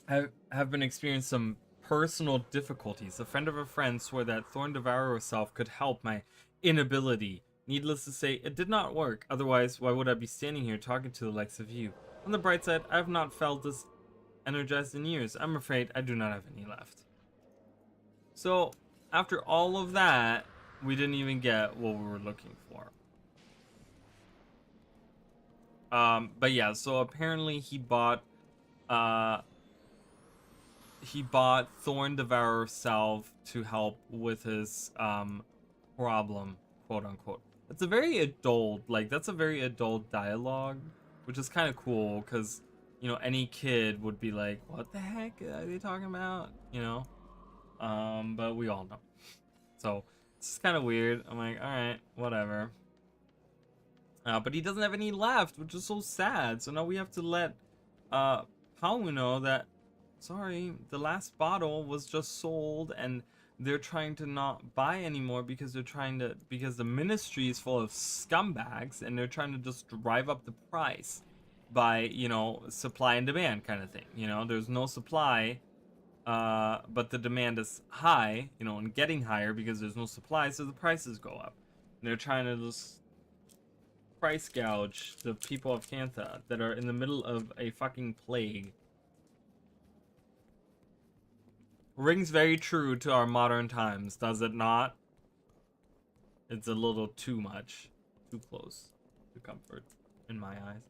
have been experiencing some personal difficulties. A friend of a friend swore that Thorn devour itself could help my inability. Needless to say, it did not work. Otherwise, why would I be standing here talking to the likes of you? On the bright side, I have not felt this energized in years. I'm afraid I do not have any left. So, after all of that, we didn't even get what we were looking for. But yeah, so apparently uh he bought Thorn Devourer salve to help with his problem, quote unquote. It's a very adult, like that's a very adult dialogue, which is kind of cool because any kid would be like, "What the heck are they talking about?" But we all know. So it's kind of weird. I'm like, all right, whatever. But he doesn't have any left, which is so sad. So now we have to let Pamu know that, sorry, the last bottle was just sold and they're trying to not buy anymore because because the ministry is full of scumbags and they're trying to just drive up the price by, supply and demand kind of thing. There's no supply, but the demand is high, and getting higher because there's no supply, so the prices go up. And they're trying to just price gouge the people of Kantha that are in the middle of a fucking plague. Rings very true to our modern times, does it not? It's a little too much. Too close to comfort, in my eyes.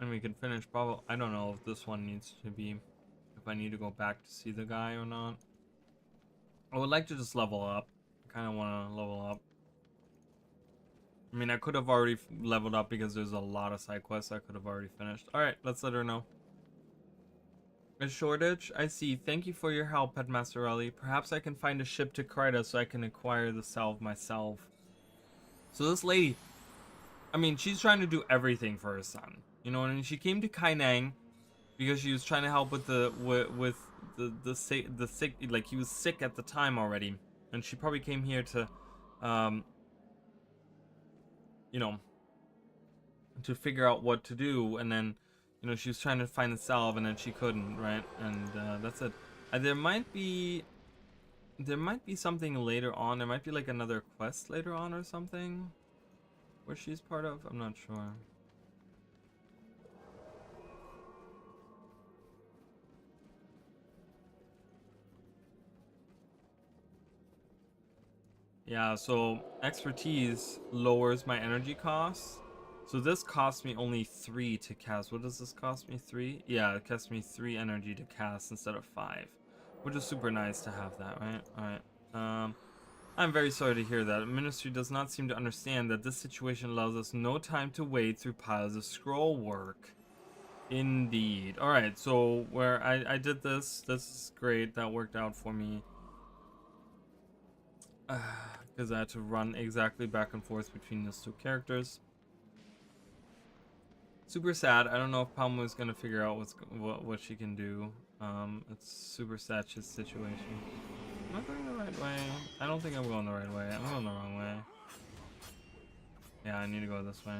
And we can finish probably. I don't know if this one needs to be. If I need to go back to see the guy or not. I would like to just level up. I kind of want to level up. I mean, I could have already leveled up because there's a lot of side quests I could have already finished. Alright, let's let her know. A shortage? I see. Thank you for your help, Petmaster Ali. Perhaps I can find a ship to Kryta so I can acquire the salve myself. So this lady, I mean, she's trying to do everything for her son. And she came to Kainang because she was trying to help with the sick, like he was sick at the time already, and she probably came here to to figure out what to do, and then she was trying to find the salve and then she couldn't, right? And that's it. There might be something later on. There might be like another quest later on or something where she's part of. I'm not sure. Yeah, so expertise lowers my energy costs. So this costs me only 3 to cast. What does this cost me? 3? Yeah, it costs me 3 energy to cast instead of 5. Which is super nice to have that, right? Alright. I'm very sorry to hear that. The Ministry does not seem to understand that this situation allows us no time to wade through piles of scroll work. Indeed. Alright, so where I did this. This is great. That worked out for me. Because I had to run exactly back and forth between those two characters. Super sad. I don't know if Palma is gonna figure out what she can do. It's super sad his situation. Am I going the right way? I don't think I'm going the right way. I'm going the wrong way. Yeah, I need to go this way.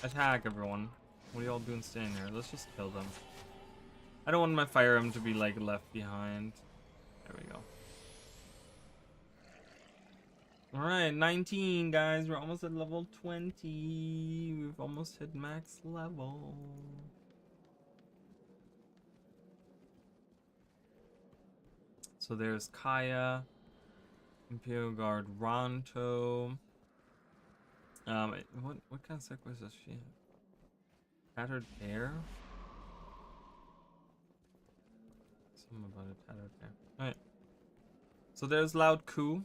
Attack, everyone. What are y'all doing staying there? Let's just kill them. I don't want my Fire Emblem to be like left behind. There we go. Alright, 19 guys. We're almost at level 20. We've almost hit max level. So there's Kaya, Imperial Guard Ronto. What kind of sequence does she have? Tattered hair? Something about a tattered hair. Alright. So there's Loud Coup.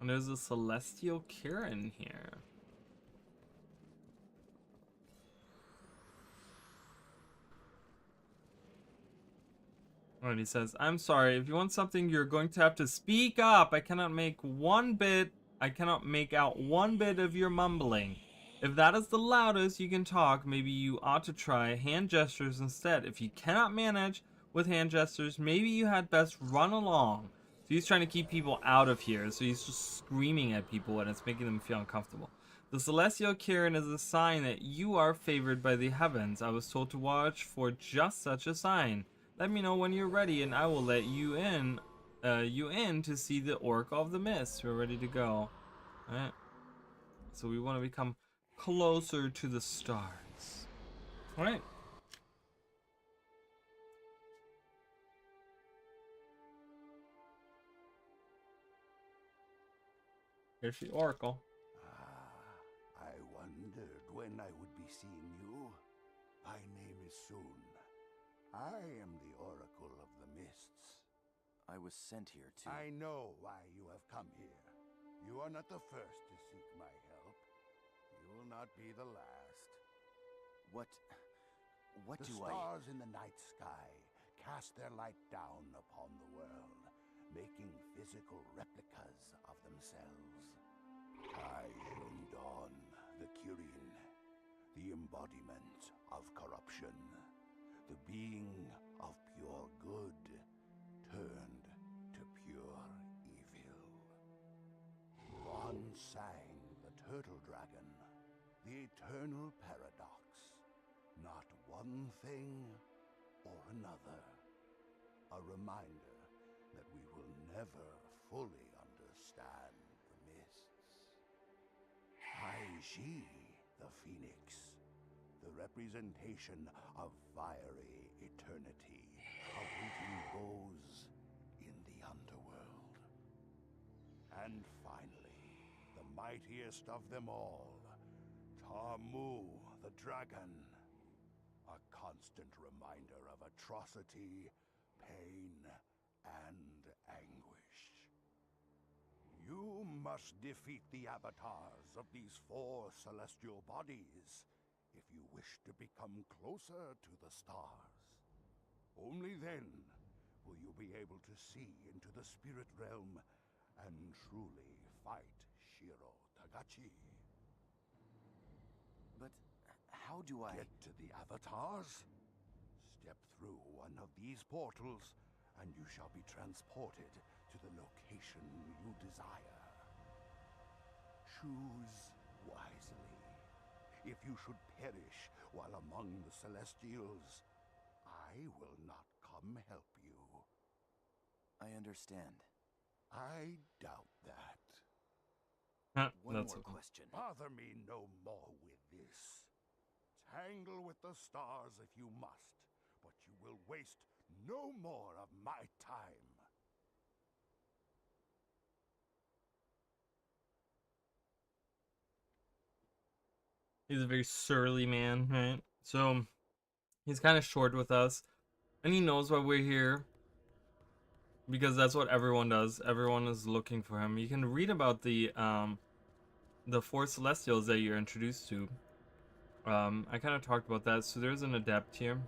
And there's a Celestial Kieran here. Alright, he says, I'm sorry, if you want something, you're going to have to speak up. I cannot make out one bit of your mumbling. If that is the loudest you can talk, maybe you ought to try hand gestures instead. If you cannot manage with hand gestures, maybe you had best run along. So he's trying to keep people out of here, so he's just screaming at people and it's making them feel uncomfortable. The celestial Kirin is a sign that you are favored by the heavens. I was told to watch for just such a sign. Let me know when you're ready and I will let you in to see the Oracle of the Mist. We're ready to go. Alright. So we want to become closer to the stars. Alright. Here's the Oracle. I wondered when I would be seeing you. My name is Soon. I am the Oracle of the Mists. I was sent here to... I know why you have come here. You are not the first to seek my help. You will not be the last. What The do stars in the night sky cast their light down upon the world, making physical replicas of themselves. I am Dawn, the Kirin, the embodiment of corruption, the being of pure good turned to pure evil. Ron sang the turtle dragon, the eternal paradox. Not one thing or another. A reminder that we will never fully understand the mists. Haiji, the phoenix, the representation of fiery eternity, awaiting those in the underworld. And finally, the mightiest of them all, Tamu, the dragon. A constant reminder of atrocity, pain, and anguish. You must defeat the avatars of these 4 celestial bodies if you wish to become closer to the stars. Only then will you be able to see into the spirit realm and truly fight Shiro Tagachi. But how do I... Get to the avatars, step through one of these portals, and you shall be transported to the location you desire. Choose wisely. If you should perish while among the Celestials, I will not come help you. I understand. I doubt that. One That's more okay. question. Bother me no more with this. Tangle with the stars if you must, but you will waste no more of my time. He's a very surly man, right? So he's kind of short with us, and he knows why we're here because that's what everyone does. Everyone is looking for him. You can read about the 4 Celestials that you're introduced to. I kind of talked about that. So there's an adept here.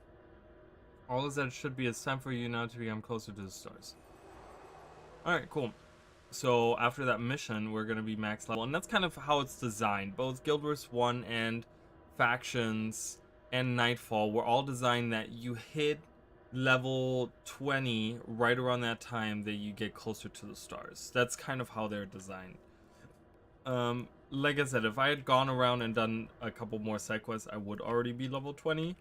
All is that it should be. It's time for you now to become closer to the stars. Alright, cool. So after that mission, we're going to be max level. And that's kind of how it's designed. Both Guild Wars 1 and Factions and Nightfall were all designed that you hit level 20 right around that time that you get closer to the stars. That's kind of how they're designed. Like I said, if I had gone around and done a couple more side quests, I would already be level 20.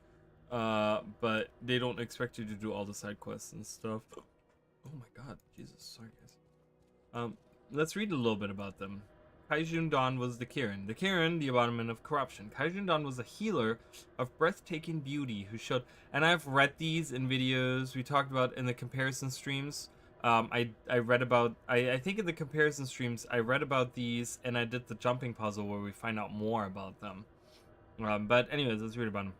But they don't expect you to do all the side quests and stuff. Oh my god, Jesus, sorry guys. Let's read a little bit about them. Kaijun Dawn was the Kirin. The Kirin, the embodiment of corruption. Kaijun Dawn was a healer of breathtaking beauty who showed, and I've read these in videos we talked about in the comparison streams. I read about, I think in the comparison streams, I read about these and I did the jumping puzzle where we find out more about them. But anyways, let's read about them.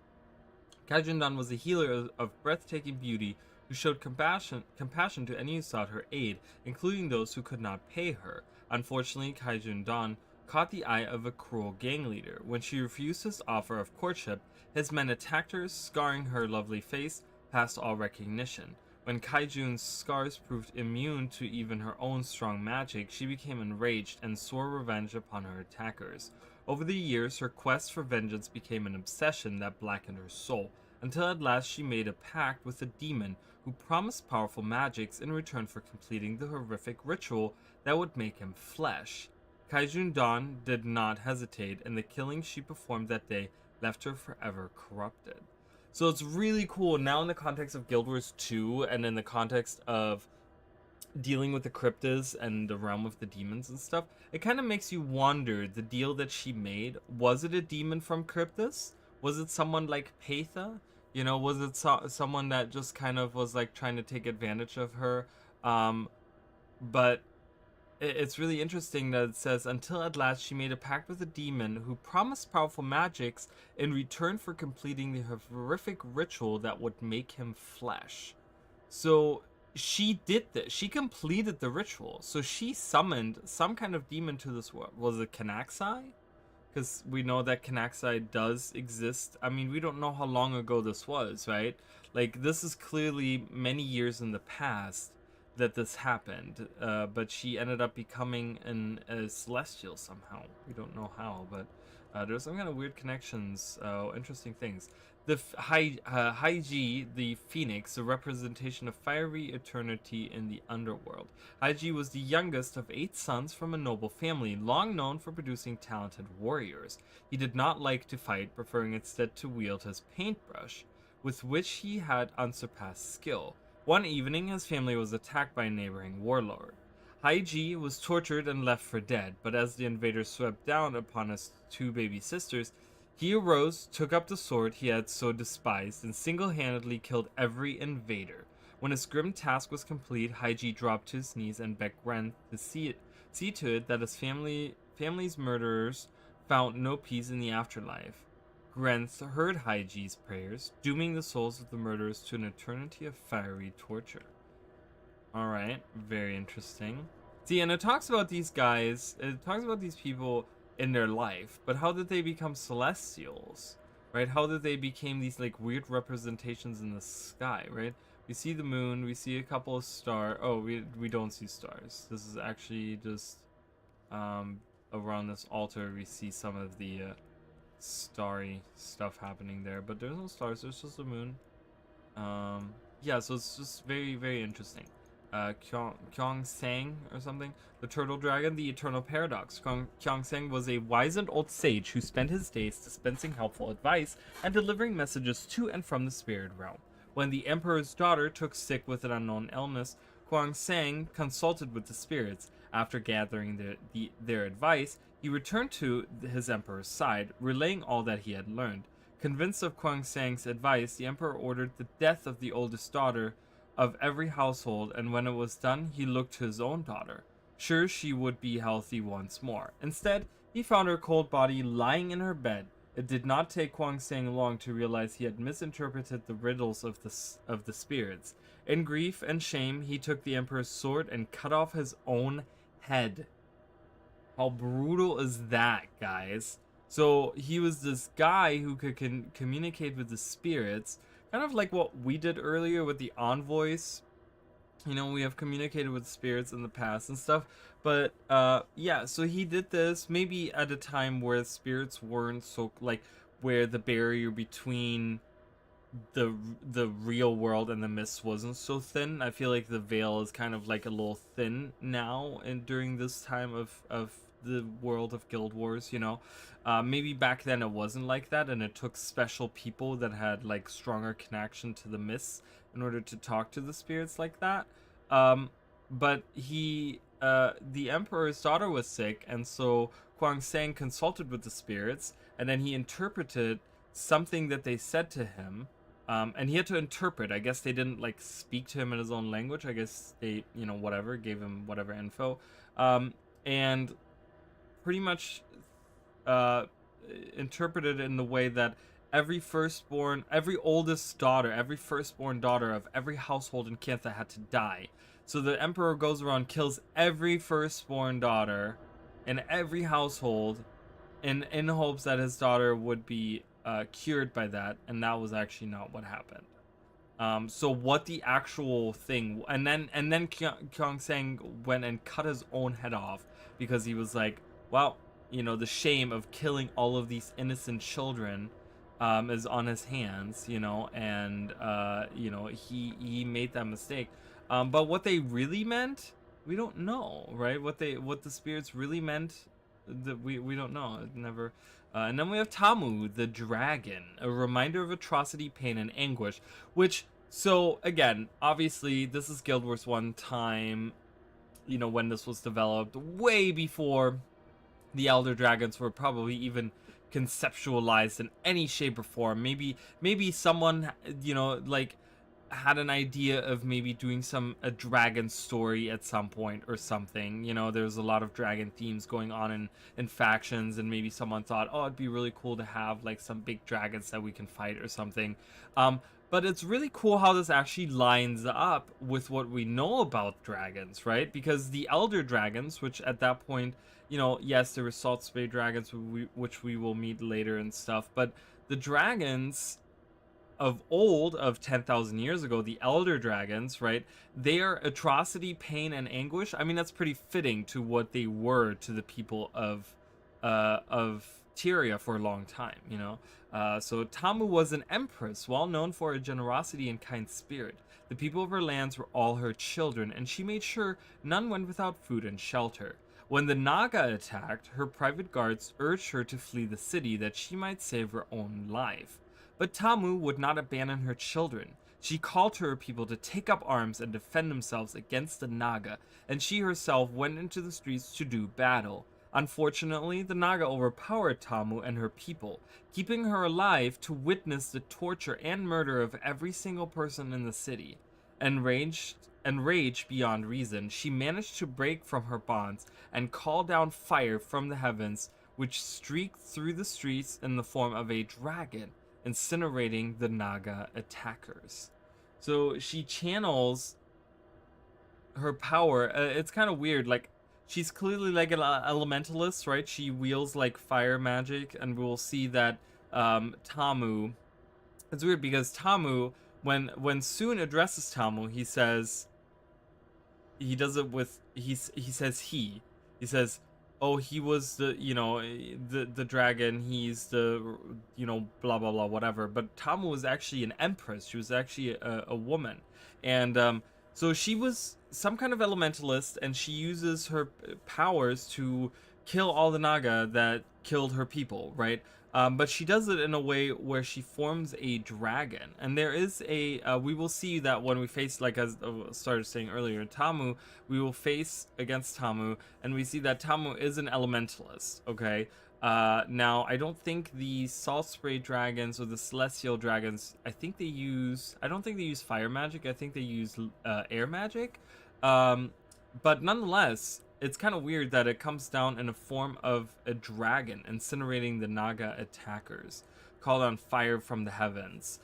Kaijun Dan was a healer of breathtaking beauty who showed compassion to any who sought her aid, including those who could not pay her. Unfortunately, Kaijun Dan caught the eye of a cruel gang leader. When she refused his offer of courtship, his men attacked her, scarring her lovely face past all recognition. When Kaijun's scars proved immune to even her own strong magic, she became enraged and swore revenge upon her attackers. Over the years, her quest for vengeance became an obsession that blackened her soul, until at last she made a pact with a demon who promised powerful magics in return for completing the horrific ritual that would make him flesh. Kaijun Dawn did not hesitate, and the killings she performed that day left her forever corrupted. So it's really cool now in the context of Guild Wars 2 and in the context of dealing with the cryptas and the realm of the demons and stuff. It kind of makes you wonder, the deal that she made, was it a demon from cryptas? Was it someone like Patha? You know, was it someone that just kind of was like trying to take advantage of her? But it's really interesting that it says, until at last she made a pact with a demon who promised powerful magics in return for completing the horrific ritual that would make him flesh. So she did this. She completed the ritual. So she summoned some kind of demon to this world. Was it Kanaxai? Because we know that Kanaxai does exist. I mean, we don't know how long ago this was, right? Like, this is clearly many years in the past that this happened, but she ended up becoming a celestial somehow. We don't know how, but there's some kind of weird connections, interesting things. The Haiji, the phoenix, a representation of fiery eternity in the underworld. Haiji was the youngest of 8 sons from a noble family, long known for producing talented warriors. He did not like to fight, preferring instead to wield his paintbrush, with which he had unsurpassed skill. One evening, his family was attacked by a neighboring warlord. Haiji was tortured and left for dead, but as the invaders swept down upon his 2 baby sisters, he arose, took up the sword he had so despised, and single-handedly killed every invader. When his grim task was complete, Haiji dropped to his knees and begged Grenth to see to it that his family's murderers found no peace in the afterlife. Grenth heard Haiji's prayers, dooming the souls of the murderers to an eternity of fiery torture. Alright, very interesting. See, and it talks about these guys, it talks about these people in their life, but how did they become celestials, right? How did they become these like weird representations in the sky, right? We see the moon, we see a couple of stars. Oh, we don't see stars. This is actually just around this altar we see some of the starry stuff happening there, but there's no stars, there's just the moon. Yeah, so it's just very, very interesting. Kyong Sang or something, the turtle dragon, the eternal paradox. Kyong Sang was a wizened old sage who spent his days dispensing helpful advice and delivering messages to and from the spirit realm. When the emperor's daughter took sick with an unknown illness, Kwang Sang consulted with the spirits. After gathering their advice, he returned to his emperor's side, relaying all that he had learned. Convinced of Kwang Sang's advice, the emperor ordered the death of the oldest daughter of every household, and when it was done, he looked to his own daughter, sure she would be healthy once more. Instead, he found her cold body lying in her bed. It did not take Kwang Sang long to realize he had misinterpreted the riddles of the spirits. In grief and shame, he took the emperor's sword and cut off his own head. How brutal is that, guys? So he was this guy who could communicate with the spirits, kind of like what we did earlier with the envoys. You know, we have communicated with spirits in the past and stuff, but yeah, so he did this maybe at a time where spirits weren't so, like, where the barrier between the real world and the mist wasn't so thin. I feel like the veil is kind of like a little thin now, and during this time of the world of Guild Wars, you know. Maybe back then it wasn't like that, and it took special people that had like stronger connection to the mists in order to talk to the spirits like that. But the emperor's daughter was sick, and so Kwang Sang consulted with the spirits, and then he interpreted something that they said to him. And he had to interpret. I guess they didn't like speak to him in his own language. I guess they, you know, whatever, gave him whatever info. And pretty much interpreted in the way that every oldest daughter, every firstborn daughter of every household in Kantha had to die. So the emperor goes around, kills every firstborn daughter in every household in hopes that his daughter would be cured by that, and that was actually not what happened. So what the actual thing, and then Kyong Sang went and cut his own head off because he was like, well, you know, the shame of killing all of these innocent children is on his hands, you know, and you know, he made that mistake. But what they really meant, we don't know, right? What the spirits really meant, that we don't know. It never. And then we have Tamu, the dragon, a reminder of atrocity, pain, and anguish. Which, so again, obviously, this is Guild Wars 1 time. You know, when this was developed, way before the elder dragons were probably even conceptualized in any shape or form. Maybe someone, you know, like, had an idea of maybe doing a dragon story at some point or something. You know, there's a lot of dragon themes going on in factions, and maybe someone thought, oh, it'd be really cool to have like some big dragons that we can fight or something. But it's really cool how this actually lines up with what we know about dragons, right? Because the elder dragons, which at that point, you know, yes, there were salt spray dragons, which we will meet later and stuff, but the dragons of old, of 10,000 years ago, the elder dragons, right? They are atrocity, pain, and anguish. I mean, that's pretty fitting to what they were to the people of Tyria for a long time, you know. So Tamu was an empress, well known for her generosity and kind spirit. The people of her lands were all her children, and she made sure none went without food and shelter. When the Naga attacked, her private guards urged her to flee the city that she might save her own life. But Tamu would not abandon her children. She called to her people to take up arms and defend themselves against the Naga, and she herself went into the streets to do battle. Unfortunately, the Naga overpowered Tamu and her people, keeping her alive to witness the torture and murder of every single person in the city. Enraged beyond reason, she managed to break from her bonds and call down fire from the heavens, which streaked through the streets in the form of a dragon, incinerating the Naga attackers. So she channels her power. It's kind of weird. Like, she's clearly like an elementalist, right? She wields like fire magic, and we'll see that Tamu. It's weird because Tamu, when Soon addresses Tamu, he says, he does it with, he says he says, oh, he was the, you know, the dragon, he's the, you know, blah blah blah, whatever. But Tamu was actually an empress. She was actually a woman, and so she was some kind of elementalist, and she uses her powers to kill all the Naga that killed her people, right? But she does it in a way where she forms a dragon, and there is a we will see that when we face, like as I started saying earlier, Tamu, we will face against Tamu, and we see that Tamu is an elementalist. Okay, now I don't think the salt spray dragons or the celestial dragons, I don't think they use fire magic. I think they use air magic. But nonetheless, it's kind of weird that it comes down in a form of a dragon incinerating the Naga attackers, called on fire from the heavens.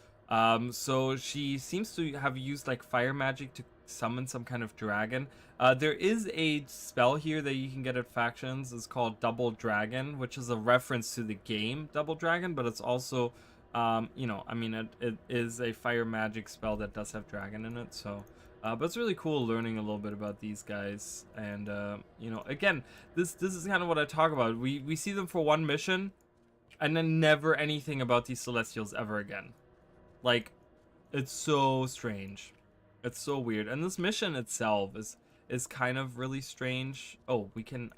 So she seems to have used like fire magic to summon some kind of dragon. There is a spell here that you can get at factions. It's called Double Dragon, which is a reference to the game Double Dragon, but it's also, you know, I mean, it is a fire magic spell that does have dragon in it, so. But it's really cool learning a little bit about these guys, and you know, again, this is kind of what I talk about. We see them for one mission, and then never anything about these Celestials ever again. Like, it's so strange, it's so weird, and this mission itself is kind of really strange. Oh, I can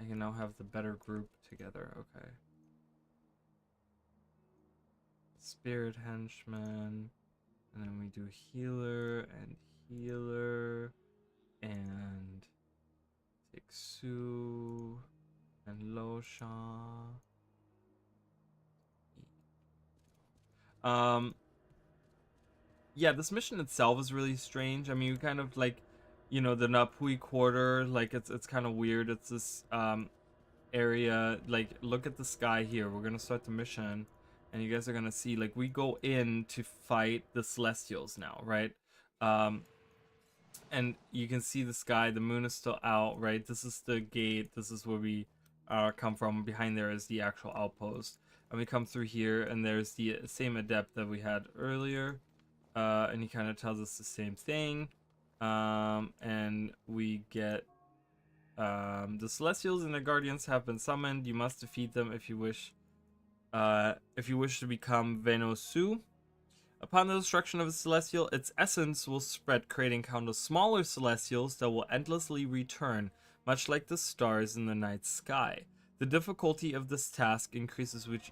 now have the better group together. Okay, Spirit Henchman. And then we do healer and Tiksu and Loshan. Yeah, this mission itself is really strange. I mean, we kind of like, you know, the Napui quarter, like it's kind of weird. It's this area, like, look at the sky here. We're gonna start the mission, and you guys are gonna see, like, we go in to fight the Celestials now, right? And you can see the sky, the moon is still out, right? This is the gate, this is where we come from. Behind there is the actual outpost, and we come through here, and there's the same adept that we had earlier, and he kind of tells us the same thing, and we get The Celestials and their guardians have been summoned. You must defeat them if you wish to become Venosu. Upon the destruction of a Celestial, its essence will spread, creating countless smaller Celestials that will endlessly return, much like the stars in the night sky. The difficulty of this task increases with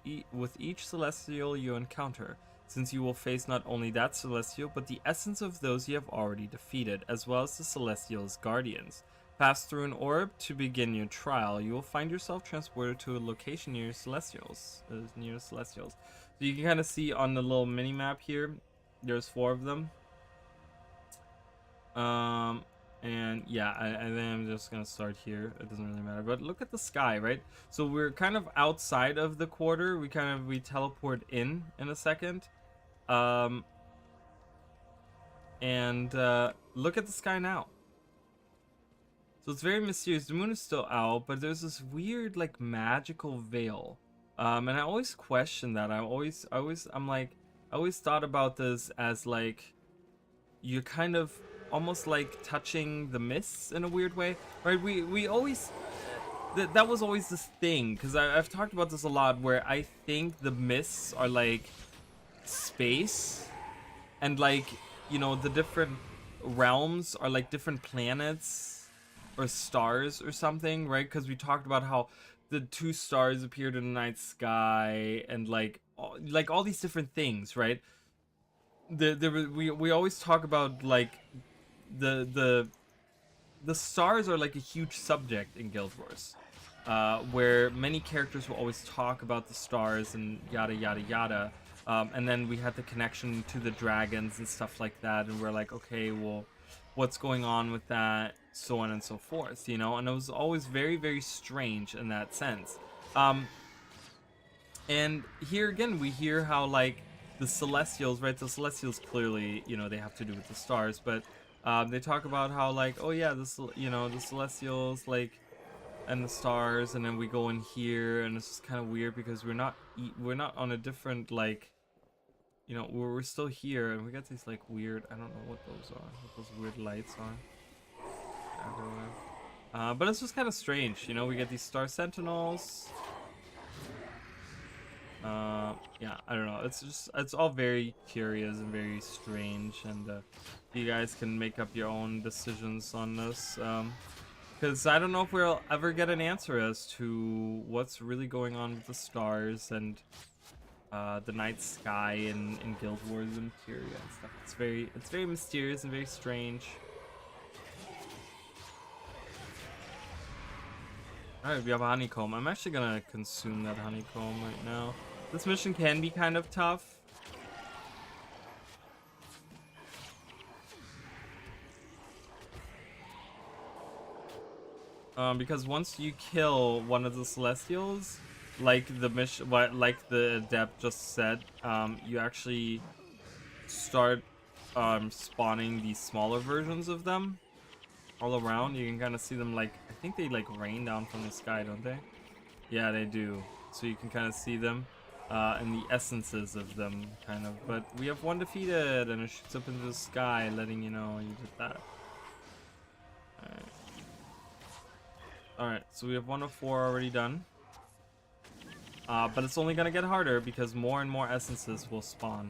each Celestial you encounter, since you will face not only that Celestial, but the essence of those you have already defeated, as well as the Celestial's guardians. Pass through an orb to begin your trial. You will find yourself transported to a location near Celestials. So you can kind of see on the little mini map here, there's 4 of them. And yeah, I think I'm just gonna start here. It doesn't really matter. But look at the sky, right? So we're kind of outside of the quarter. We teleport in a second. And look at the sky now. So it's very mysterious. The moon is still out, but there's this weird like magical veil. And I always question that. I always thought about this as like you're kind of almost like touching the mists in a weird way, right? We always that was always this thing, because I've talked about this a lot, where I think the mists are like space, and like, you know, the different realms are like different planets or stars or something, right? Because we talked about how the 2 stars appeared in the night sky, and like all these different things, right? We always talk about like the stars are like a huge subject in Guild Wars, where many characters will always talk about the stars and yada yada yada. And then we had the connection to the dragons and stuff like that, and we're like, okay, well, what's going on with that, so on and so forth, you know? And it was always very, very strange in that sense. And here again, we hear how like the Celestials, right? The Celestials clearly, you know, they have to do with the stars, but they talk about how like, oh yeah, this, you know, the Celestials like and the stars, and then we go in here, and it's just kind of weird because we're not on a different like, you know, we're still here, and we got these like weird, I don't know what those are, what those weird lights are everywhere. But it's just kind of strange, you know. We get these star sentinels. Yeah, I don't know, it's all very curious and very strange, and you guys can make up your own decisions on this, because I don't know if we'll ever get an answer as to what's really going on with the stars and the night sky in Guild Wars and Tyria and stuff. It's very mysterious and very strange. Alright, we have a honeycomb. I'm actually gonna consume that honeycomb right now. This mission can be kind of tough. Because once you kill one of the Celestials, like the Adept just said, you actually start spawning these smaller versions of them all around. You can kind of see them, like, I think they like rain down from the sky, don't they? Yeah, they do. So you can kind of see them and the essences of them, kind of. But we have one defeated, and it shoots up into the sky, letting you know you did that. Alright, so we have 1 of 4 already done. But it's only gonna get harder because more and more essences will spawn.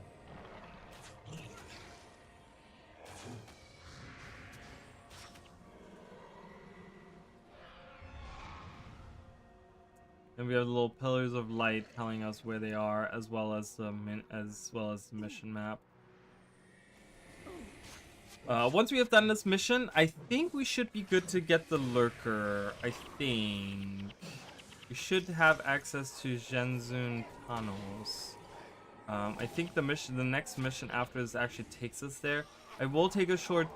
And we have the little pillars of light telling us where they are, as well as the mission map. Once we have done this mission, I think we should be good to get the lurker. I think we should have access to Zhenzun tunnels. I think the next mission after this actually takes us there. I will take a short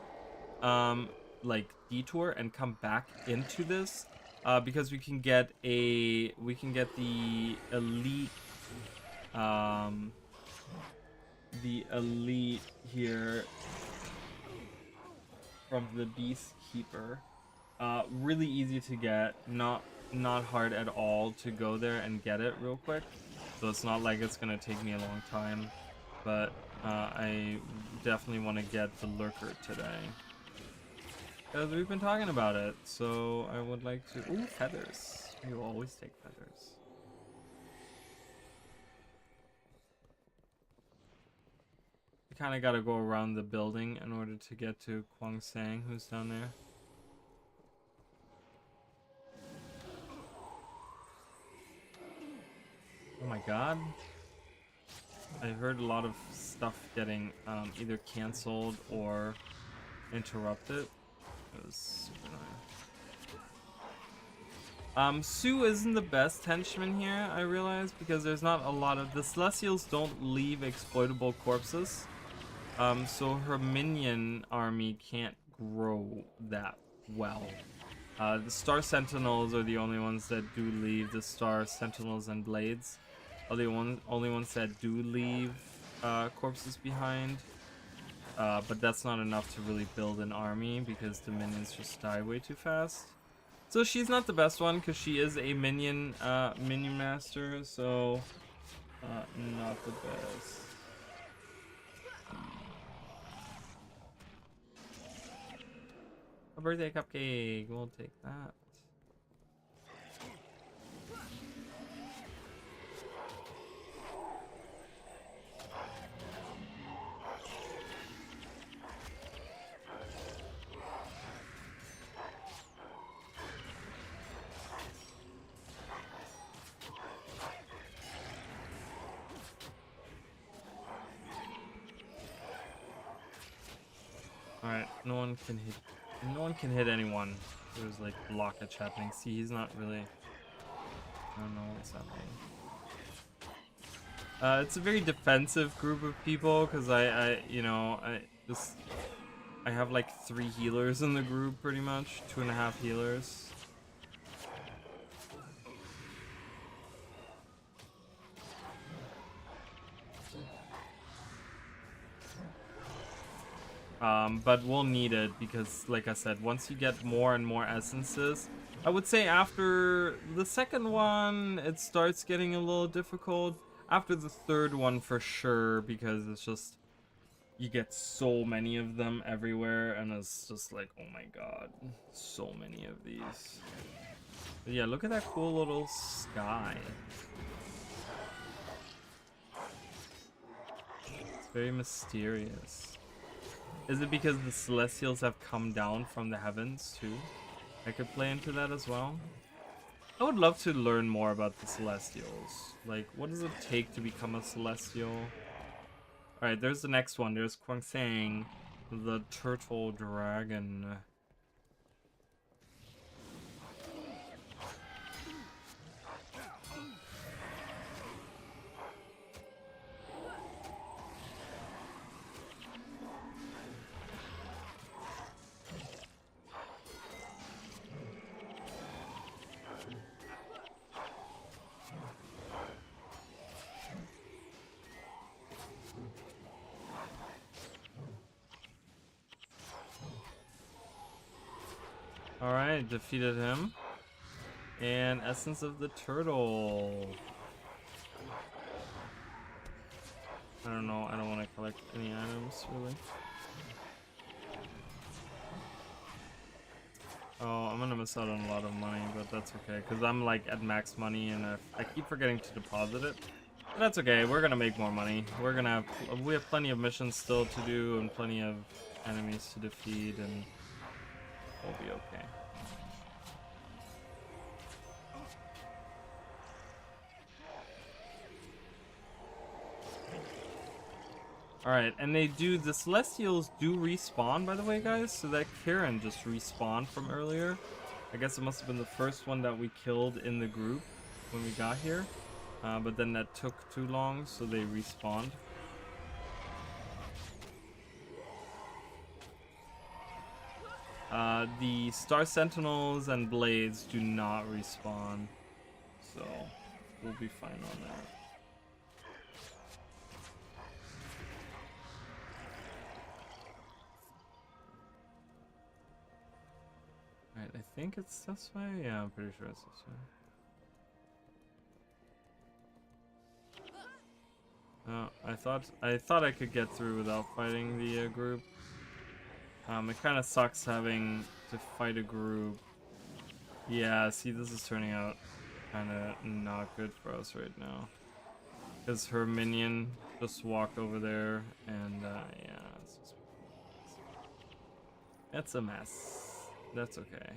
like detour and come back into this because we can get the elite here from the Beast Keeper. Really easy to get, not hard at all to go there and get it real quick, so it's not like it's gonna take me a long time, but I definitely want to get the lurker today. because we've been talking about it. So I would like to. Ooh, feathers. You always take feathers. You kind of got to go around the building in order to get to Kwang Sang, who's down there. Oh my god. I heard a lot of stuff getting either cancelled or interrupted. It was super annoying. Sue isn't the best henchman here, I realize, because there's not a lot of... The Celestials don't leave exploitable corpses. So her minion army can't grow that well. The Star Sentinels are the only ones that do leave. The Star Sentinels and Blades are the only ones that do leave corpses behind. But that's not enough to really build an army because the minions just die way too fast. So she's not the best one because she is a minion master, so not the best. A birthday cupcake, we'll take that. Alright, no one can hit anyone. There's like blockage happening. See, he's not really... I don't know what's happening. It's a very defensive group of people because I have like 3 healers in the group pretty much, 2.5 healers. But we'll need it because, like I said, once you get more and more essences, I would say after the second one, it starts getting a little difficult. After the third one, for sure, because it's just, you get so many of them everywhere, and it's just like, oh my god, so many of these. But yeah, look at that cool little sky. It's very mysterious. Is it because the Celestials have come down from the heavens too? I could play into that as well. I would love to learn more about the Celestials. Like, what does it take to become a Celestial? Alright, there's the next one. There's Kwang Sang, the Turtle Dragon. Alright, defeated him. And Essence of the Turtle. I don't know, I don't want to collect any items, really. Oh, I'm gonna miss out on a lot of money, but that's okay, because I'm like at max money and I keep forgetting to deposit it. But that's okay, we're gonna make more money. We have plenty of missions still to do and plenty of enemies to defeat, and we'll be okay. Alright, and the Celestials do respawn, by the way, guys. So that Karen just respawned from earlier. I guess it must have been the first one that we killed in the group when we got here. But then that took too long, so they respawned. The Star Sentinels and Blades do not respawn, so we'll be fine on that. Alright, I think it's this way? Yeah, I'm pretty sure it's this way. Oh, I thought I could get through without fighting the group. It kind of sucks having to fight a group. Yeah, see, this is turning out kind of not good for us right now. Because her minion just walked over there, and yeah, it's a mess. That's okay.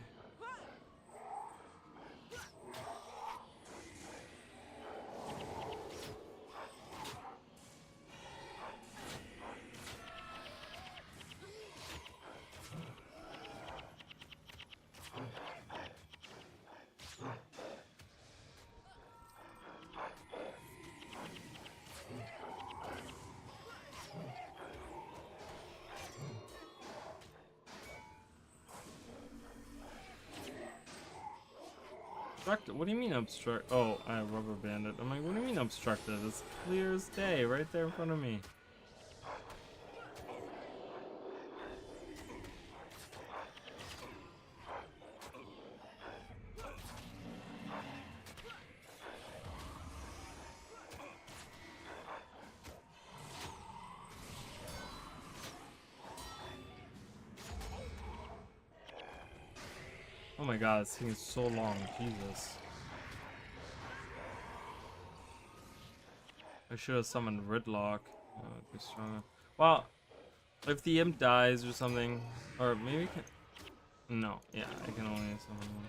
What do you mean obstruct? Oh, I rubber banded. I'm like, what do you mean obstructed? It's clear as day, right there in front of me. Oh my god, this thing is so long. Jesus. I should have summoned Ridlock. That would be stronger. Well, if the imp dies or something, or maybe I can. No, yeah, I can only summon one.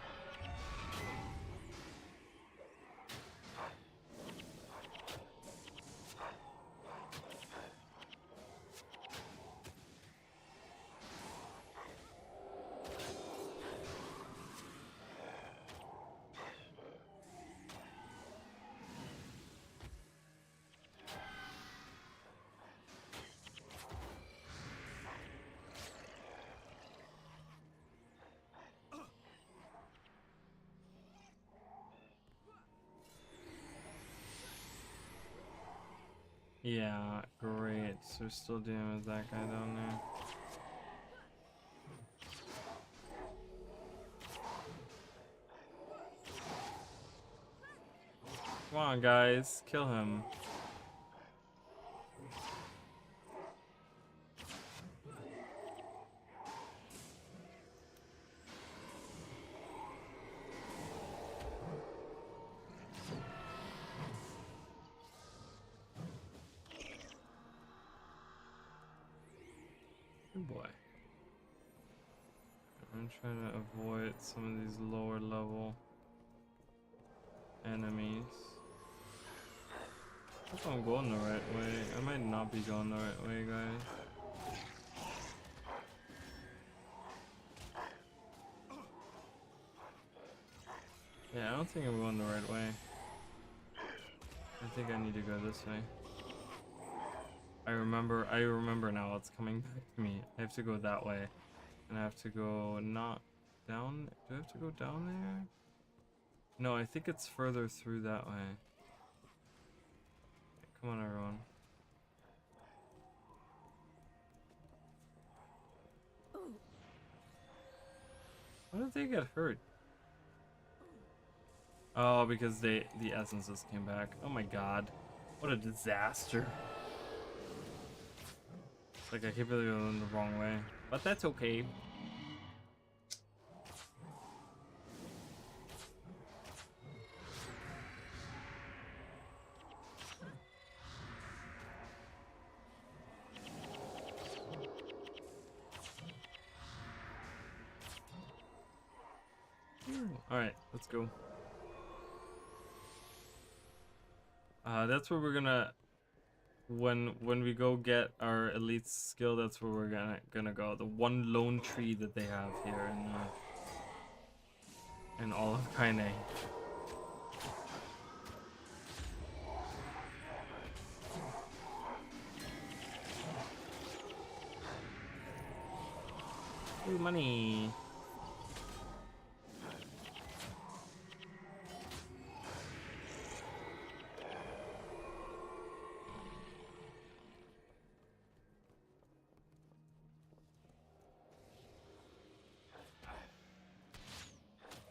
Yeah, great. So we're still dealing with that guy down there. Come on, guys, kill him. Good boy. I'm trying to avoid some of these lower level enemies. I hope I'm going the right way. I might not be going the right way, guys. Yeah, I don't think I'm going the right way. I think I need to go this way. I remember now it's coming back to me. I have to go that way. And I have to go not down. Do I have to go down there? No, I think it's further through that way. Come on, everyone. Why did they get hurt? Oh, because the essences came back. Oh my god. What a disaster. It's like I keep really going the wrong way. But that's okay. Alright, let's go. That's where we're gonna when we go get our elite skill, that's where we're gonna go. The one lone tree that they have here in all of Kaine. Ooh, money.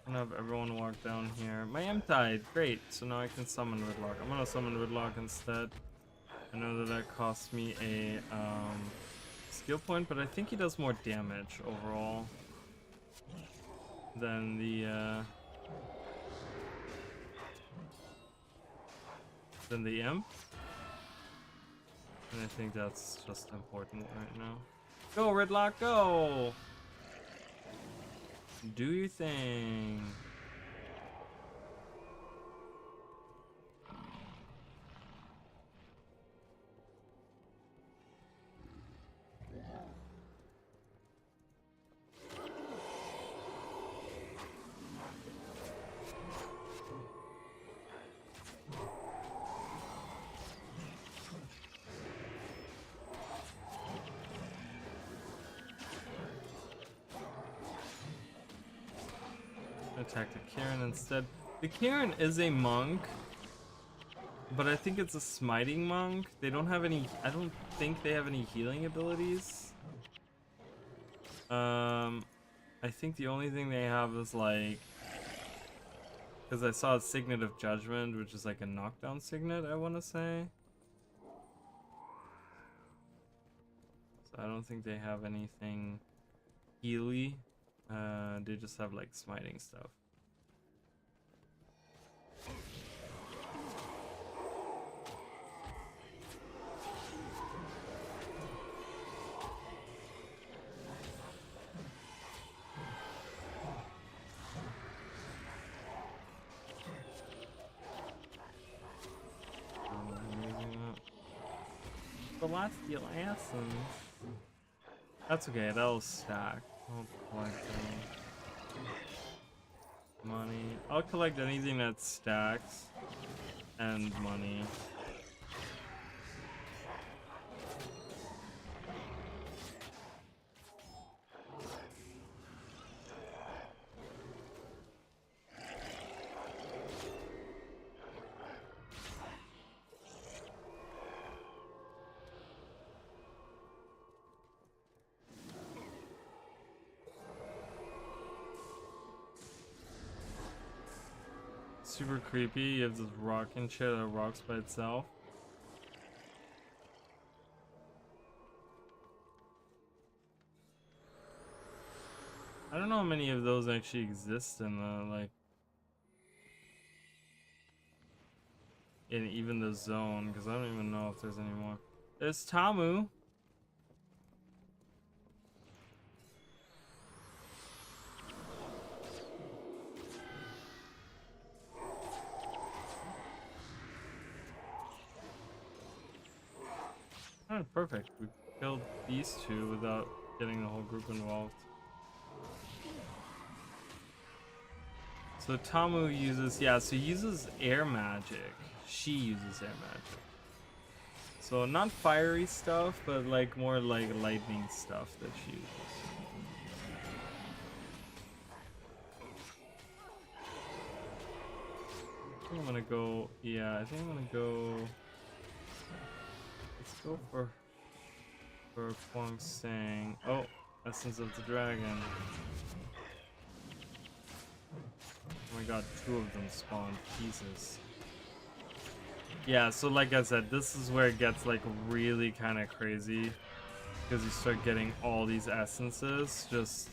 I'm gonna have everyone walk down here. My imp died. Great. So now I can summon Ridlock. I'm gonna summon Ridlock instead. I know that costs me a skill point, but I think he does more damage overall than the imp. And I think that's just important right now. Go, Redlock, go! Do your thing. Attack the Karen instead. The Karen is a monk, but I think it's a smiting monk. They don't have any. I don't think they have any healing abilities. I think the only thing they have is like, because I saw a Signet of Judgment, which is like a knockdown signet, I want to say. So I don't think they have anything healy. They just have like smiting stuff. Celestial Essence. That's okay, that'll stack. I'll collect money. I'll collect anything that stacks and money. Super creepy. You have this rock and shit that rocks by itself. I don't know how many of those actually exist in the like in even the zone, because I don't even know if there's any more. There's Tamu. Oh, perfect. We killed these two without getting the whole group involved. So Tamu uses, yeah, so he uses air magic. She uses air magic. So not fiery stuff, but like more like lightning stuff that she uses. I think I'm gonna go, yeah, I think I'm gonna go, let's go for Huang Sang. Oh, Essence of the Dragon. Oh my god, two of them spawned. Jesus. Yeah, so like I said, this is where it gets like really kind of crazy, because you start getting all these essences. Just,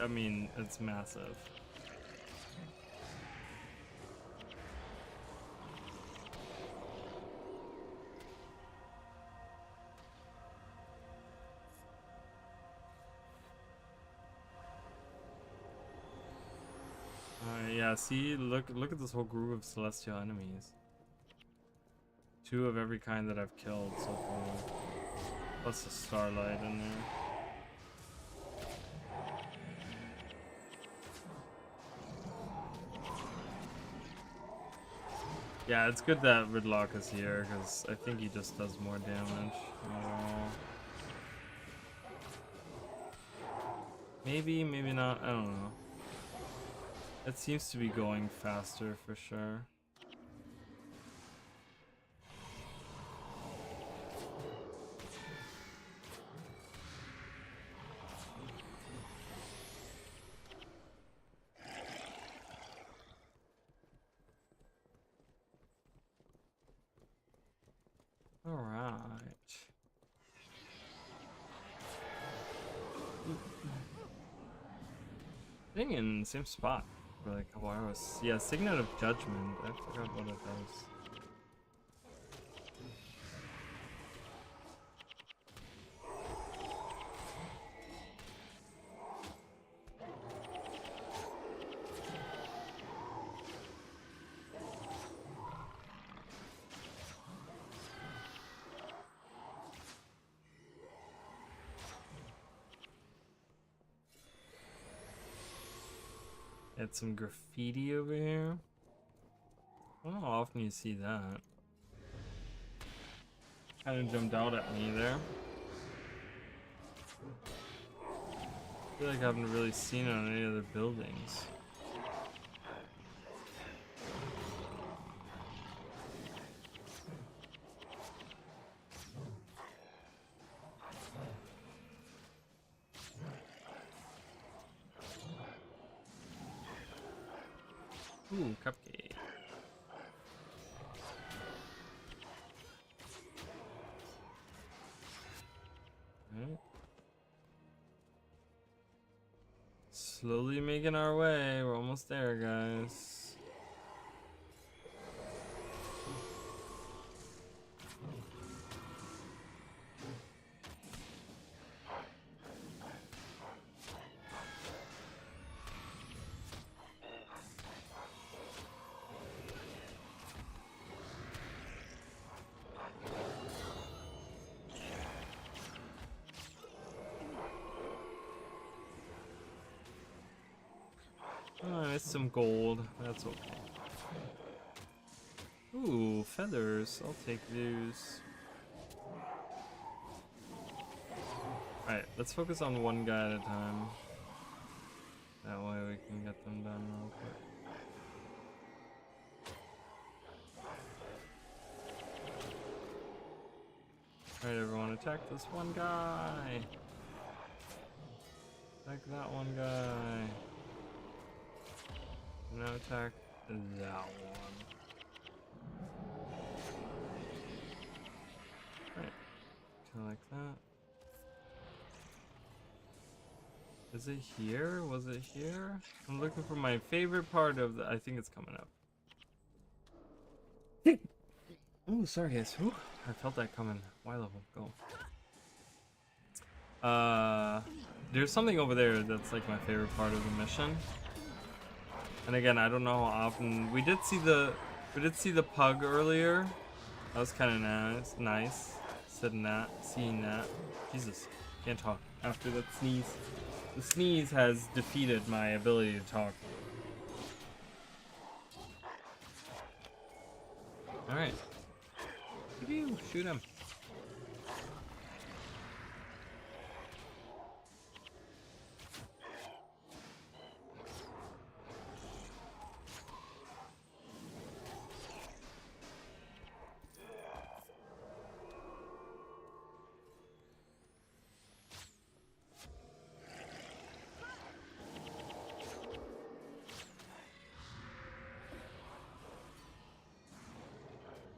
I mean, it's massive. Yeah, see, look at this whole group of celestial enemies. Two of every kind that I've killed so far. Plus the starlight in there. Yeah, it's good that Ridlock is here, because I think he just does more damage overall. Maybe, maybe not, I don't know. It seems to be going faster for sure. Alright. Staying in the same spot for like a couple hours. Yeah, Signet of Judgment. I forgot what it does. Had some graffiti over here. I don't know how often you see that. Kind of jumped out at me there. I feel like I haven't really seen it on any other buildings. Ooh, cupcake. Alright. Slowly making our way. We're almost there, guys. Oh, I missed some gold. That's okay. Ooh, feathers. I'll take those. Alright, let's focus on one guy at a time. That way we can get them done real quick. Alright, everyone, attack this one guy. Attack that one guy. Now attack that one. Right. Kinda like that. Is it here? Was it here? I'm looking for my favorite part of the. I think it's coming up. Oh, sorry guys. Whew. I felt that coming. Y level, go. There's something over there that's like my favorite part of the mission. And again, I don't know how often we did see the pug earlier. That was kind of nice. Seeing that. Jesus, can't talk after that sneeze. The sneeze has defeated my ability to talk. All right, shoot him.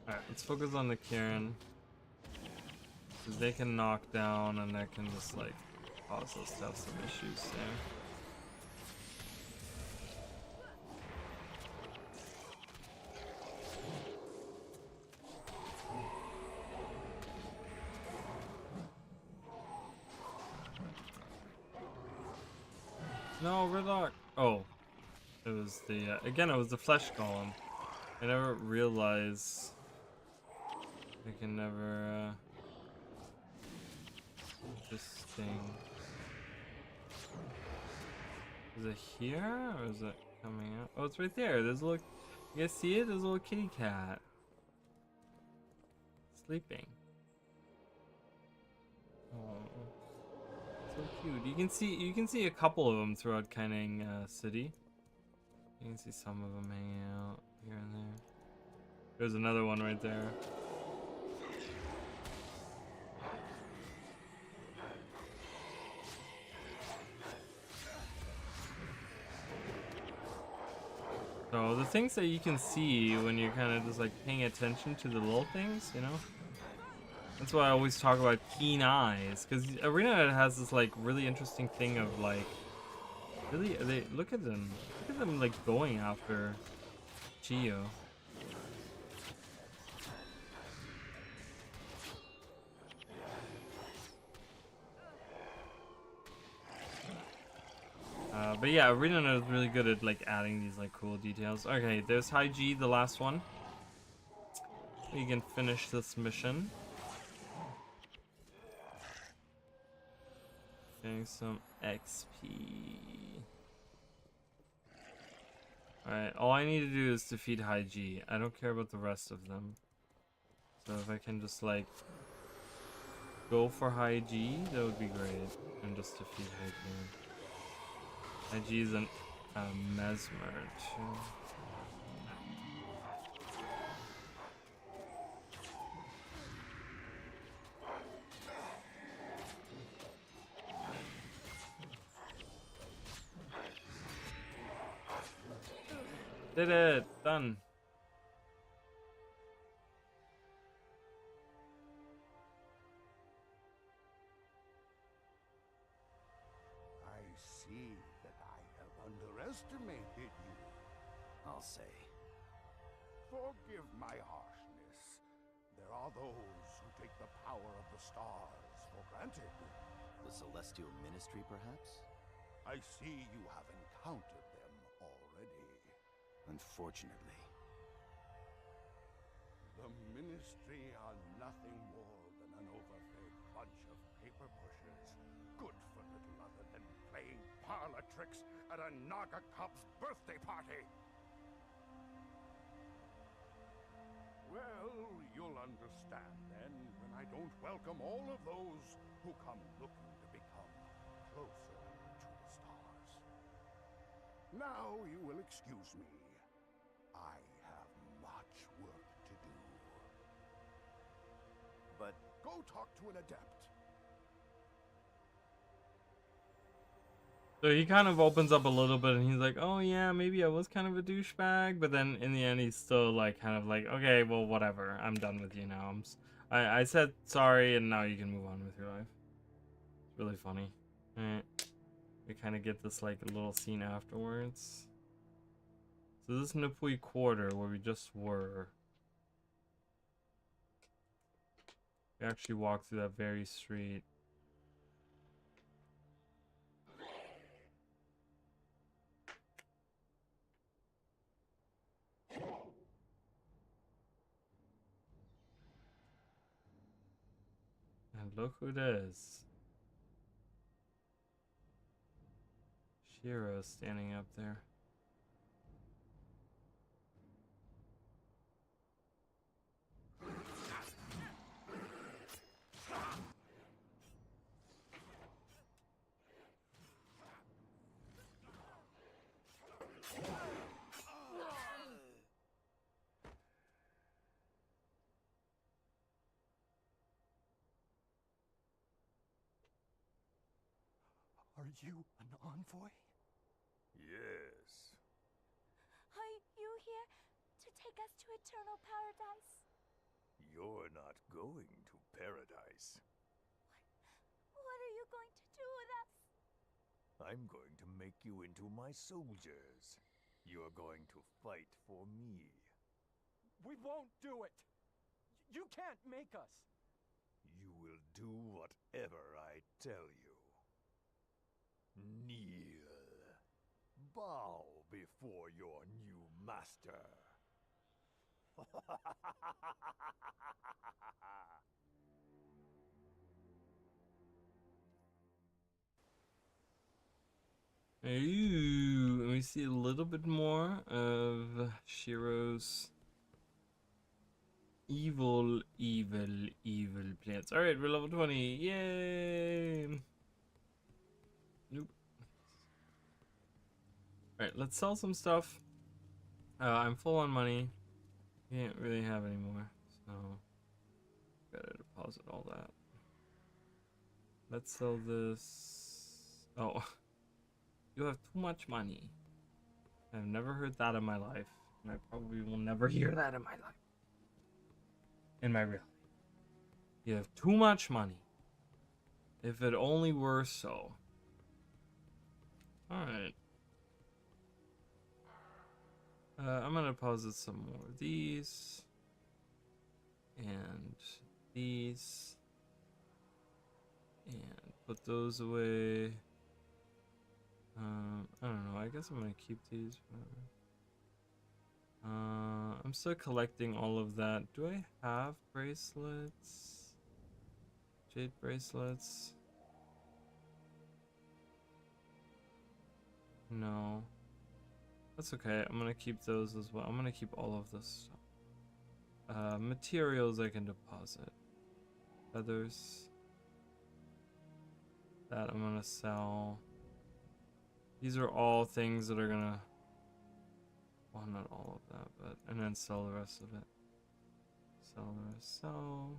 Alright, let's focus on the Karen. Because they can knock down and that can just like cause us to have some issues there. No, Ridlock! Oh. It was the, again, it was the flesh golem. I never realized I can never, this thing. Is it here, or is it coming out? Oh, it's right there. There's a little, you guys see it? There's a little kitty cat. Sleeping. Oh, so cute. You can see a couple of them throughout Canning City. You can see some of them hanging out here and there. There's another one right there. So the things that you can see when you're kind of just like paying attention to the little things, you know? That's why I always talk about keen eyes, because Arena has this like really interesting thing of like Really, they look at them. Look at them like going after Chio. But yeah, Arena is really good at like adding these like cool details. Okay, there's High G, the last one. We can finish this mission. Getting some XP. Alright, all I need to do is defeat High G. I don't care about the rest of them. So if I can just like go for High G, that would be great. And just defeat High G. High G is a mesmer too. Did it! Done. I see that I have underestimated you. I'll say. Forgive my harshness. There are those who take the power of the stars for granted. The Celestial Ministry, perhaps? I see you have encountered them already. Unfortunately. The Ministry are nothing more than an overfed bunch of paper pushers, good for little other than playing parlor tricks at a Naga cub's birthday party. Well, you'll understand then when I don't welcome all of those who come looking to become closer to the stars. Now you will excuse me. I have much work to do. But Go talk to an adept. So he kind of opens up a little bit and he's like, oh yeah, maybe I was kind of a douchebag, but then in the end he's still like kind of like, okay, well whatever, I'm done with you now. I said sorry and now you can move on with your life. It's really funny. Alright. We kind of get this like little scene afterwards. So this is Nipui Quarter where we just were. We actually walked through that very street. And look who it is. Shiro standing up there. Are you an envoy? Yes. Are you here to take us to eternal paradise? You're not going to paradise. What are you going to do with us? I'm going to make you into my soldiers. You're going to fight for me. We won't do it. You can't make us. You will do whatever I tell you. Kneel. Bow before your new master. Ooh, and we see a little bit more of Shiro's evil plans. Alright, we're level 20. Yay! Nope. Alright, let's sell some stuff. I'm full on money. Can't really have any more, so gotta deposit all that. Let's sell this. Oh, you have too much money. I've never heard that in my life, and I probably will never hear that in my life. In my reality. You have too much money. If it only were so. Alright. I'm gonna deposit some more of these. And these. And put those away. I don't know. I guess I'm gonna keep these. I'm still collecting all of that. Do I have bracelets? Jade bracelets? No. That's okay. I'm gonna keep those as well. I'm gonna keep all of this stuff. Materials I can deposit. Feathers. That I'm gonna sell. These are all things that are gonna... Well, not all of that, but... And then sell the rest of it. Sell the rest. Sell...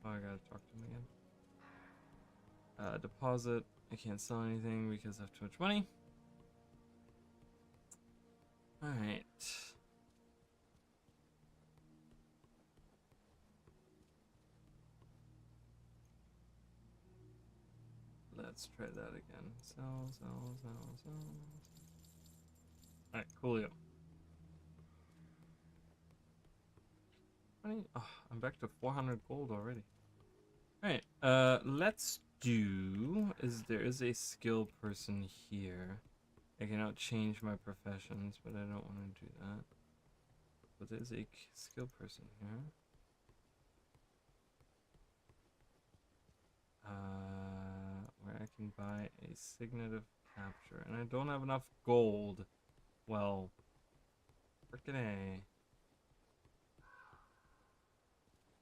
Oh, I gotta talk to him again. Deposit. I can't sell anything because I have too much money. Alright. Let's try that again. Sell. Alright, coolio. Oh, I'm back to 400 gold already. Alright, let's do... There is a skill person here. I cannot change my professions, but I don't want to do that. But there's a skill person here. Where I can buy a signet of capture. And I don't have enough gold. Well, frickin' A.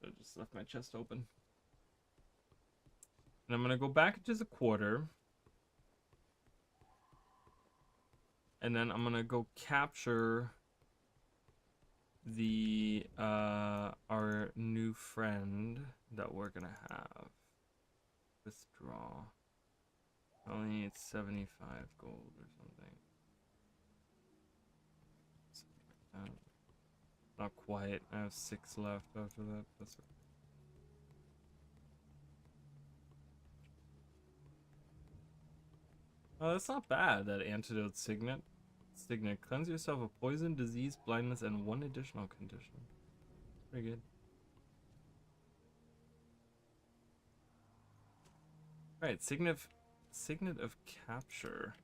I just left my chest open. And I'm gonna go back into the quarter. And then I'm gonna go capture the our new friend that we're gonna have. Withdraw. I only need 75 gold or something. Something like that. Not quite. I have 6 left after that. That's okay. Oh, that's not bad, that antidote signet. Signet. Cleanse yourself of poison, disease, blindness, and 1 additional condition. Pretty good. Alright, signet of capture.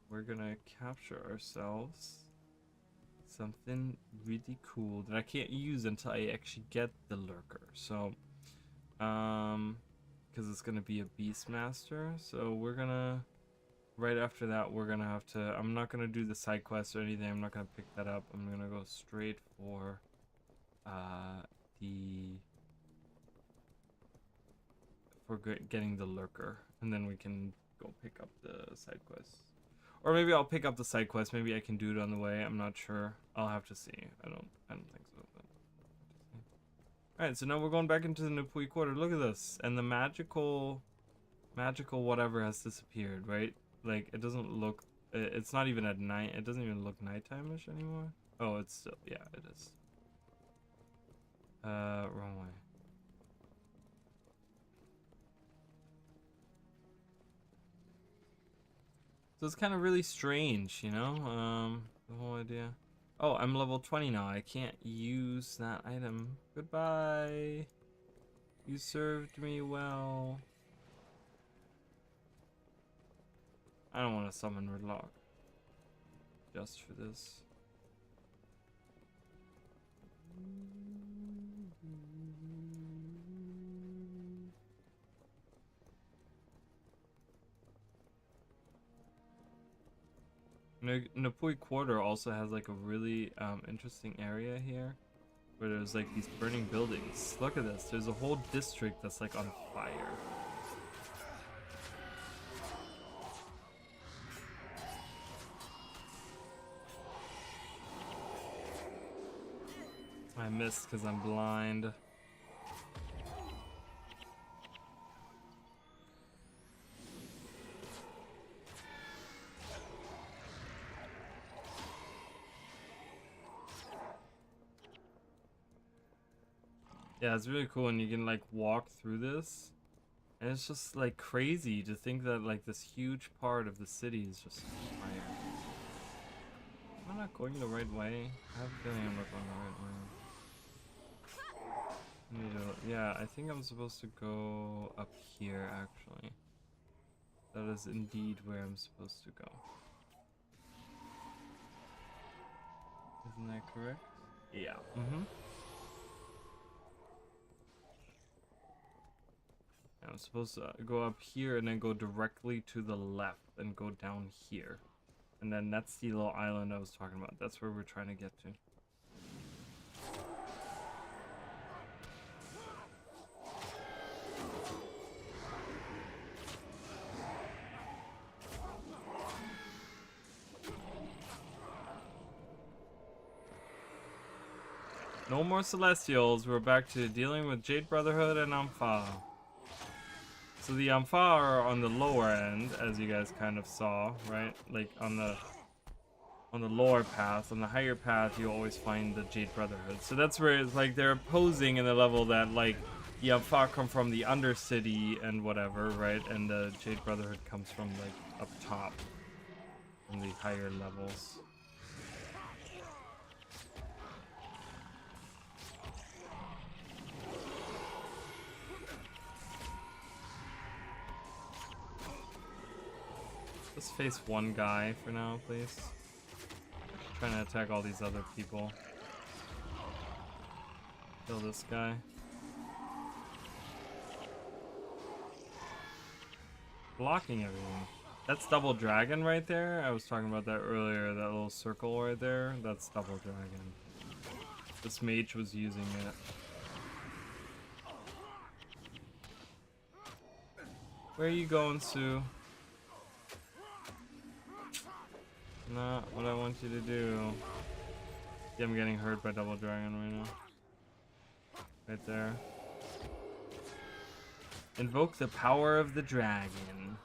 We're gonna capture ourselves something really cool that I can't use until I actually get the lurker. So, because it's gonna be a Beastmaster. So we're gonna, right after that, we're gonna have to. I'm not gonna do the side quest or anything. I'm not gonna pick that up. I'm gonna go straight for, getting the lurker, and then we can go pick up the side quest. Or maybe I'll pick up the side quest. Maybe I can do it on the way. I'm not sure. I'll have to see. I don't think so. But alright, so now we're going back into the Nupui Quarter. Look at this. And the magical whatever has disappeared, right? Like, it doesn't look... It's not even at night. It doesn't even look nighttime-ish anymore. Oh, it's still... Yeah, it is. Wrong way. So it's kind of really strange, you know? The whole idea. Oh, I'm level 20 now. I can't use that item. Goodbye. You served me well. I don't want to summon Redlock. Just for this. Nupui Quarter also has like a really interesting area here where there's like these burning buildings. Look at this. There's a whole district that's like on fire. I missed because I'm blind. Yeah, it's really cool, and you can like walk through this, and it's just like crazy to think that like this huge part of the city is just fire. I'm not going the right way. I have a feeling I'm not going the right way. Yeah, I think I'm supposed to go up here, actually. That is indeed where I'm supposed to go. Isn't that correct? Yeah. I'm supposed to go up here and then go directly to the left and go down here. And then that's the little island I was talking about. That's where we're trying to get to. No more Celestials. We're back to dealing with Jade Brotherhood and Ampha. So the Ampha are on the lower end, as you guys kind of saw, right? Like on the lower path. On the higher path, you always find the Jade Brotherhood. So that's where it's like they're opposing in the level that like the Ampha come from the Undercity and whatever, right? And the Jade Brotherhood comes from like up top in the higher levels. Let's face one guy for now, please. Trying to attack all these other people. Kill this guy. Blocking everything. That's Double Dragon right there. I was talking about that earlier. That little circle right there. That's Double Dragon. This mage was using it. Where are you going, Sue? Not what I want you to do. Yeah, I'm getting hurt by Double Dragon right now. Right there. Invoke the power of the dragon.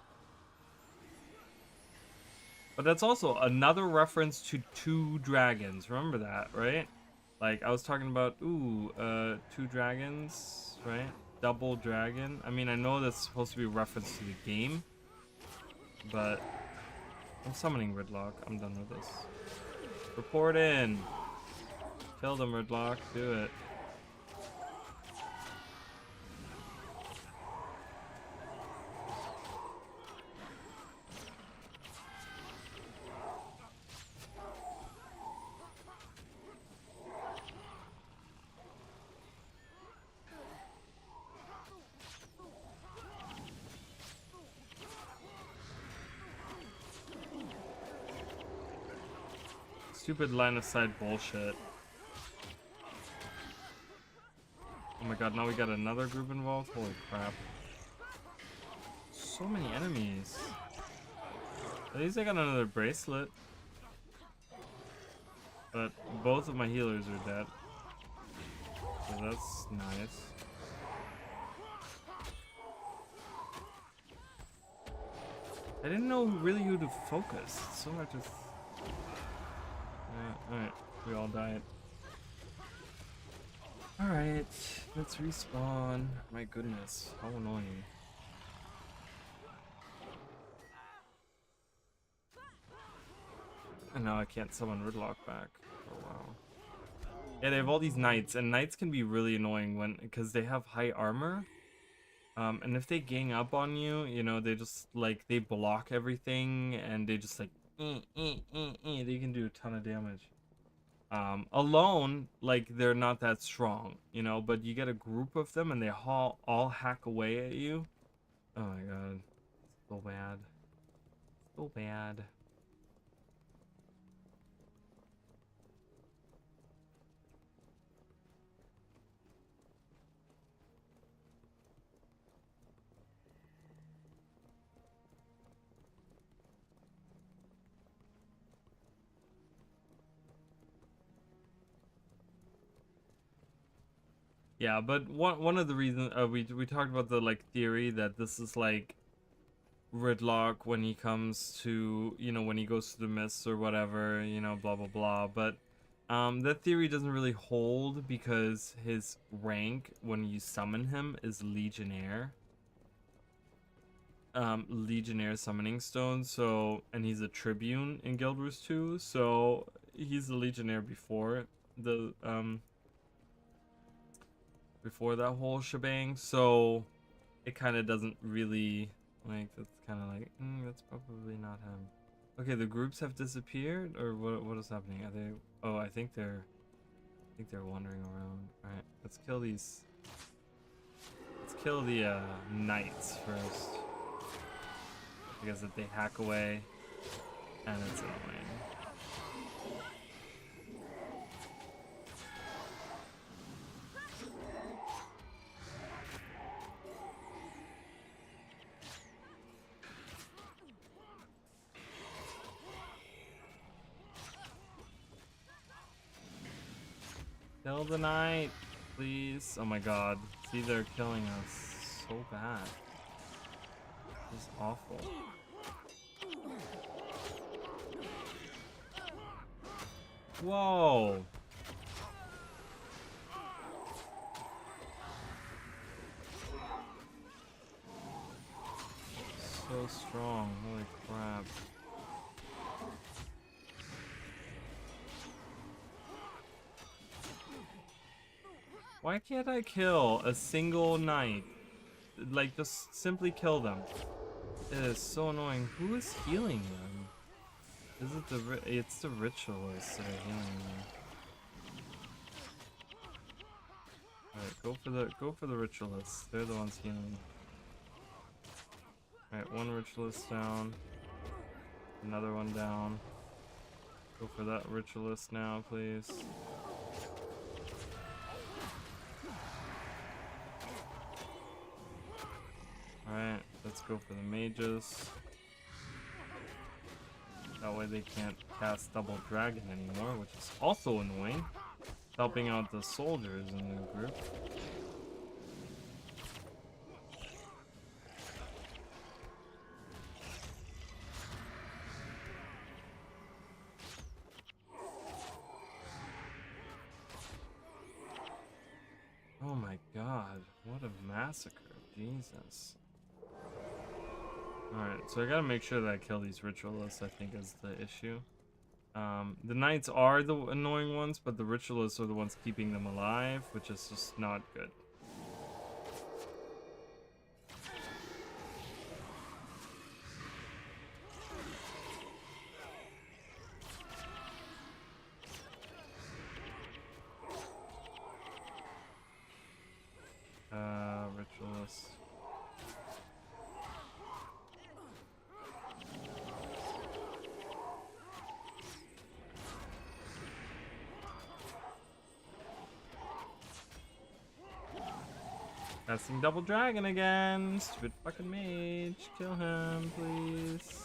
But that's also another reference to two dragons. Remember that, right? Like, I was talking about, two dragons, right? Double dragon. I mean, I know that's supposed to be a reference to the game. But I'm summoning Ridlock. I'm done with this. Report in. Kill them, Ridlock. Do it. Stupid line of sight bullshit. Oh my god, now we got another group involved? Holy crap. So many enemies. At least I got another bracelet. But both of my healers are dead. So that's nice. I didn't know really who to focus. So I just... alright, we all died. Alright, let's respawn. My goodness, how annoying. And now I can't summon Ridlock back. Oh wow. Yeah, they have all these knights, and knights can be really annoying when because they have high armor. And if they gang up on you, you know, they just like they block everything, and they just like they can do a ton of damage. Alone, like they're not that strong, you know, but you get a group of them and they all hack away at you. Oh my god, so bad, so bad. Yeah, but one of the reasons we talked about the like theory that this is like Ridlock when he comes to, you know, when he goes to the mists or whatever, you know, blah blah blah. But that theory doesn't really hold because his rank when you summon him is Legionnaire. Legionnaire summoning stone. So, and he's a tribune in Guild Wars 2. So he's the legionnaire before the before that whole shebang, so it kind of doesn't really like. That's kind of like that's probably not him. Okay, the groups have disappeared, or what is happening? Are they? Oh, I think they're wandering around. All right, let's kill these. Let's kill the knights first, because if they hack away, and it's annoying. Kill the knight, please. Oh my god. See, they're killing us so bad. This is awful. Whoa. So strong. Holy crap. Why can't I kill a single knight? Like, just simply kill them. It is so annoying. Who is healing them? Is it it's the ritualists that are healing them. Alright, go for the ritualists. They're the ones healing. Alright, one ritualist down. Another one down. Go for that ritualist now, please. Alright, let's go for the mages. That way they can't cast double dragon anymore, which is also annoying. Helping out the soldiers in the group. Oh my god, what a massacre. Jesus. Alright, so I gotta make sure that I kill these ritualists, I think is the issue. The knights are the annoying ones, but the ritualists are the ones keeping them alive, which is just not good. Ritualist. Casting double dragon again. Stupid fucking mage. Kill him, please.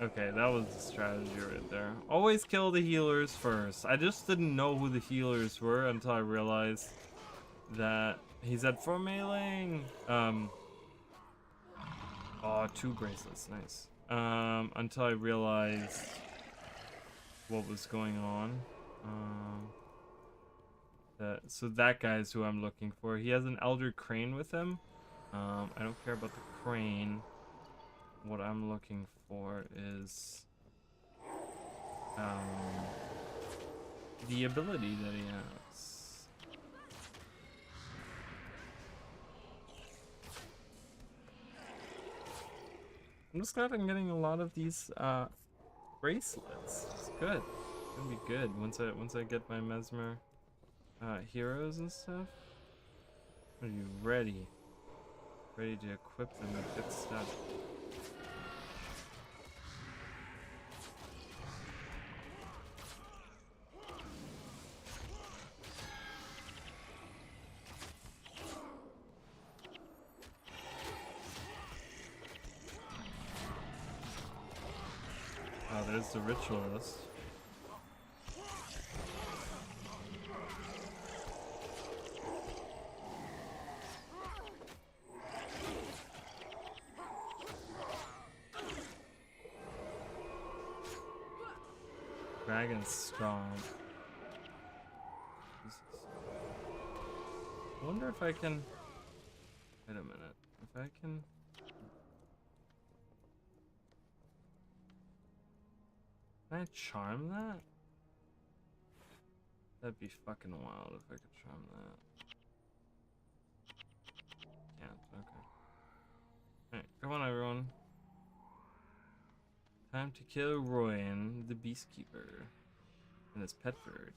Okay, that was the strategy right there. Always kill the healers first. I just didn't know who the healers were until I realized that he's at 4 mailing. Oh, 2 bracelets, nice. Until I realized what was going on. So that guy's who I'm looking for. He has an elder crane with him. I don't care about the crane. What I'm looking for is the ability that he has. I'm just glad I'm getting a lot of these bracelets. It's good. It's gonna be good once I get my mesmer heroes and stuff. Are you ready? Ready to equip them with good stuff. Oh, there's the ritualist. Dragon's strong. Jesus. I wonder if I can Wait a minute. If I can... Can I charm that? That'd be fucking wild if I could charm that. Can't, okay. Alright, come on everyone. Time to kill Royan, the Beastkeeper, and his pet bird.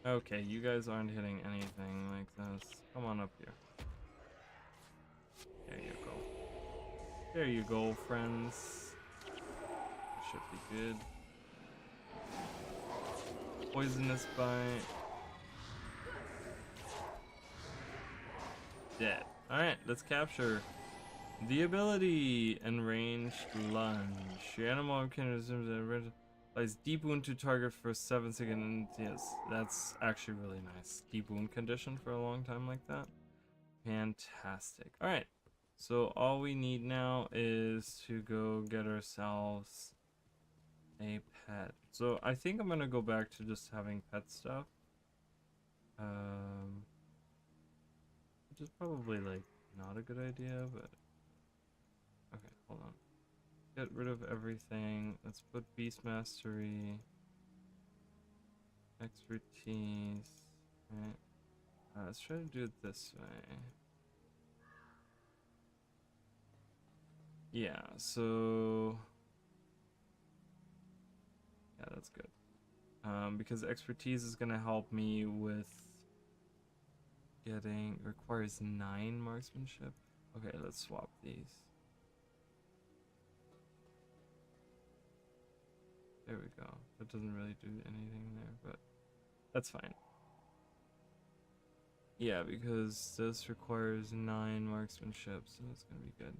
Okay, you guys aren't hitting anything like this. Come on up here. There you go. There you go, friends. Should be good. Poisonous bite. Dead. Alright, let's capture the ability and ranged lunge. Your animal can resume applies deep wound to target for 7 seconds. Yes, that's actually really nice. Deep wound condition for a long time like that. Fantastic. Alright, so all we need now is to go get ourselves a pet. So I think I'm gonna go back to just having pet stuff. Which is probably like not a good idea, but okay, hold on. Get rid of everything. Let's put Beast Mastery, Expertise. Right. Let's try to do it this way. Yeah, so yeah, that's good. Because Expertise is gonna help me with getting, requires 9 marksmanship. Okay, let's swap these. There we go. That doesn't really do anything there, but that's fine. Yeah, because this requires 9 marksmanship, so it's gonna be good.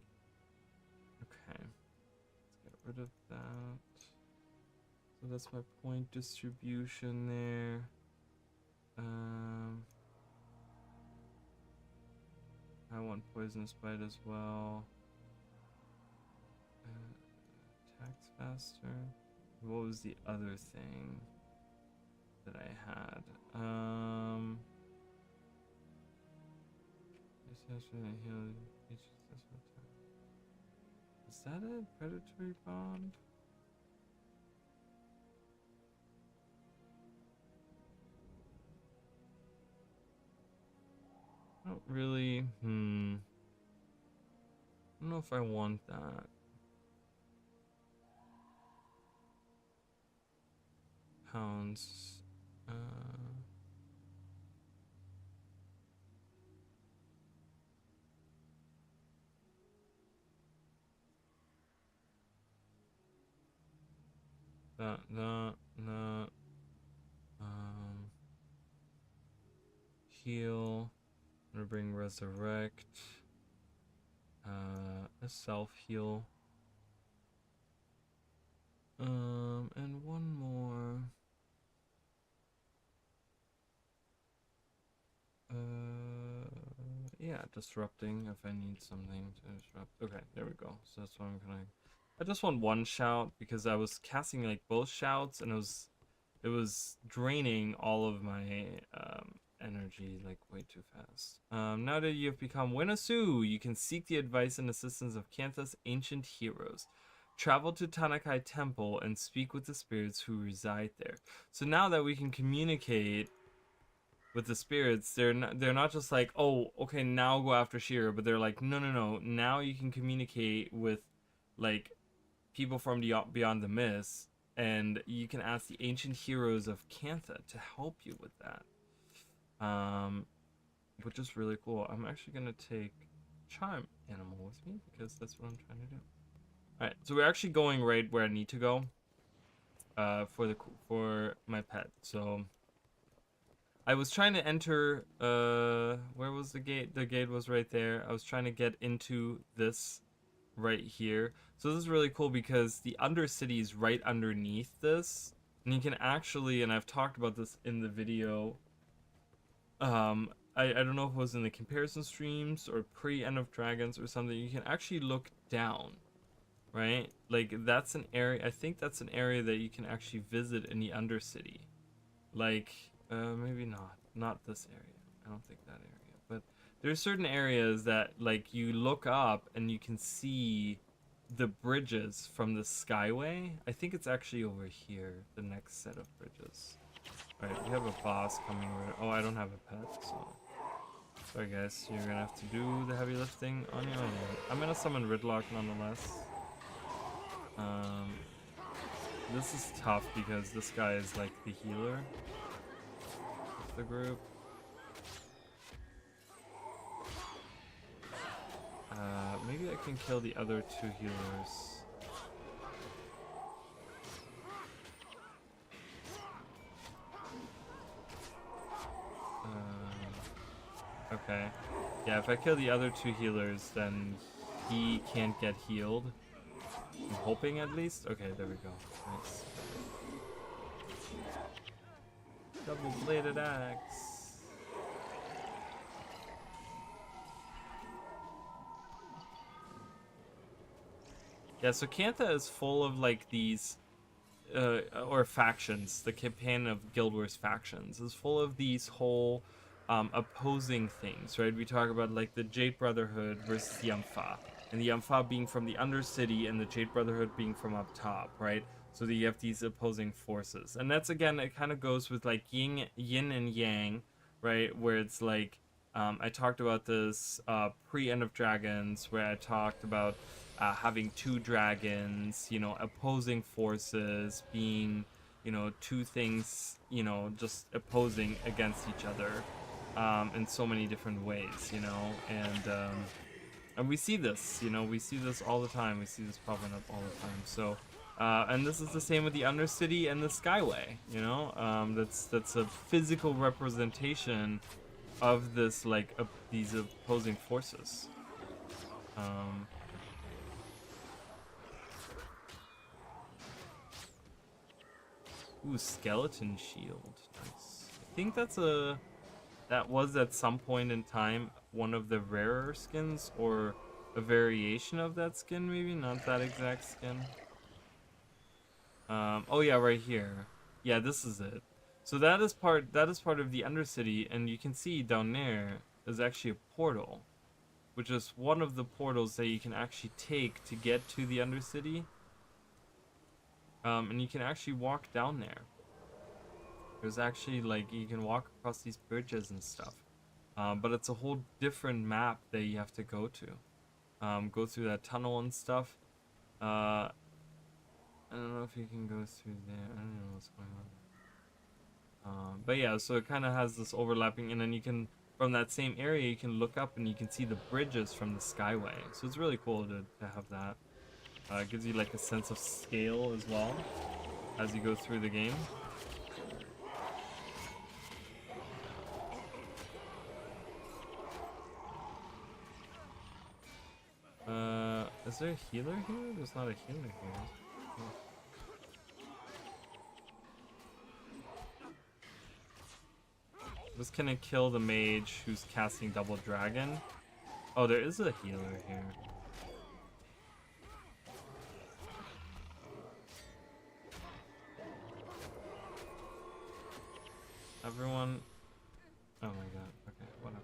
Okay. Let's get rid of that. So that's my point distribution there. I want poisonous bite as well. Attacks faster. What was the other thing that I had? Is that a predatory bond? I don't really, I don't know if I want that. Pounds. That. Heal. I'm gonna bring Resurrect. A self-heal. And one more. Yeah, disrupting if I need something to disrupt. Okay, there we go. So that's what I'm gonna. I just want one shout because I was casting like both shouts and it was draining all of my energy like way too fast. Now that you have become Winasu, you can seek the advice and assistance of Kantha's ancient heroes. Travel to Tanakai Temple and speak with the spirits who reside there. So now that we can communicate with the spirits, they're not just like, oh, okay, now go after Shira, but they're like, no. Now you can communicate with like people from beyond the mist, and you can ask the ancient heroes of Kantha to help you with that. Which is really cool. I'm actually gonna take Charm Animal with me because that's what I'm trying to do. All right, so we're actually going right where I need to go. For my pet. So I was trying to enter. Where was the gate? The gate was right there. I was trying to get into this right here. So this is really cool because the Undercity is right underneath this, and you can actually, and I've talked about this in the video. I don't know if it was in the comparison streams or pre End of Dragons or something. You can actually look down right? Like that's an area. I think that's an area that you can actually visit in the Undercity. Like maybe not this area. I don't think that area. But there's certain areas that like you look up and you can see the bridges from the Skyway. I think it's actually over here, the next set of bridges. Alright, we have a boss coming. Oh, I don't have a pet, so sorry guys, you're gonna have to do the heavy lifting on your own. I'm gonna summon Ridlock nonetheless. This is tough because this guy is like the healer of the group. Maybe I can kill the other two healers. Okay. Yeah, if I kill the other two healers, then he can't get healed. I'm hoping at least. Okay, there we go. Nice. Double-bladed axe. Yeah, so Cantha is full of like these, or factions. The campaign of Guild Wars factions is full of these whole opposing things, right? We talk about like the Jade Brotherhood versus the Yamfa, and the Yamfa being from the Undercity and the Jade Brotherhood being from up top, right? So that you have these opposing forces, and that's again, it kind of goes with like yin and yang, right? Where it's like I talked about this pre-End of Dragons, where I talked about having two dragons, you know, opposing forces, being, you know, two things, you know, just opposing against each other in so many different ways, you know, and we see this, you know, we see this all the time. We see this popping up all the time. So, and this is the same with the Undercity and the Skyway, you know, that's a physical representation of this, like, these opposing forces. Ooh, skeleton shield. Nice. I think that was at some point in time one of the rarer skins, or a variation of that skin, maybe not that exact skin. Oh yeah, right here. Yeah, this is it. So that is part of the Undercity, and you can see down there is actually a portal, which is one of the portals that you can actually take to get to the Undercity. And you can actually walk down there. There's actually, like, you can walk across these bridges and stuff. But it's a whole different map that you have to go to. Go through that tunnel and stuff. I don't know if you can go through there. I don't know what's going on. But yeah, so it kind of has this overlapping, and then you can, from that same area, you can look up and you can see the bridges from the Skyway. So it's really cool to have that. It gives you like a sense of scale as well as you go through the game. Is there a healer here? There's not a healer here. This can kill the mage who's casting Double Dragon. Oh, there is a healer here. Everyone. Oh my god. Okay, whatever.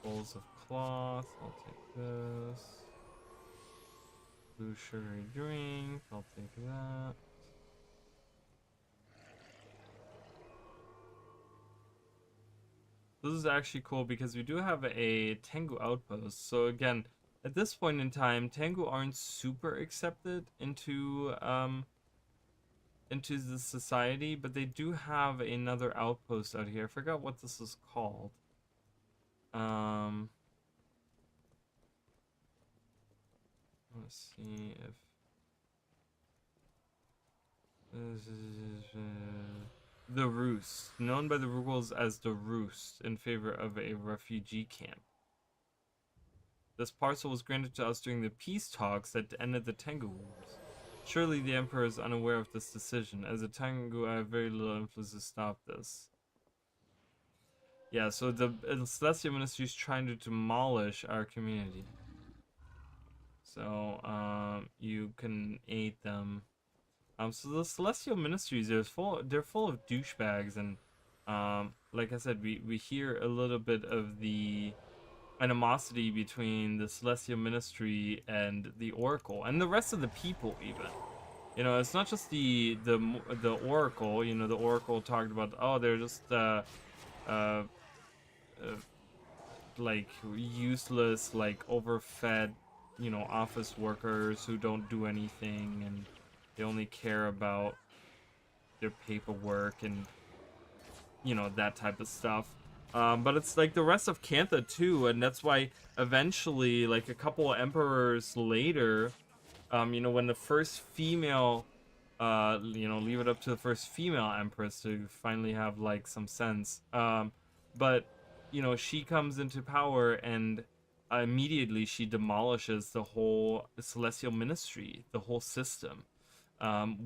Bowls of cloth. I'll take this. Blue sugary drink. I'll take that. This is actually cool because we do have a Tengu outpost. So again, at this point in time, Tengu aren't super accepted into the society, but they do have another outpost out here. I forgot what this is called. Let's see if this is the Roost, known by the locals as the Roost, in favor of a refugee camp. This parcel was granted to us during the peace talks that ended the Tengu Wars. Surely the Emperor is unaware of this decision. As a Tengu, I have very little influence to stop this. Yeah, so the Celestial Ministry is trying to demolish our community. So, you can aid them. So the Celestial Ministries, they're full of douchebags, and like I said, we hear a little bit of the animosity between the Celestial Ministry and the Oracle, and the rest of the people even. You know, it's not just the Oracle. You know, the Oracle talked about, oh, they're just like useless, like overfed, you know, office workers who don't do anything, and they only care about their paperwork and, you know, that type of stuff. But it's like the rest of Cantha too, and that's why eventually, like a couple emperors later, you know, when the first female, you know, leave it up to the first female empress to finally have like some sense. But you know, she comes into power, and immediately she demolishes the whole Celestial Ministry, the whole system.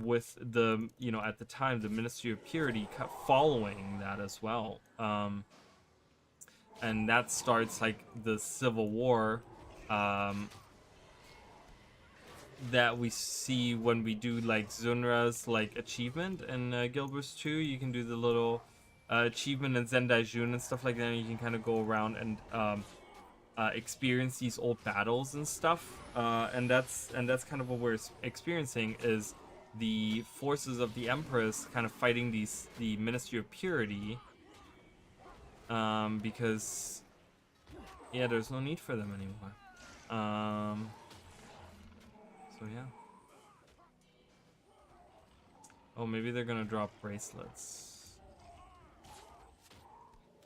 With the, you know, at the time, the Ministry of Purity following that as well. And that starts like the civil war that we see when we do like Zunra's like achievement in Guild Wars 2. You can do the little achievement in Zendaijun and stuff like that, and you can kind of go around and experience these old battles and stuff, and that's kind of what we're experiencing, is the forces of the Empress kind of fighting the Ministry of Purity, because yeah, there's no need for them anymore. So yeah. Oh, maybe they're gonna drop bracelets.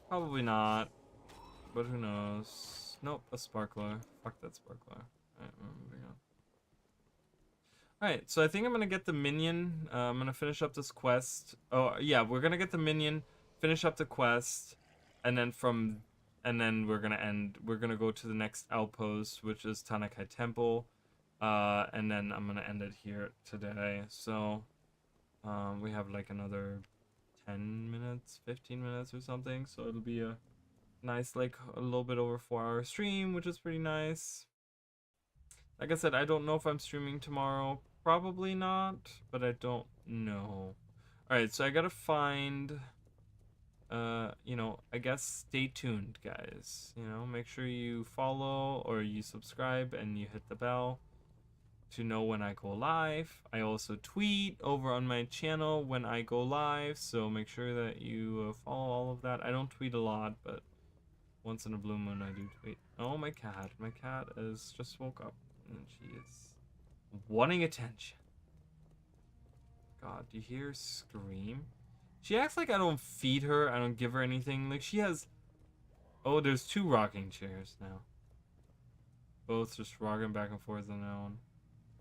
Probably not, but who knows? Nope, a sparkler. Fuck that sparkler. Alright, moving on. Alright, so I think I'm gonna get the minion. I'm gonna finish up this quest. Oh yeah, we're gonna get the minion, finish up the quest, and then we're gonna go to the next outpost, which is Tanakai Temple. And then I'm gonna end it here today. So we have like another 10 minutes, 15 minutes or something, so it'll be a nice, like a little bit over 4-hour stream, which is pretty nice. Like I said, I don't know if I'm streaming tomorrow. Probably not, but I don't know. Alright, so I gotta find, you know, I guess stay tuned, guys. You know, make sure you follow or you subscribe and you hit the bell to know when I go live. I also tweet over on my channel when I go live, so make sure that you follow all of that. I don't tweet a lot, but once in a blue moon I do tweet. Oh, my cat is just woke up and she is wanting attention. God, do you hear her scream? She acts like I don't feed her, I don't give her anything. Like she has, oh, there's 2 rocking chairs now, both just rocking back and forth on their own.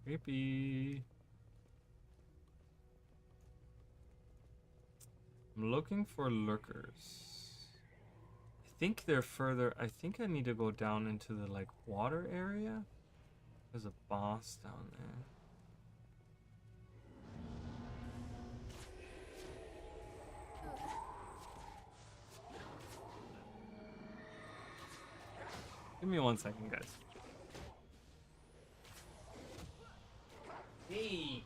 Creepy. I'm looking for lurkers. I think they're further. I think I need to go down into the like water area. There's a boss down there. Give me 1 second, guys. Hey.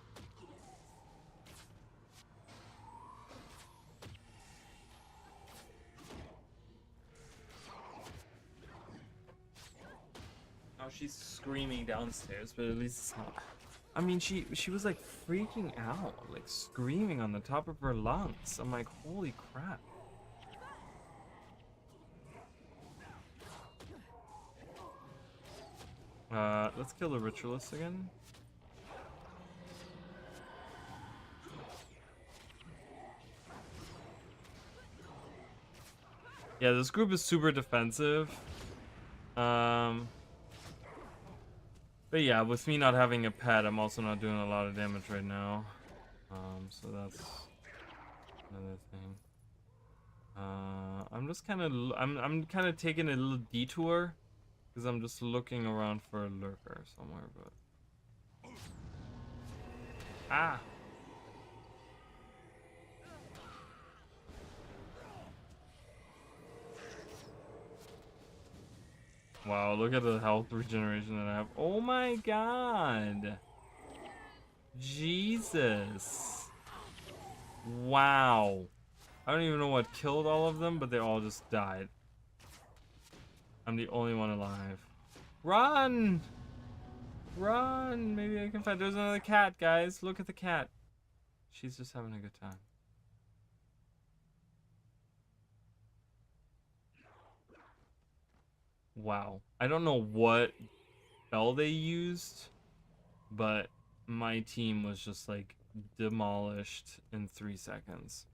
Oh, she's screaming downstairs, but at least it's not. I mean, she was like freaking out, like screaming on the top of her lungs. I'm like, holy crap. Let's kill the ritualist again. Yeah, this group is super defensive. But yeah, with me not having a pet, I'm also not doing a lot of damage right now. So that's another thing. I'm just kind of, I'm kind of taking a little detour Because I'm just looking around for a lurker somewhere, but... Ah! Wow, look at the health regeneration that I have. Oh my god! Jesus! Wow. I don't even know what killed all of them, but they all just died. I'm the only one alive. Run! Run! Maybe I can find... There's another cat, guys. Look at the cat. She's just having a good time. Wow. I don't know what spell they used, but my team was just like demolished in 3 seconds.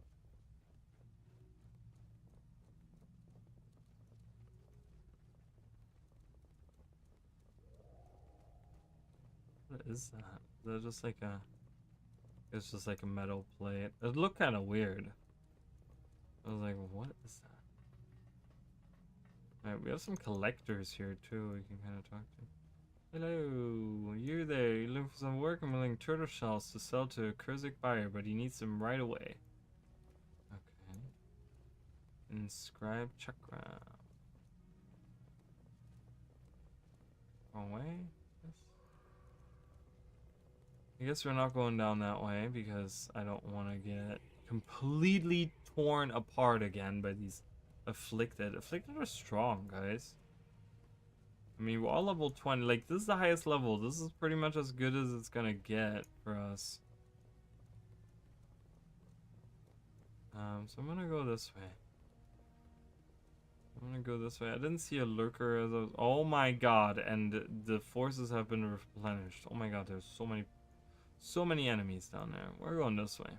What is that? Is that just like a... It's just like a metal plate. It looked kind of weird. I was like, what is that? Alright, we have some collectors here too we can kind of talk to. Hello, you there. You're looking for some work? I'm willing turtle shells to sell to a Kurzik buyer, but he needs them right away. Okay. Inscribed chakra. Wrong way? I guess we're not going down that way because I don't want to get completely torn apart again by these afflicted. Afflicted are strong, guys. I mean, we're all level 20. Like, this is the highest level. This is pretty much as good as it's gonna get for us. So I'm gonna go this way. I'm gonna go this way. I didn't see a lurker as I was... Oh my god, and the forces have been replenished. Oh my god, there's so many enemies down there. We're going this way.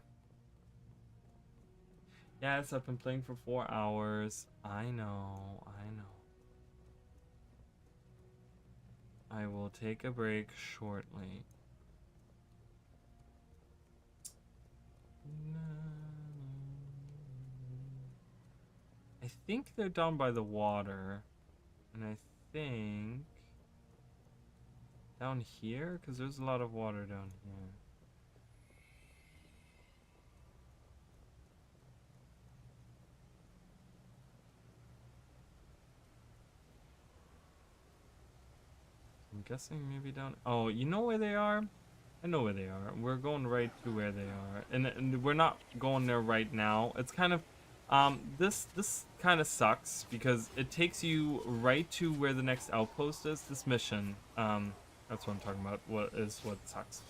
Yes, I've been playing for 4 hours. I know. I will take a break shortly. I think they're down by the water. And I think... Down here? Because there's a lot of water down here. I'm guessing maybe down... Oh, you know where they are? I know where they are. We're going right to where they are. And we're not going there right now. It's kind of... this kind of sucks because it takes you right to where the next outpost is. This mission. That's what I'm talking about. What sucks.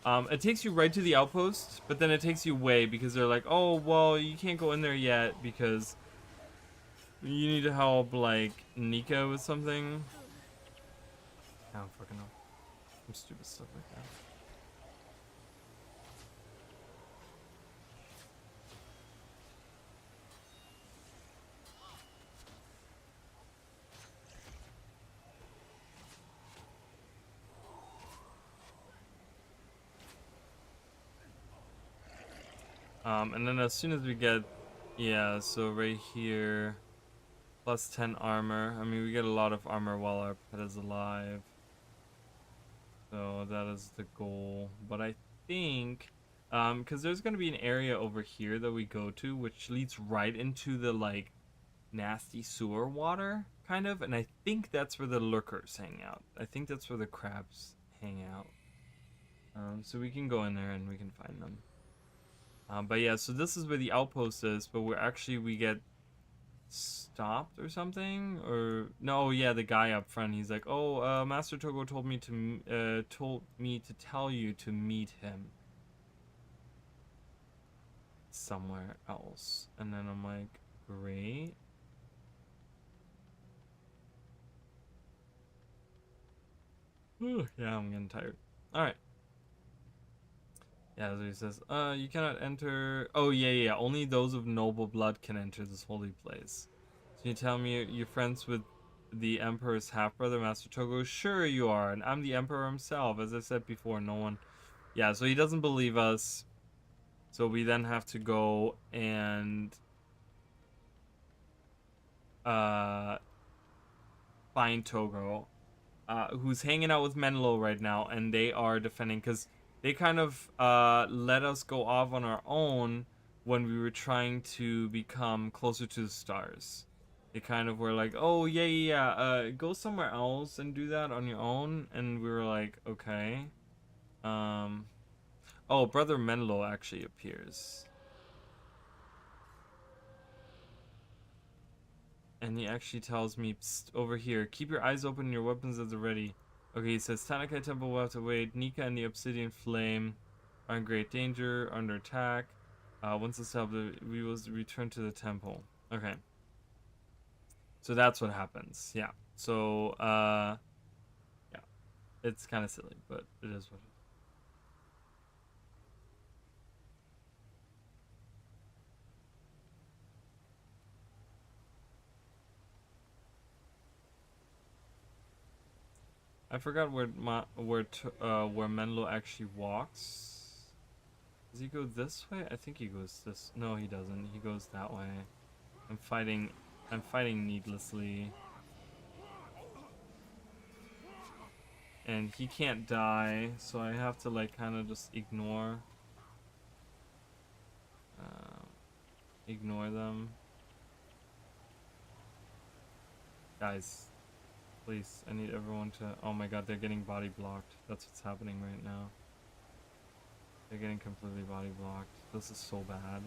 It takes you right to the outpost, but then it takes you away because they're like, oh, well, you can't go in there yet because you need to help, like, Nika with something. I don't fucking know. Some stupid stuff like that. And then as soon as we get, yeah, so right here, plus 10 armor. I mean, we get a lot of armor while our pet is alive. So that is the goal. But I think, because there's going to be an area over here that we go to, which leads right into the, like, nasty sewer water, kind of. And I think that's where the lurkers hang out. I think that's where the crabs hang out. So we can go in there and we can find them. But yeah, so this is where the outpost is, but we get stopped or something, or no, yeah, the guy up front, he's like, oh, Master Togo told me to tell you to meet him somewhere else. And then I'm like, great. Ooh, yeah, I'm getting tired. All right. Yeah, so he says, you cannot enter... Oh, yeah, only those of noble blood can enter this holy place. So you tell me you're friends with the Emperor's half-brother, Master Togo? Sure you are, and I'm the Emperor himself. As I said before, no one... Yeah, so he doesn't believe us. So we then have to go and... find Togo, who's hanging out with Menlo right now, and they are defending because they kind of let us go off on our own when we were trying to become closer to the stars. They kind of were like, oh yeah, go somewhere else and do that on your own, and we were like, okay. Oh, Brother Menlo actually appears. And he actually tells me, psst, over here, keep your eyes open and your weapons at the ready. Okay, he says, Tanakai Temple will have to wait. Nika and the Obsidian Flame are in great danger, under attack. Once established, we will return to the temple. Okay. So that's what happens. Yeah. So, yeah. It's kind of silly, but it is what it is. I forgot where Menlo actually walks. Does he go this way? I think he goes this. No, he doesn't. He goes that way. I'm fighting needlessly. And he can't die, so I have to like kind of just ignore them. Guys, please, I need everyone to... Oh my god, they're getting body blocked. That's what's happening right now. They're getting completely body blocked. This is so bad.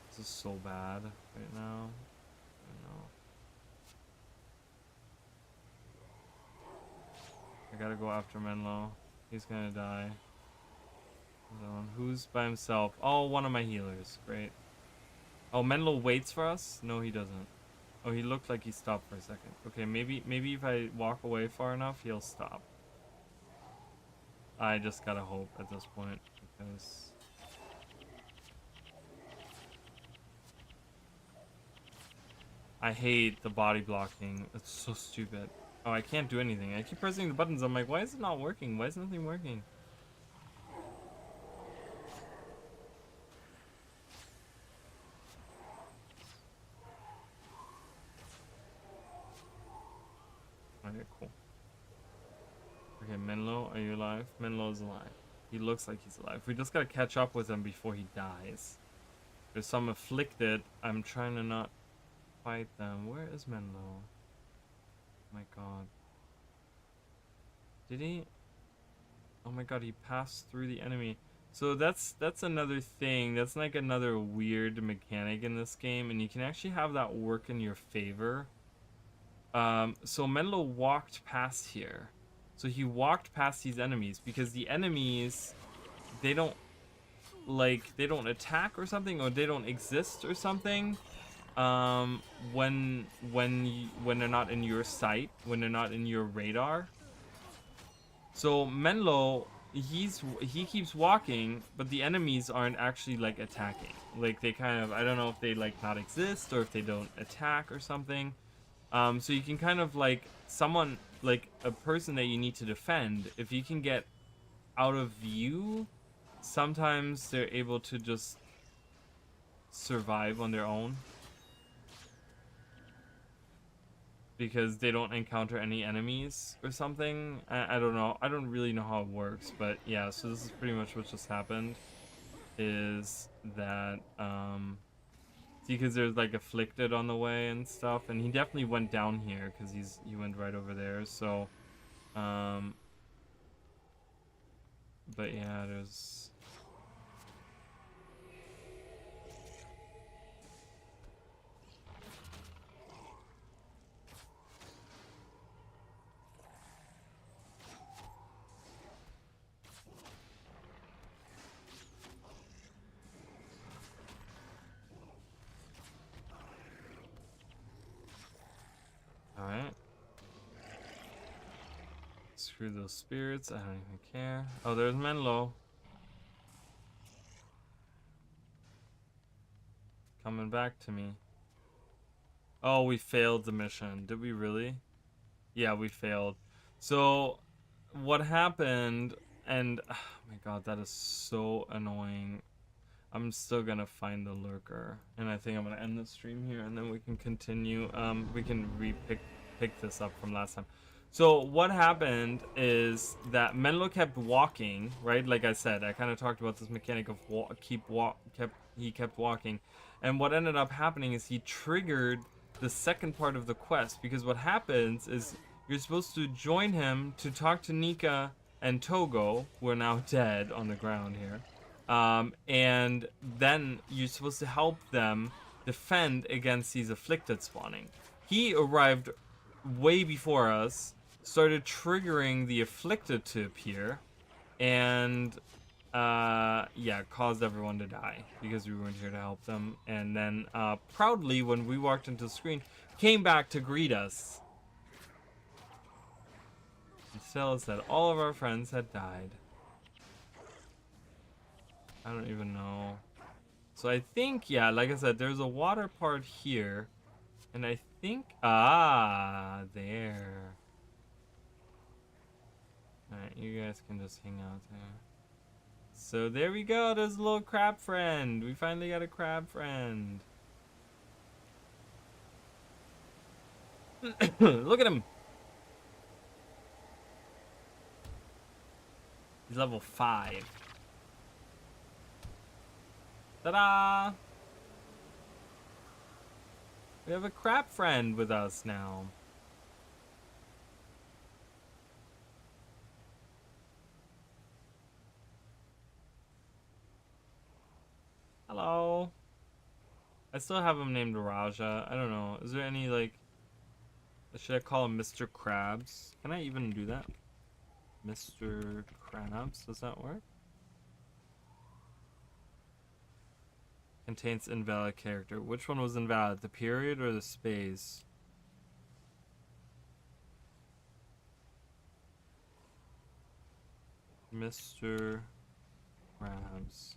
This is so bad right now. I know. I gotta go after Menlo. He's gonna die. Who's by himself? Oh, one of my healers. Great. Oh, Menlo waits for us? No, he doesn't. Oh, he looked like he stopped for a second. Okay, maybe if I walk away far enough, he'll stop. I just gotta hope at this point, because... I hate the body blocking. It's so stupid. Oh, I can't do anything. I keep pressing the buttons. I'm like, why is it not working? Why is nothing working? Okay, cool. Okay, Menlo, are you alive? Menlo's alive. He looks like he's alive. We just gotta catch up with him before he dies. There's some afflicted. I'm trying to not fight them. Where is Menlo? Oh my god. Did he? Oh my god, he passed through the enemy. So that's another thing. That's like another weird mechanic in this game, and you can actually have that work in your favor. So Menlo walked past here. So he walked past these enemies because the enemies, they don't attack or something, or they don't exist or something. When they're not in your sight, when they're not in your radar. So Menlo, he keeps walking, but the enemies aren't actually like attacking. Like they kind of, I don't know if they like not exist or if they don't attack or something. So you can kind of like someone, like a person that you need to defend, if you can get out of view, sometimes they're able to just survive on their own. Because they don't encounter any enemies or something. I don't know. I don't really know how it works, but yeah, so this is pretty much what just happened. Is that, see, because there's like afflicted on the way and stuff, and he definitely went down here because he went right over there, so, but yeah, there's... Alright. Screw those spirits, I don't even care. Oh, there's Menlo. Coming back to me. Oh, we failed the mission. Did we really? Yeah, we failed. So, what happened, and oh my god, that is so annoying. I'm still gonna find the lurker, and I think I'm gonna end the stream here, and then we can continue. We can pick this up from last time. So what happened is that Menlo kept walking, right? Like I said, I kind of talked about this mechanic of he kept walking, and what ended up happening is he triggered the second part of the quest, because what happens is you're supposed to join him to talk to Nika and Togo, who are now dead on the ground here, and then you're supposed to help them defend against these afflicted spawning. He arrived way before us, started triggering the afflicted to appear, and yeah, caused everyone to die because we weren't here to help them. And then proudly, when we walked into the screen, came back to greet us and tell us that all of our friends had died. I don't even know. So I think, yeah, like I said, there's a water part here, and I think, there. Alright, you guys can just hang out there. So there we go, there's a little crab friend. We finally got a crab friend. Look at him. He's level 5. Ta-da! We have a crab friend with us now. Hello. I still have him named Raja. I don't know. Is there any, like... Should I call him Mr. Krabs? Can I even do that? Mr. Krabs? Does that work? Contains invalid character. Which one was invalid? The period or the space? Mr. Krabs.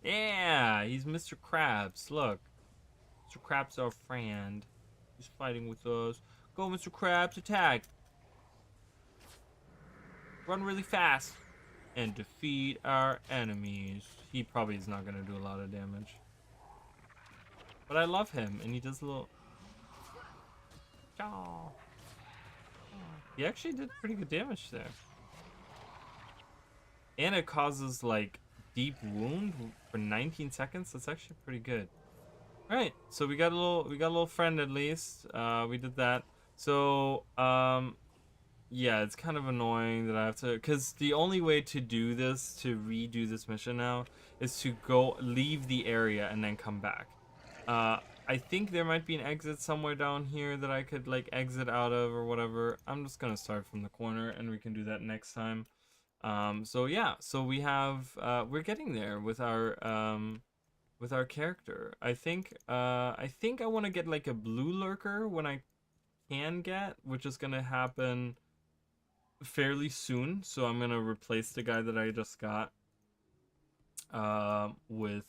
Yeah, he's Mr. Krabs. Look. Mr. Krabs, our friend. He's fighting with us. Go, Mr. Krabs, attack. Run really fast. And defeat our enemies. He probably is not going to do a lot of damage. But I love him, and he does a little... Oh. He actually did pretty good damage there. And it causes, like, deep wound for 19 seconds. That's actually pretty good. All right, so we got a little friend at least. We did that. So yeah, it's kind of annoying that I have to, because the only way to do this, to redo this mission now, is to go leave the area and then come back. I think there might be an exit somewhere down here that I could like exit out of or whatever. I'm just gonna start from the corner and we can do that next time. So yeah, so we have we're getting there with our character. I think I want to get like a blue lurker when I can get, which is gonna happen fairly soon. So I'm gonna replace the guy that I just got with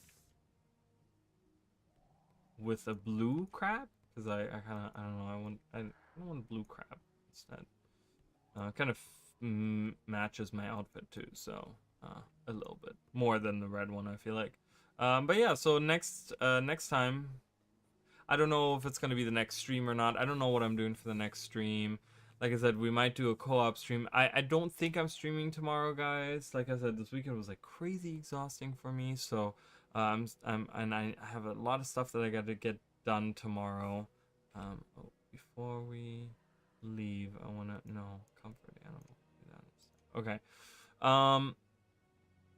a blue crab, because I don't know, I want a blue crab instead. Kind of matches my outfit too, so a little bit more than the red one, I feel like. But yeah, so next time, I don't know if it's gonna be the next stream or not. I don't know what I'm doing for the next stream. Like I said, we might do a co-op stream. I don't think I'm streaming tomorrow, guys. Like I said, this weekend was like crazy exhausting for me. So and I have a lot of stuff that I got to get done tomorrow. Before we leave, I wanna comfort animal. Okay.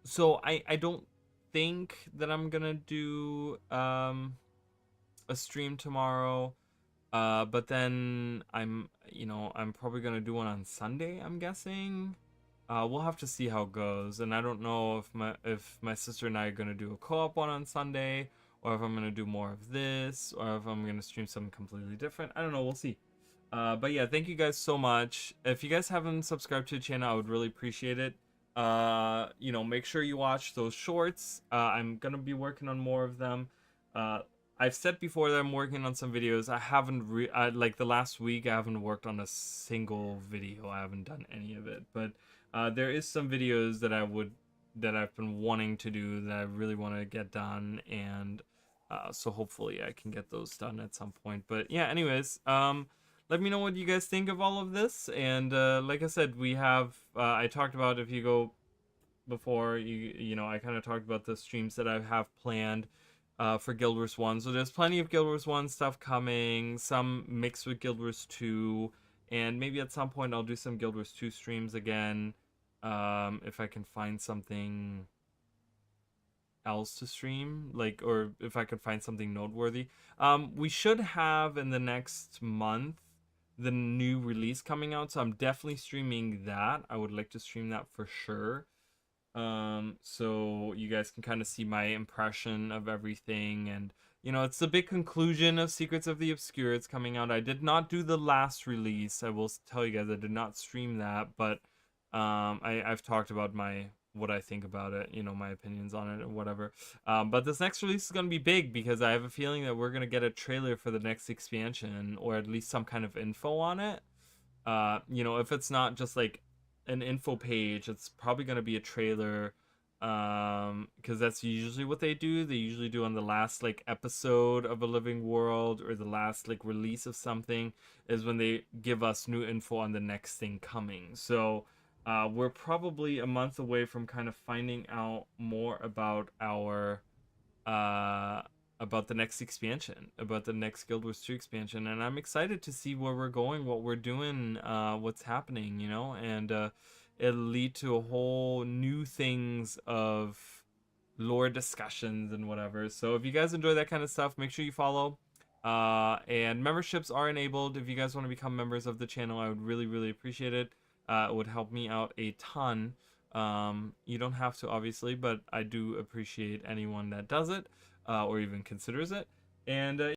So I don't think that I'm gonna do a stream tomorrow. But then I'm probably gonna do one on Sunday, I'm guessing. We'll have to see how it goes, and I don't know if my sister and I are gonna do a co-op one on Sunday, or if I'm gonna do more of this, or if I'm gonna stream something completely different. I don't know, we'll see. But yeah, thank you guys so much. If you guys haven't subscribed to the channel, I would really appreciate it. Make sure you watch those shorts. I'm gonna be working on more of them. I've said before that I'm working on some videos. I haven't like the last week I haven't worked on a single video. I haven't done any of it, but there is some videos that I've been wanting to do that I really want to get done, and so hopefully I can get those done at some point. But yeah, anyways, let me know what you guys think of all of this. And like I said, we have I talked about, if you go before, you know, I kind of talked about the streams that I have planned for Guild Wars 1. So there's plenty of Guild Wars 1 stuff coming, some mixed with Guild Wars 2, and maybe at some point I'll do some Guild Wars 2 streams again, if I can find something else to stream, like, or if I could find something noteworthy. We should have in the next month the new release coming out, so I'm definitely streaming that. I would like to stream that for sure. So you guys can kind of see my impression of everything, and you know, it's the big conclusion of Secrets of the Obscure. It's coming out. I did not do the last release. I will tell you guys I did not stream that, but I've talked about what I think about it, you know, my opinions on it or whatever. But this next release is going to be big because I have a feeling that we're going to get a trailer for the next expansion, or at least some kind of info on it. You know, if it's not just like an info page, it's probably going to be a trailer, because that's usually what they do. They usually do on the last like episode of A Living World, or the last like release of something, is when they give us new info on the next thing coming. So we're probably a month away from kind of finding out more about our about the next expansion, about the next Guild Wars 2 expansion, and I'm excited to see where we're going, what we're doing, what's happening, you know, and it'll lead to a whole new things of lore discussions and whatever. So if you guys enjoy that kind of stuff, make sure you follow. And memberships are enabled. If you guys want to become members of the channel, I would really appreciate it. It would help me out a ton. You don't have to, obviously, but I do appreciate anyone that does it, or even considers it. And